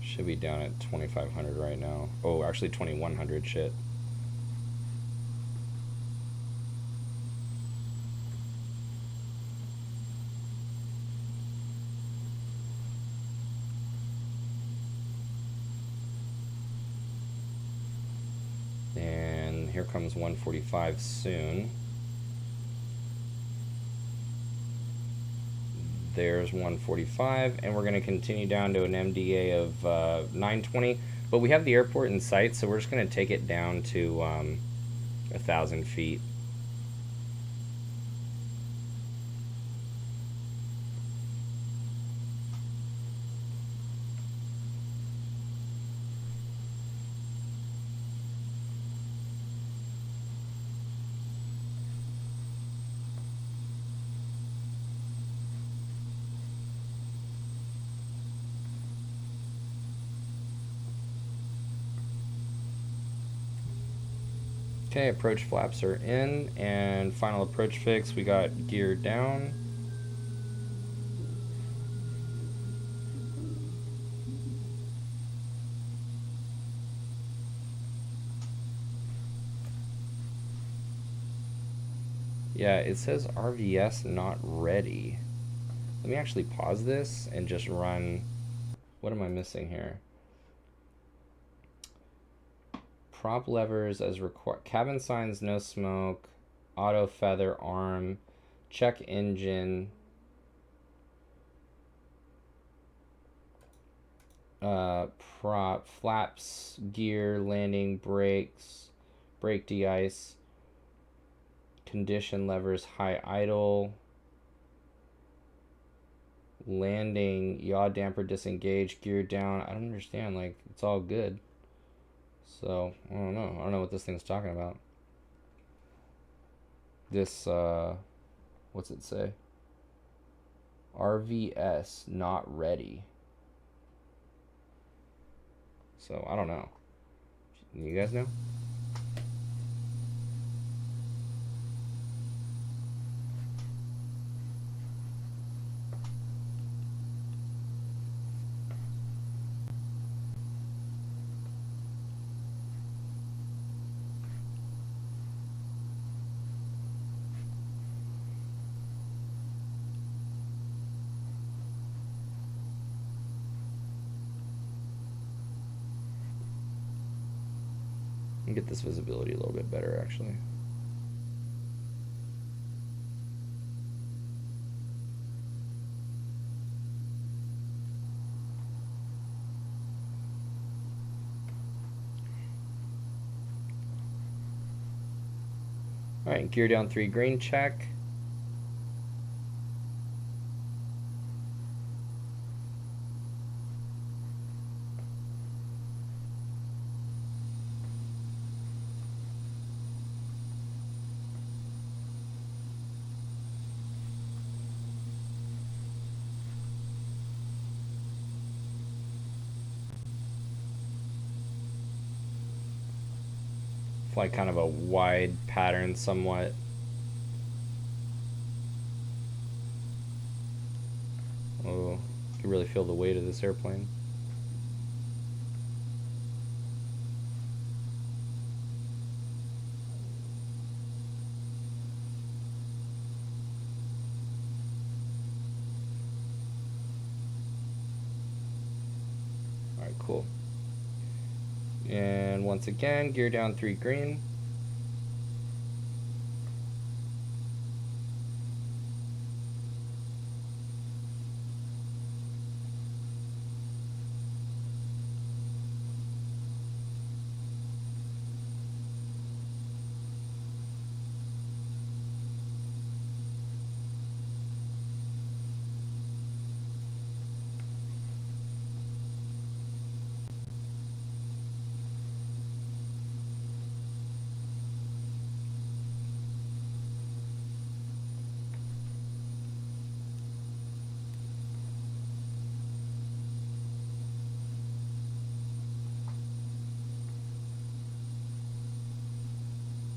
Should be down at 2,500 right now. Oh, actually 2,100. Shit. And here comes 145 soon. There's 145, and we're going to continue down to an MDA of 920. But we have the airport in sight, so we're just going to take it down to 1,000 feet. Okay, approach flaps are in, and final approach fix, we got gear down. Yeah, it says RVS not ready. Let me actually pause this and just run. What am I missing here? Prop levers as required. Cabin signs, no smoke. Auto feather arm. Check engine. Prop flaps, gear, landing, brakes, brake de-ice. Condition levers, high idle. Landing, yaw damper disengage, gear down. I don't understand. Like, it's all good. So, I don't know. I don't know what this thing's talking about. This, what's it say? RVS not ready. So, I don't know. You guys know? And get this visibility a little bit better, actually. All right, gear down 3 green, check. Fly kind of a wide pattern somewhat. Oh, you can really feel the weight of this airplane. All right, cool. And once again, gear down 3 green.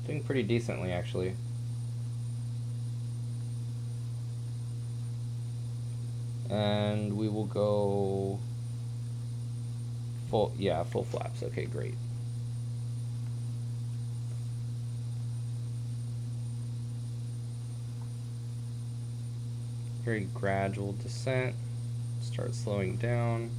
Doing pretty decently, actually. And we will go full, yeah, full flaps. Okay, great. Very gradual descent. Start slowing down.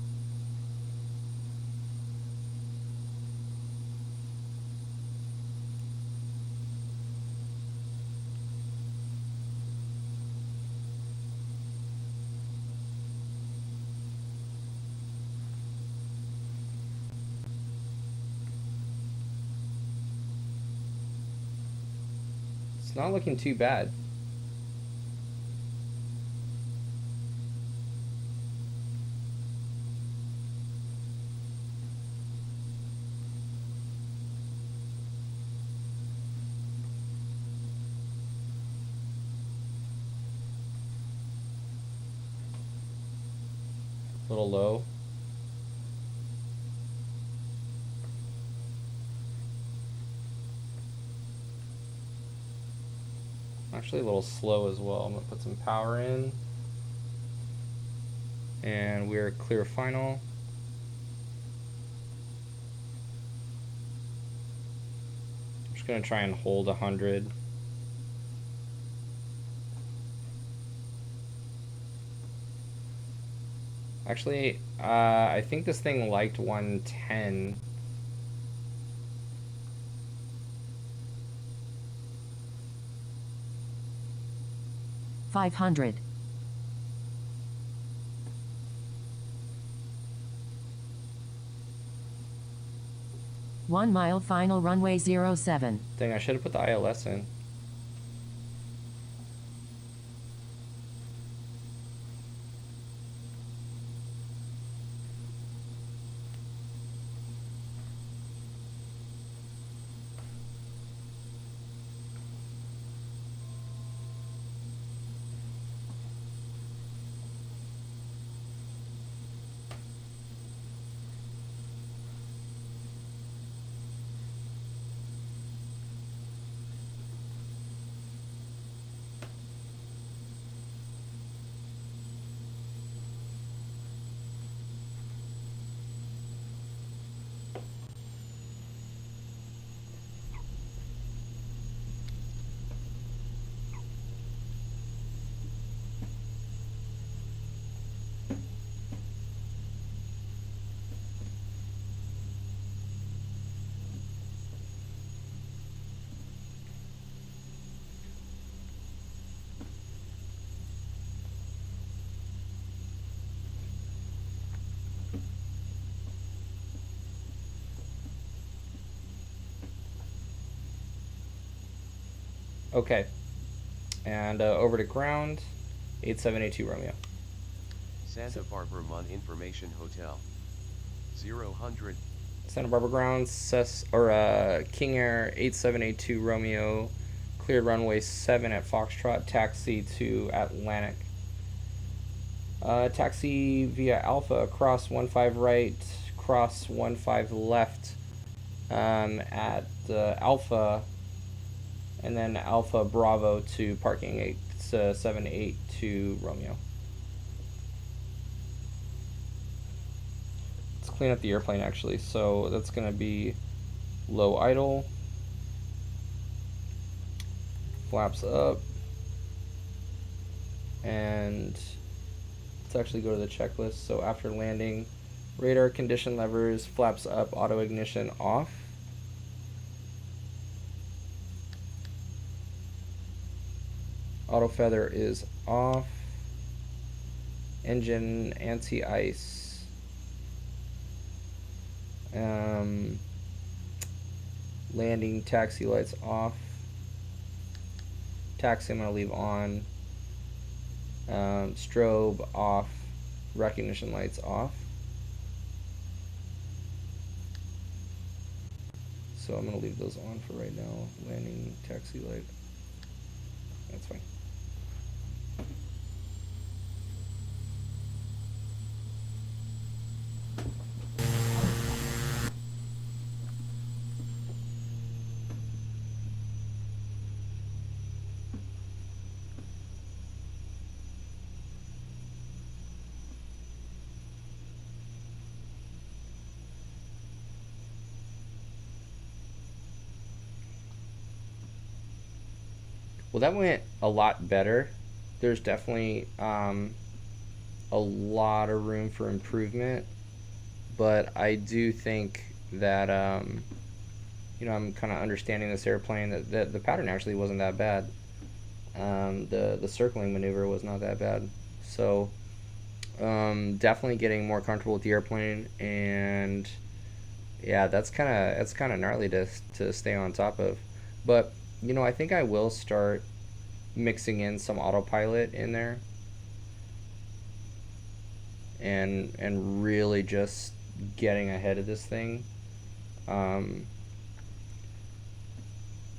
It's not looking too bad. A little low. Actually, a little slow as well. I'm gonna put some power in. And we're clear final. I'm just gonna try and hold 100. Actually, I think this thing liked 110. 500. 1 mile final runway 07. Dang, I should have put the ILS in. Okay. And over to ground, 8782 Romeo. Santa Barbara Mun Information Hotel. 000. Santa Barbara ground, King Air 8782 Romeo, cleared runway 7 at Foxtrot, taxi to Atlantic. Taxi via Alpha, cross 15 right, cross 15 left at Alpha, and then Alpha Bravo to parking 8782 Romeo. Let's clean up the airplane actually. So that's going to be low idle, flaps up, and let's actually go to the checklist. So after landing, radar condition levers, flaps up, auto ignition off. Auto feather is off. Engine anti-ice. Landing taxi lights off. Taxi I'm going to leave on. Strobe off. Recognition lights off. So I'm going to leave those on for right now. Landing taxi light. That's fine. Well, that went a lot better. There's definitely a lot of room for improvement, but I do think that I'm kind of understanding this airplane that the pattern actually wasn't that bad. The circling maneuver was not that bad. So definitely getting more comfortable with the airplane, and yeah, that's kind of gnarly to stay on top of. But I think I will start mixing in some autopilot in there, and really just getting ahead of this thing.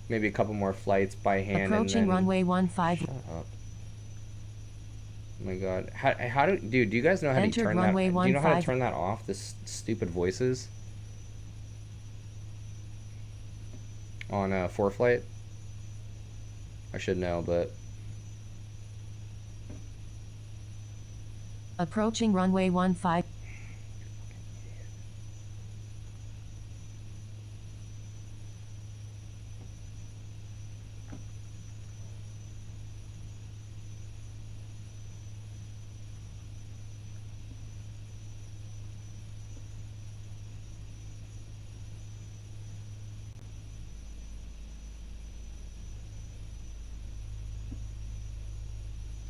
Maybe a couple more flights by hand. Approaching and then runway 15. Shut up. Oh my god. How do you guys know how to Entered turn that? runway Do you know how to 15. turn that off? This stupid voices on ForeFlight. I should know, but Approaching runway 15.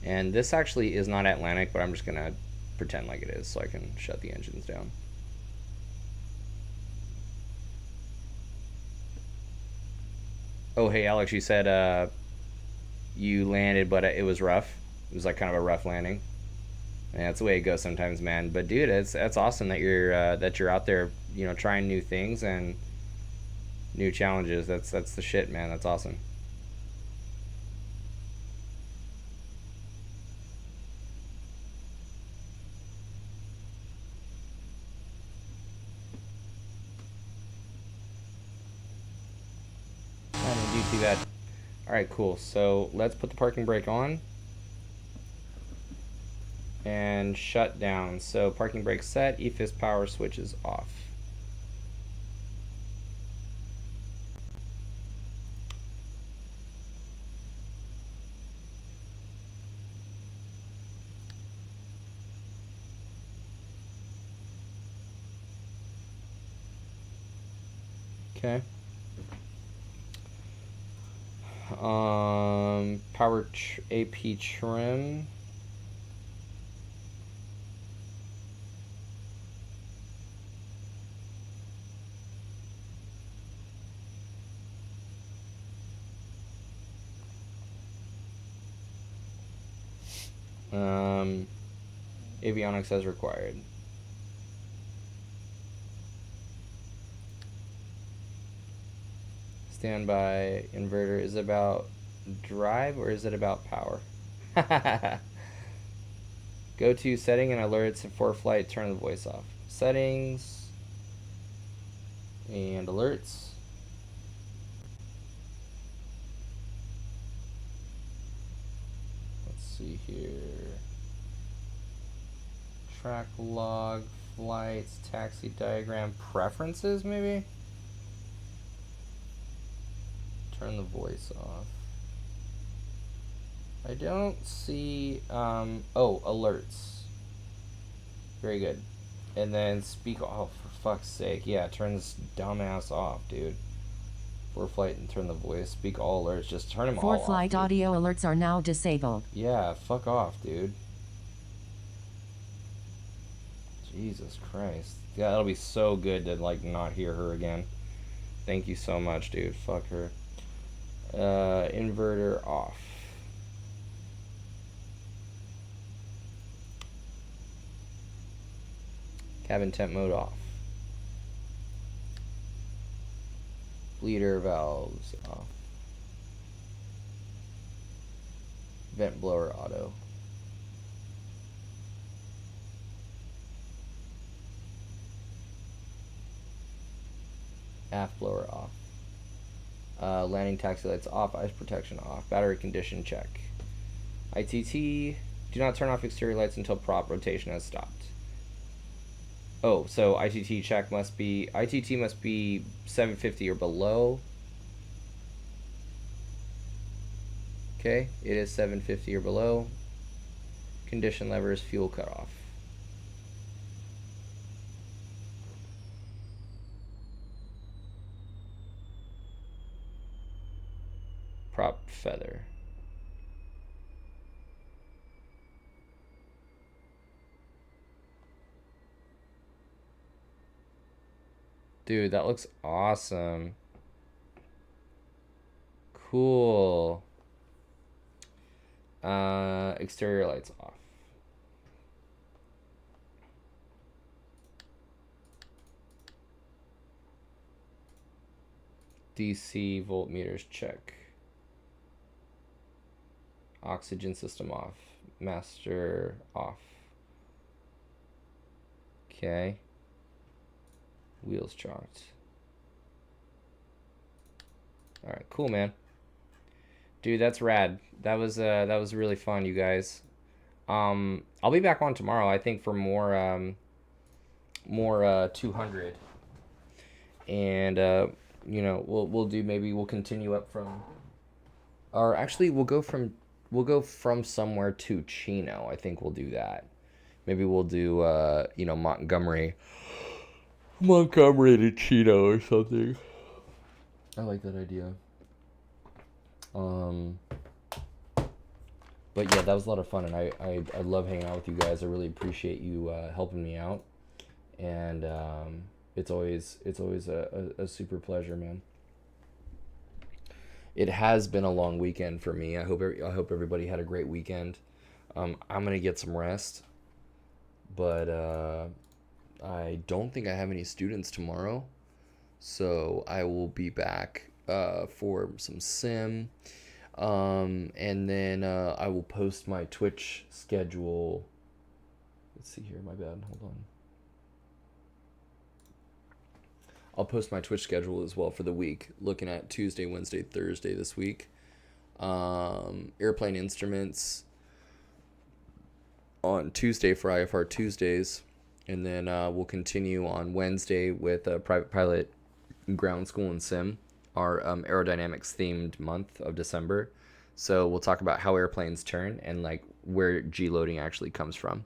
And this actually is not Atlantic, but I'm just gonna pretend like it is so I can shut the engines down. Oh, hey, Alex, you said you landed, but it was rough. It was like kind of a rough landing. And that's the way it goes sometimes, man. But dude, that's awesome that you're out there, trying new things and new challenges. That's the shit, man. That's awesome. I didn't do too bad. All right, cool. So let's put the parking brake on and shut down. So parking brake set, EFIS power switch is off. Okay. Power AP trim. Avionics as required. Standby inverter. Is it about drive or is it about power? Go to setting and alerts, and for flight turn the voice off. Settings and alerts. Let's see here. Track log, flights, taxi diagram, preferences maybe? Turn the voice off. I don't see, oh, alerts. Very good. And then speak, oh, for fuck's sake. Yeah, turn this dumbass off, dude. For flight and turn the voice. Speak all alerts. Just turn them all off. For flight audio alerts are now disabled. Yeah, fuck off, dude. Jesus Christ. Yeah, that'll be so good to, like, not hear her again. Thank you so much, dude. Fuck her. Inverter off. Cabin temp mode off. Bleeder valves off. Vent blower auto. Aft blower off. Landing taxi lights off. Ice protection off. Battery condition check. ITT. Do not turn off exterior lights until prop rotation has stopped. Oh, so ITT check must be 750 or below. Okay, it is 750 or below. Condition levers, fuel cutoff. Prop feather. Dude, that looks awesome. Cool. Exterior lights off. DC voltmeters check. Oxygen system off. Master off. Okay. Wheels chalked. All right, cool, man. Dude, that's rad. That was really fun, you guys. I'll be back on tomorrow, I think, for more 200. And we'll do, maybe we'll continue up from, or actually we'll go from somewhere to Chino. I think we'll do that. Maybe we'll do Montgomery to Chino or something. I like that idea. but yeah, that was a lot of fun, and I love hanging out with you guys. I really appreciate you helping me out, and it's always a super pleasure, man. It has been a long weekend for me. I hope everybody had a great weekend. I'm gonna get some rest, but I don't think I have any students tomorrow, so I will be back for some sim, and then I will post my Twitch schedule. Let's see here. My bad. Hold on. I'll post my Twitch schedule as well for the week, looking at Tuesday, Wednesday, Thursday this week. Airplane instruments on Tuesday for IFR Tuesdays, and then we'll continue on Wednesday with private pilot, ground school, and sim, our aerodynamics themed month of December. So we'll talk about how airplanes turn and like where G loading actually comes from.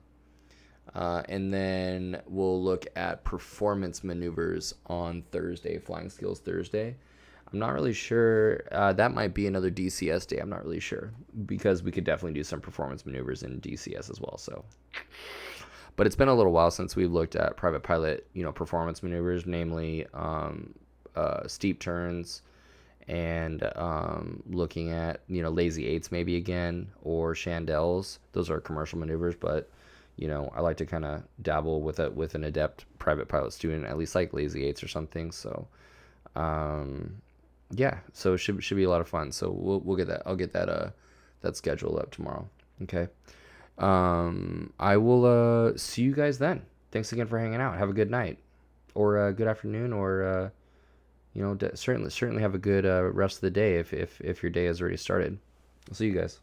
And then we'll look at performance maneuvers on Thursday, Flying Skills Thursday. I'm not really sure. That might be another DCS day. I'm not really sure because we could definitely do some performance maneuvers in DCS as well. So, but it's been a little while since we've looked at private pilot, performance maneuvers, namely steep turns and looking at lazy eights maybe again or chandelles. Those are commercial maneuvers, but I like to kind of dabble with an adept private pilot student, at least like lazy eights or something. So, yeah, so it should be a lot of fun. So we'll get that. I'll get that schedule up tomorrow. Okay. I will see you guys then. Thanks again for hanging out. Have a good night, or a good afternoon, or certainly have a good rest of the day if your day has already started. I'll see you guys.